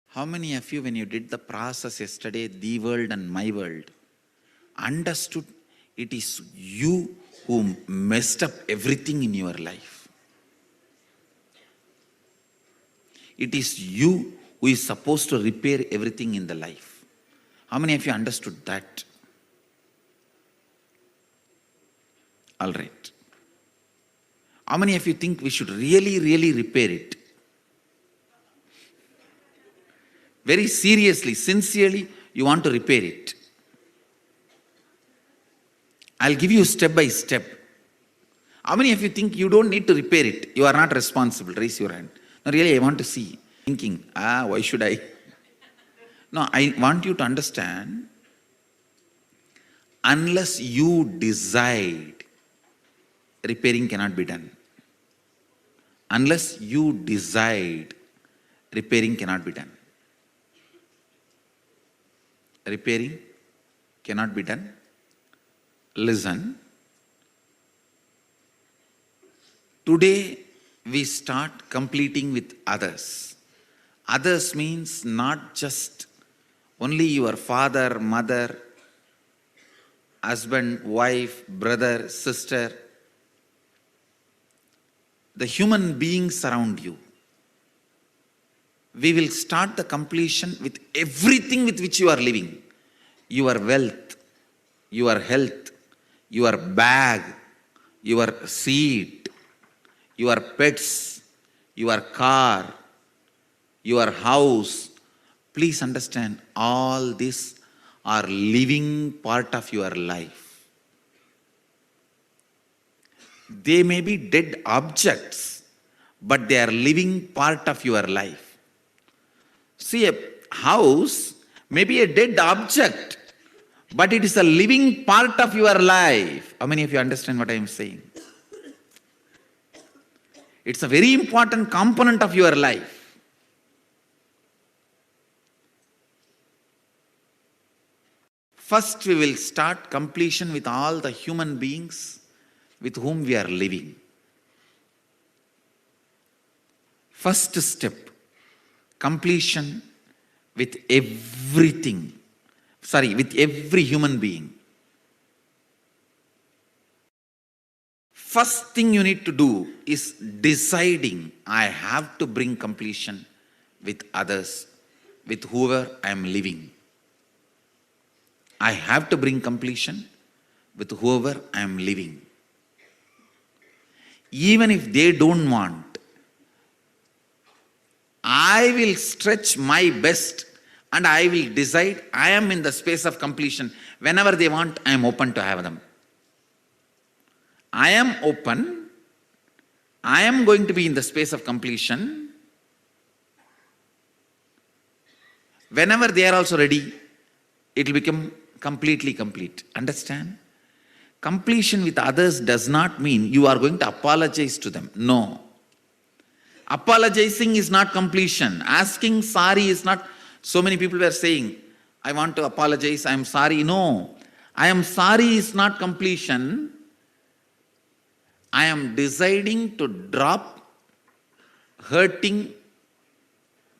How many of you, when you did the process yesterday, the world and my world, understood it is you who messed up everything in your life? It is you who is supposed to repair everything in the life. How many of you understood that? All right. How many of you think we should really repair it? Very seriously, sincerely, you want to repair it. I'll give you step by step. How many of you think you don't need to repair it? You are not responsible. Raise your hand. No, really, I want to see. Thinking, why should I? No, I want you to understand, unless you decide, repairing cannot be done. Unless you decide, repairing cannot be done. Repairing cannot be done. Listen. Today we start completing with others. Others means not just only your father, mother, husband, wife, brother, sister, the human beings around you. We will start the completion with everything with which you are living. Your wealth, your health, your bag, your seat, your pets, your car, your house. Please understand, all these are living part of your life. They may be dead objects, but they are living part of your life. See, a house may be a dead object, but it is a living part of your life. How many of you understand what I am saying? It's a very important component of your life. First, we will start completion with all the human beings with whom we are living. First step, completion with everything. With every human being. First thing you need to do is deciding, I have to bring completion with others, with whoever I am living. I have to bring completion with whoever I am living. Even if they don't want, I will stretch my best and I will decide I am in the space of completion. Whenever they want, I am open to have them. I am open. I am going to be in the space of completion. Whenever they are also ready, it will become completely complete. Understand? Completion with others does not mean you are going to apologize to them. No. Apologizing is not completion. Asking sorry is not. So many people were saying, I want to apologize, I am sorry. No. I am sorry is not completion. I am deciding to drop hurting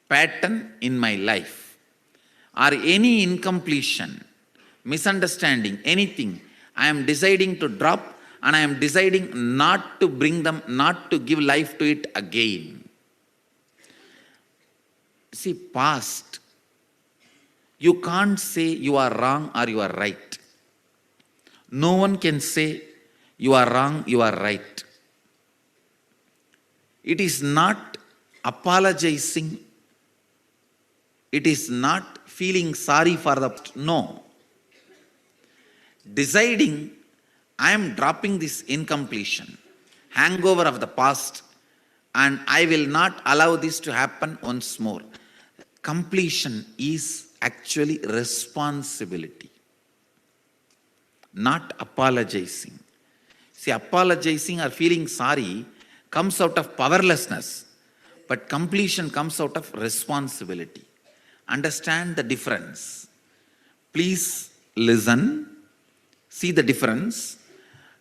pattern in my life, or any incompletion, misunderstanding, anything. I am deciding to drop, and I am deciding not to bring them, not to give life to it again. See, past, you can't say you are wrong or you are right. No one can say you are wrong, you are right. It is not apologizing. It is not feeling sorry for the past. No. Deciding, I am dropping this incompletion, hangover of the past, and I will not allow this to happen once more. Completion is actually responsibility, not apologizing. See, apologizing or feeling sorry comes out of powerlessness, but completion comes out of responsibility. Understand the difference. Please listen, see the difference.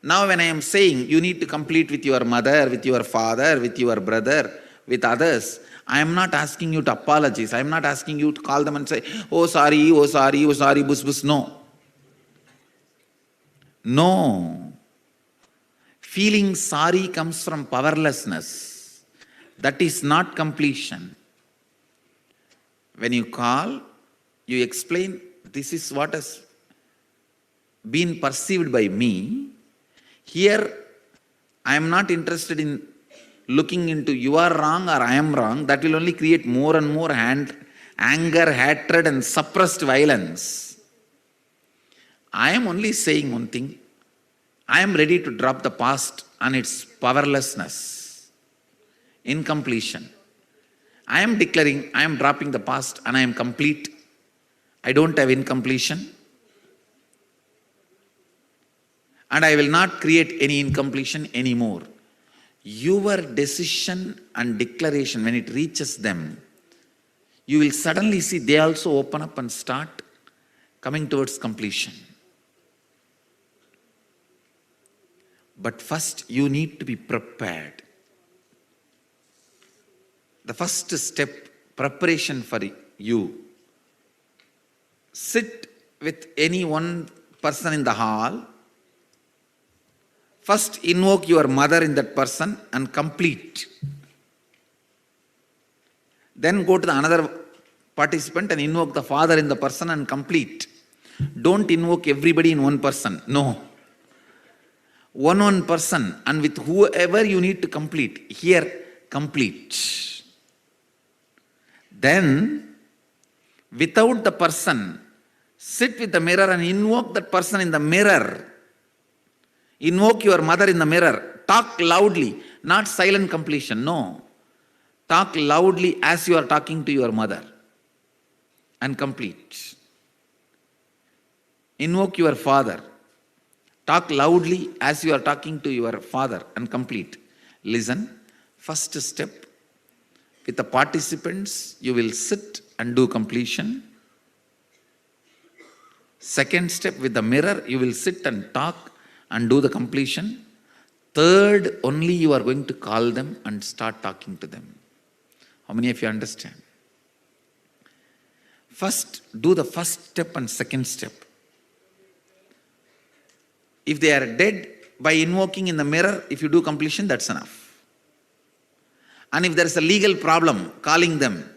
Now when I am saying you need to complete with your mother, with your father, with your brother, with others, I am not asking you to apologize. I am not asking you to call them and say, oh sorry, oh sorry, oh sorry, bus bus. No. No. Feeling sorry comes from powerlessness. That is not completion. When you call, you explain, this is what has been perceived by me. Here, I am not interested in looking into you are wrong or I am wrong. That will only create more and more anger, hatred and suppressed violence. I am only saying one thing. I am ready to drop the past and its powerlessness, incompletion. I am declaring, I am dropping the past and I am complete. I don't have incompletion. And I will not create any incompletion anymore. Your decision and declaration, when it reaches them, you will suddenly see they also open up and start coming towards completion. But first, you need to be prepared. The first step, preparation for you. Sit with any one person in the hall. First, invoke your mother in that person and complete. Then go to the another participant and invoke the father in the person and complete. Don't invoke everybody in one person. No. One person, and with whoever you need to complete. Here, complete. Then, without the person, sit with the mirror and invoke that person in the mirror. Invoke your mother in the mirror. Talk loudly, not silent completion. No. Talk loudly as you are talking to your mother and complete. Invoke your father. Talk loudly as you are talking to your father and complete. Listen. First step, with the participants, you will sit and do completion. Second step, with the mirror, you will sit and talk and do the completion. Third, only you are going to call them and start talking to them. How many of you understand? First, do the first step and second step. If they are dead, by invoking in the mirror, if you do completion, that's enough. And if there is a legal problem, calling them,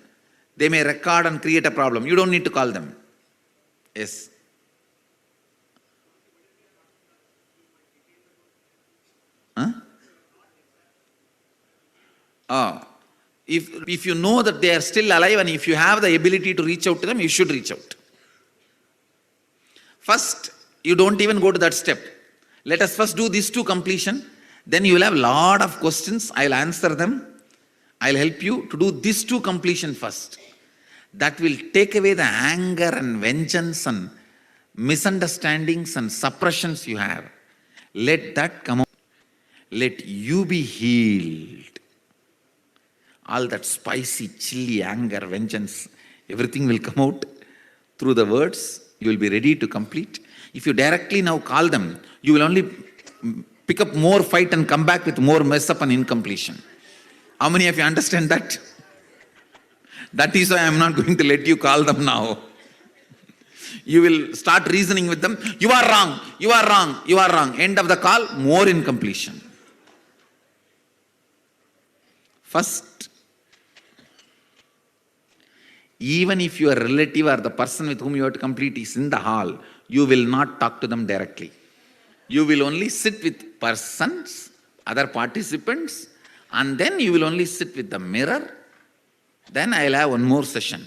they may record and create a problem. You don't need to call them. Yes. Huh? If you know that they are still alive and if you have the ability to reach out to them, you should reach out. First, you don't even go to that step. Let us first do these two completion. Then you will have a lot of questions. I will answer them. I will help you to do these two completion first. that will take away the anger and vengeance and misunderstandings and suppressions you have. Let that come out. Let you be healed. All that spicy, chilly anger, vengeance, everything will come out through the words. You will be ready to complete. If you directly now call them, you will only pick up more fight and come back with more mess up and incompletion. How many of you understand that? That is why I am not going to let you call them now. You will start reasoning with them. You are wrong, you are wrong, you are wrong. End of the call, more incompletion. First, even if your relative or the person with whom you have to complete is in the hall, you will not talk to them directly. You will only sit with persons, other participants, and then you will only sit with the mirror. Then I will have one more session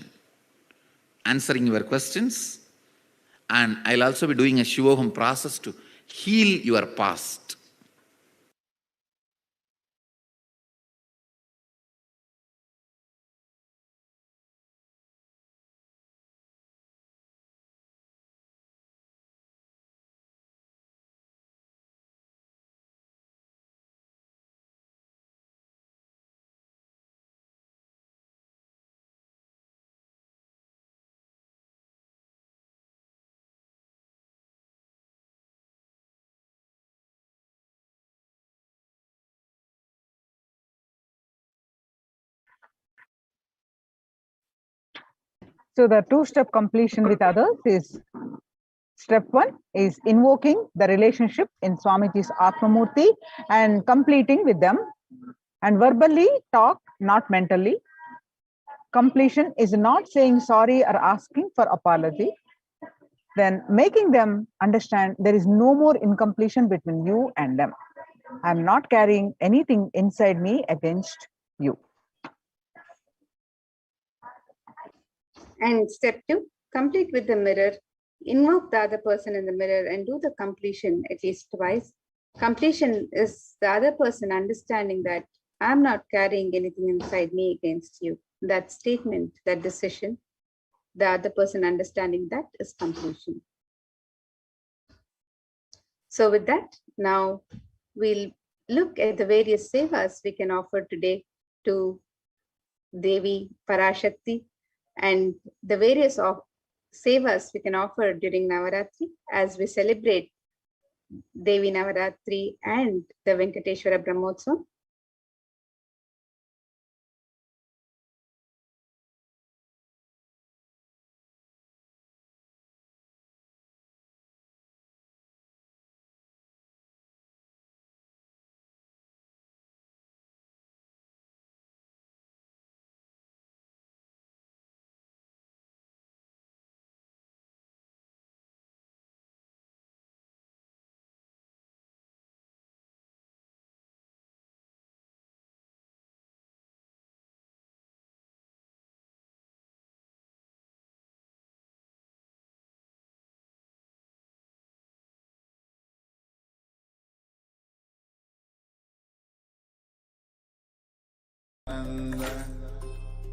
answering your questions, and I will also be doing a Shivoham process to heal your past. So the two-step completion with others is, step 1 is invoking the relationship in Swamiji's Atmamurti and completing with them, and verbally talk, not mentally. Completion is not saying sorry or asking for apology. Then making them understand there is no more incompletion between you and them. I'm not carrying anything inside me against you. And step 2, complete with the mirror. Invoke the other person in the mirror and do the completion at least twice. Completion is the other person understanding that I'm not carrying anything inside me against you. That statement, that decision, the other person understanding that is completion. So with that, now we'll look at the various sevas we can offer today to Devi Parashakti, and the various sevas we can offer during Navaratri as we celebrate Devi Navaratri and the Venkateshwara Brahmotsavam.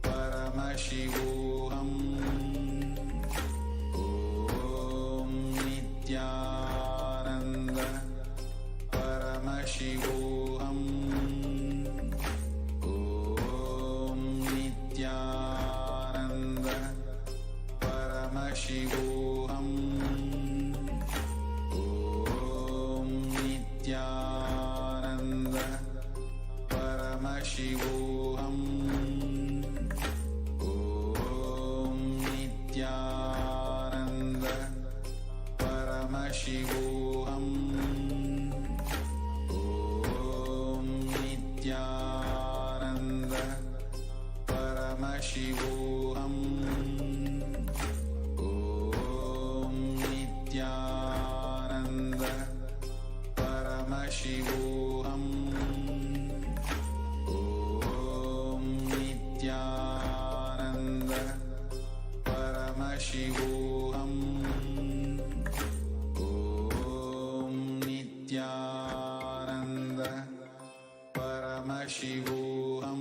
Paramashivoham. Om Nithyananda Paramashivoham. Om Nithyananda Paramashivoham. Om Nithyananda Paramashivoham. Om Nithyananda Paramashivoham. Om Nithyananda Paramashivoham. Om Nithyananda Paramashivoham. Om Nithyananda Paramashivoham. Om Nithyananda Paramashivoham.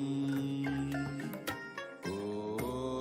Om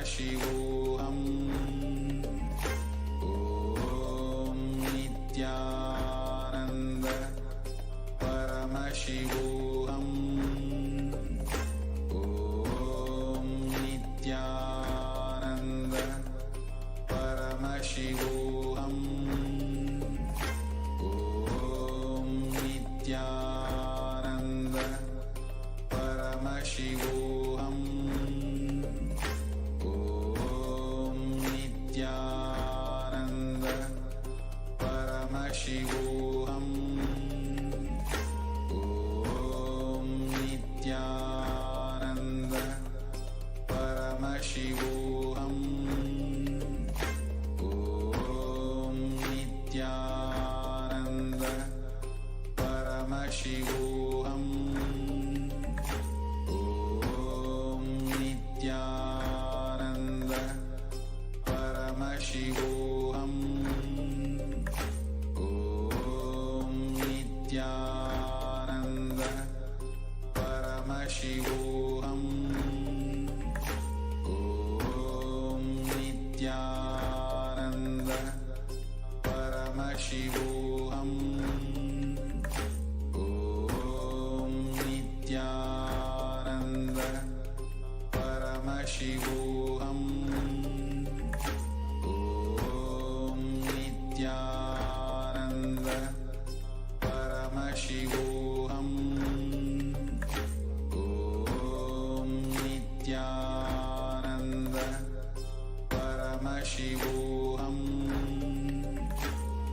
Paramashivoham. Om Nithyananda Paramashivoham. Om Nithyananda Paramashivoham. Om Nithyananda Paramashivoham. Om Nithyananda Paramashivoham. Om Nithyananda Paramashivoham. Om Nithyananda Paramashivoham. Om Nithyananda Paramashivoham. Om Nithyananda Paramashivoham. Om Nithyananda Paramashivoham. Om Nithyananda Paramashivoham. Om Nithyananda Paramashivoham. Om Nithyananda Paramashivoham.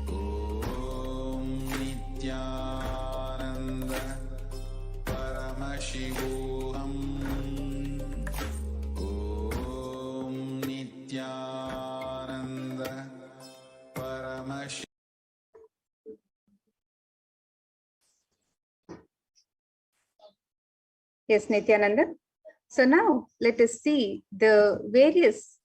Om Nithyananda Paramashivoham. Om Nithyananda Paramashivoham. Yes, Nithyananda. So now let us see the various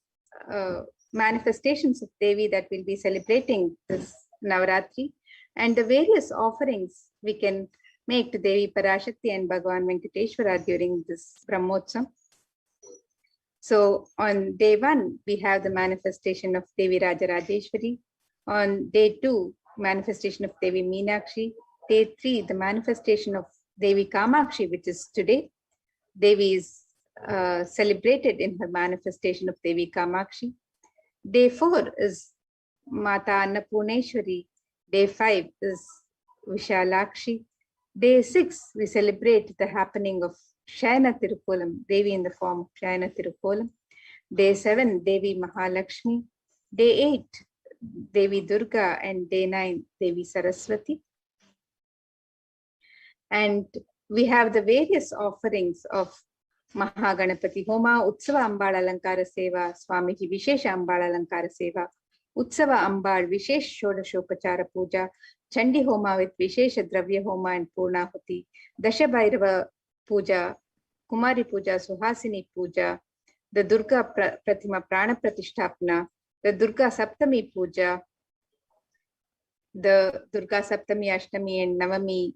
manifestations of Devi that we'll be celebrating this Navaratri, and the various offerings we can make to Devi Parashakti and Bhagavan Venkateshwara during this Brahmotsam. So on day 1, we have the manifestation of Devi Rajarajeshwari. On day 2, manifestation of Devi Meenakshi. Day 3, the manifestation of Devi Kamakshi, which is today. Devi is celebrated in her manifestation of Devi Kamakshi. Day 4 is Mata Annapurneshwari. Day 5 is Vishalakshi. Day 6, we celebrate the happening of Shayana Tirukolam, Devi in the form of Shayana Tirukolam. Day 7, Devi Mahalakshmi. Day 8, Devi Durga, and day 9, Devi Saraswati. And we have the various offerings of Mahaganapati Homa, Utsava Ambal Alankara Seva, Swamiji Vishesha Ambal Alankara Seva, Utsava Ambal Vishesh Shodashopachara Puja, Chandi Homa with Vishesha Dravya Homa and Purnahuti, Dasha Bhairava Puja, Kumari Puja, Suhasini Puja, the Durga Pratima Prana Pratishtapana, the Durga Saptami Puja, the Durga Saptami, Ashtami and Navami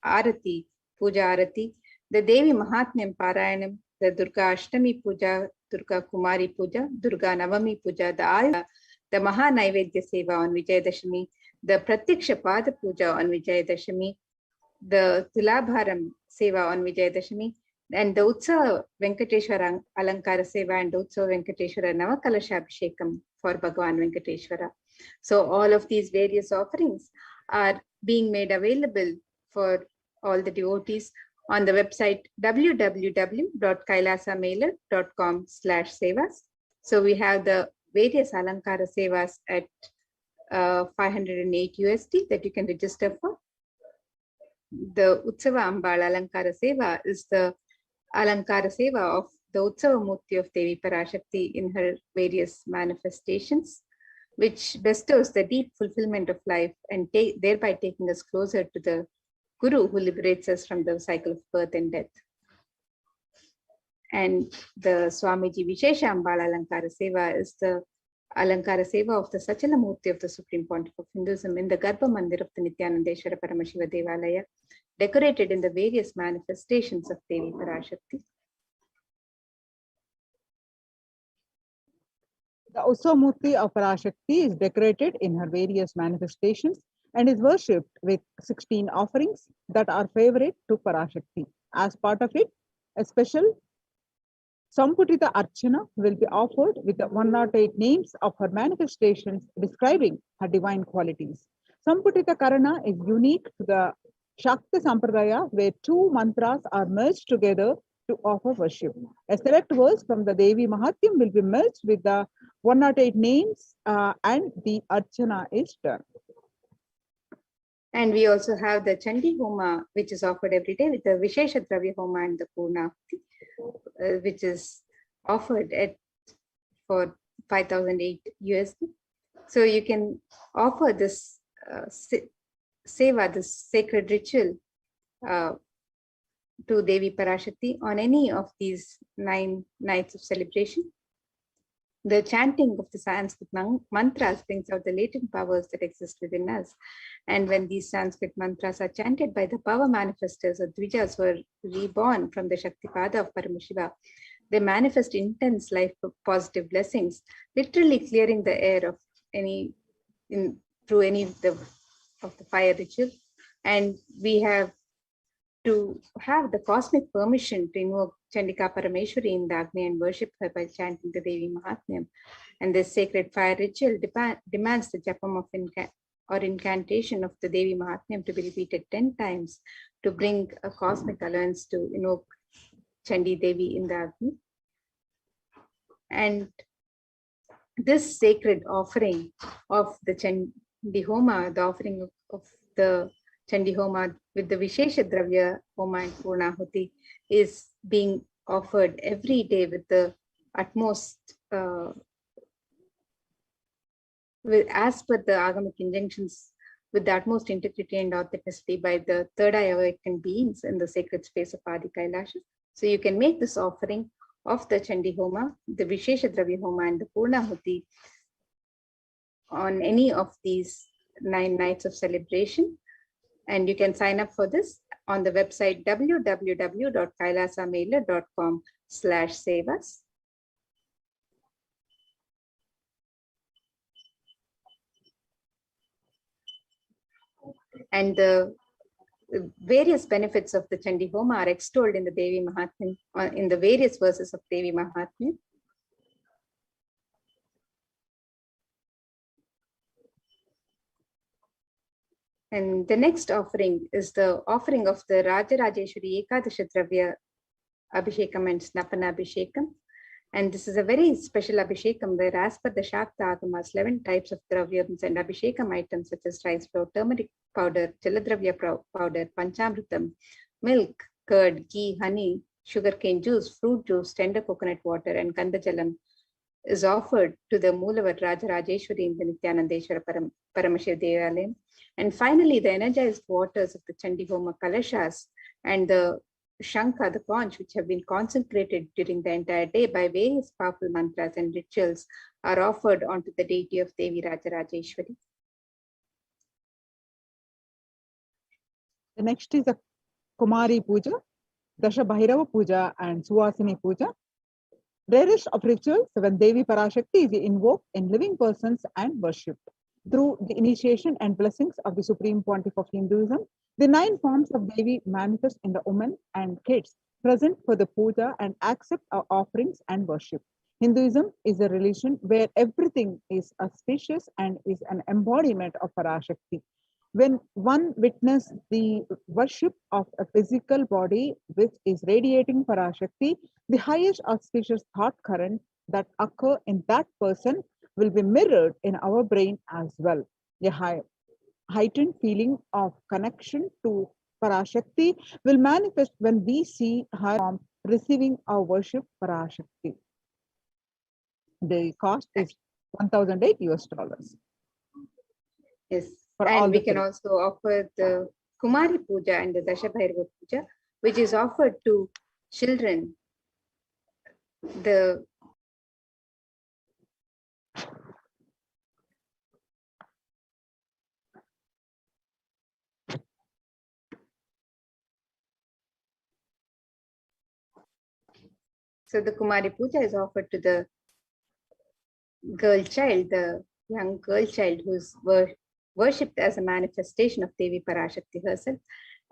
Arati, Puja Arati, the Devi Mahatmyam Parayanam, the Durga Ashtami Puja, Durga Kumari Puja, Durga Navami Puja, the Ayuda, the Maha Naivedya Seva on Vijayadashami, the Pratyaksha Pada Puja on Vijayadashami, the Tulabharam Seva on Vijayadashami, and the Utsava Venkateshwara Alankara Seva and the Utsava Venkateshwara Navakalashabhishekam for Bhagavan Venkateshwara. So all of these various offerings are being made available for all the devotees on the website www.kailasamailer.com/sevas. So we have the various Alankara Sevas at $508 USD that you can register for. The Utsava Ambal Alankara Seva is the Alankara Seva of the Utsava Murti of Devi Parashakti in her various manifestations, which bestows the deep fulfillment of life and thereby taking us closer to the Guru who liberates us from the cycle of birth and death. And the Swamiji Vishesha Ambal Alankara Seva is the Alankara Seva of the Sachala Murti of the Supreme Pontiff of Hinduism in the Garbha Mandir of the Nithyananda Paramashiva Devalaya, decorated in the various manifestations of Devi Parashakti. The Usamurti of Parashakti is decorated in her various manifestations and is worshipped with 16 offerings that are favorite to Parashakti. As part of it, a special Samputita Archana will be offered with the 108 names of her manifestations describing her divine qualities. Samputita Karana is unique to the Shakti Sampradaya, where two mantras are merged together to offer worship. A select verse from the Devi Mahatyam will be merged with the 108 names and the Archana is done. And we also have the Chandi Homa, which is offered every day with the Vishesha Dravya Homa and the Purnahati, which is offered at for 5,008 USD. So you can offer this seva, this sacred ritual to Devi Parashakti on any of these 9 nights of celebration. The chanting of the Sanskrit mantras brings out the latent powers that exist within us. And when these Sanskrit mantras are chanted by the power manifestors or Dvijas who are reborn from the Shaktipada of Paramashiva, they manifest intense life positive blessings, literally clearing the air of through any of the fire ritual. And we have to have the cosmic permission to invoke Chandika Parameshwari in the Agni and worship her by chanting the Devi Mahatmyam. And this sacred fire ritual demands the japam of incantation of the Devi Mahatmyam to be repeated 10 times to bring a cosmic alliance to invoke Chandi Devi in the Agni. And this sacred offering of the Chandi Homa, the offering of the Chandi Homa with the Vishesha Dravya Homa and Purnahuti, is being offered every day with the utmost, as per the Agamic injunctions, with the utmost integrity and authenticity by the third eye awakened beings in the sacred space of Adi Kailasha. So you can make this offering of the Chandi Homa, the Vishesha Dravya Homa and the Purnahuti on any of these 9 nights of celebration. And you can sign up for this on the website www.kailasamailer.com/sevas. And the various benefits of the Chandi Homa are extolled in the Devi Mahatmya, in the various verses of Devi Mahatmya. And the next offering is the offering of the Rajarajeshwari Ekadasha Dravya Abhishekam and Snapana Abhishekam. And this is a very special Abhishekam where, as per the Shakta Agamas, 11 types of Dravyams and Abhishekam items such as rice flour, turmeric powder, Jaladravya powder, Panchamritam, milk, curd, ghee, honey, sugarcane juice, fruit juice, tender coconut water, and Kandajalam is offered to the Moolavar Rajarajeshwari in the Nithyanandeshwara Paramashiv Devalayam. And finally, the energized waters of the Chandi Homa Kalashas and the Shankha, the conch, which have been consecrated during the entire day by various powerful mantras and rituals, are offered onto the deity of Devi Rajarajeshwari. The next is the Kumari Puja, Dasha Bhairava Puja, and Suhasini Puja. Rarest of rituals when Devi Parashakti is invoked in living persons and worshipped. Through the initiation and blessings of the Supreme Pontiff of Hinduism, the 9 forms of Devi manifest in the women and kids present for the puja and accept our offerings and worship. Hinduism is a religion where everything is auspicious and is an embodiment of Parashakti. When one witnesses the worship of a physical body which is radiating Parashakti, the highest auspicious thought current that occur in that person will be mirrored in our brain as well. A heightened feeling of connection to Parashakti will manifest when we see her receiving our worship Parashakti. The cost is $1,008 US. Yes, For and all we the can three. also offer the Kumari Puja and the Dasha Bhairava Puja, which is offered to children. So the Kumari Puja is offered to the girl child, the young girl child who's worshipped as a manifestation of Devi Parashakti herself.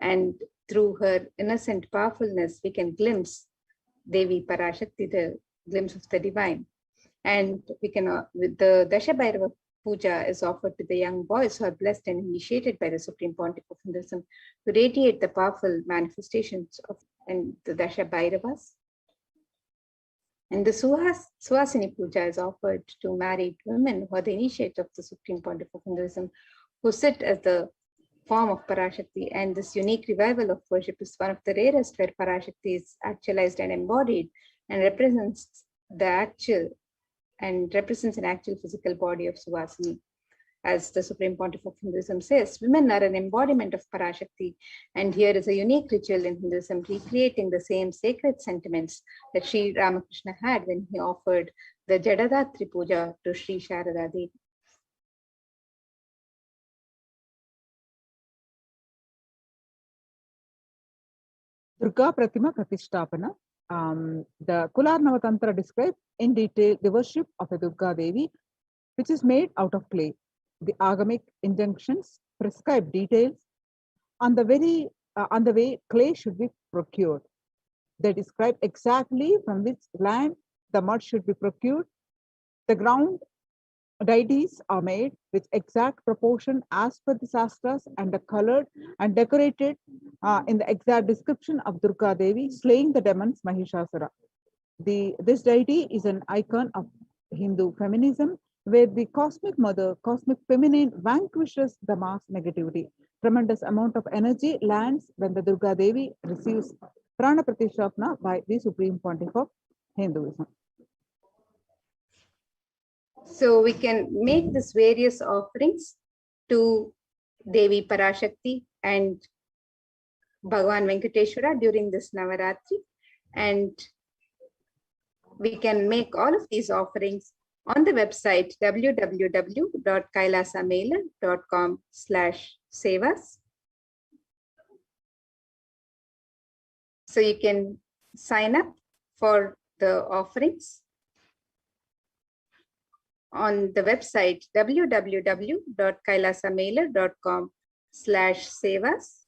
And through her innocent powerfulness, we can glimpse Devi Parashakti, the glimpse of the divine. And we can, with the Dasha Bhairava Puja is offered to the young boys who are blessed and initiated by the Supreme Pontiff of Hinduism to radiate the powerful manifestations of and the Dasha Bhairavas. And the Suhasini Puja is offered to married women who are the initiates of the Supreme Pontiff of Hinduism, who sit as the form of Parashakti. And this unique revival of worship is one of the rarest where Parashakti is actualized and embodied and represents an actual physical body of Suhasini. As the Supreme Pontiff of Hinduism says, women are an embodiment of Parashakti, and here is a unique ritual in Hinduism recreating the same sacred sentiments that Sri Ramakrishna had when he offered the Jadadatri Puja to Sri Sharada Devi. Durga Pratima Pratishtapana. The Kularnava Tantra describes in detail the worship of a Durga Devi, which is made out of clay. The Agamic injunctions prescribe details on the way clay should be procured. They describe exactly from which land the mud should be procured. The ground deities are made with exact proportion as per the Shastras and are colored and decorated in the exact description of Durga Devi slaying the demons Mahishasura. This deity is an icon of Hindu feminism, where the cosmic mother, cosmic feminine, vanquishes the mass negativity. Tremendous amount of energy lands when the Durga Devi receives Prana Pratishtapana by the Supreme Pontiff of Hinduism. So we can make these various offerings to Devi Parashakti and Bhagavan Venkateshwara during this Navaratri. And we can make all of these offerings on the website www.kailasamaila.com/sevas. So you can sign up for the offerings on the website www.kailasamaila.com/sevas.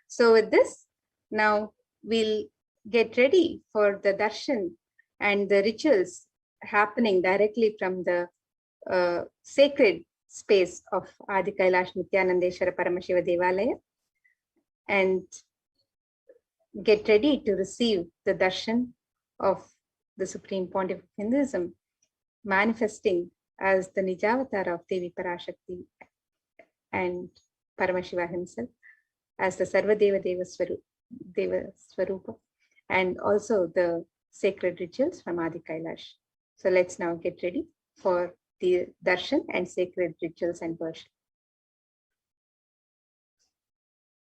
So with this, now we'll get ready for the darshan and the rituals happening directly from the sacred space of Adi Kailash Nithyananda Paramashiva Devalaya, and get ready to receive the darshan of the Supreme Pontiff of Hinduism, manifesting as the Nijavatar of Devi Parashakti and Paramashiva himself, as the Sarvadeva Deva Swarupa, and also the sacred rituals from Adi Kailash. So let's now get ready for the darshan and sacred rituals and worship.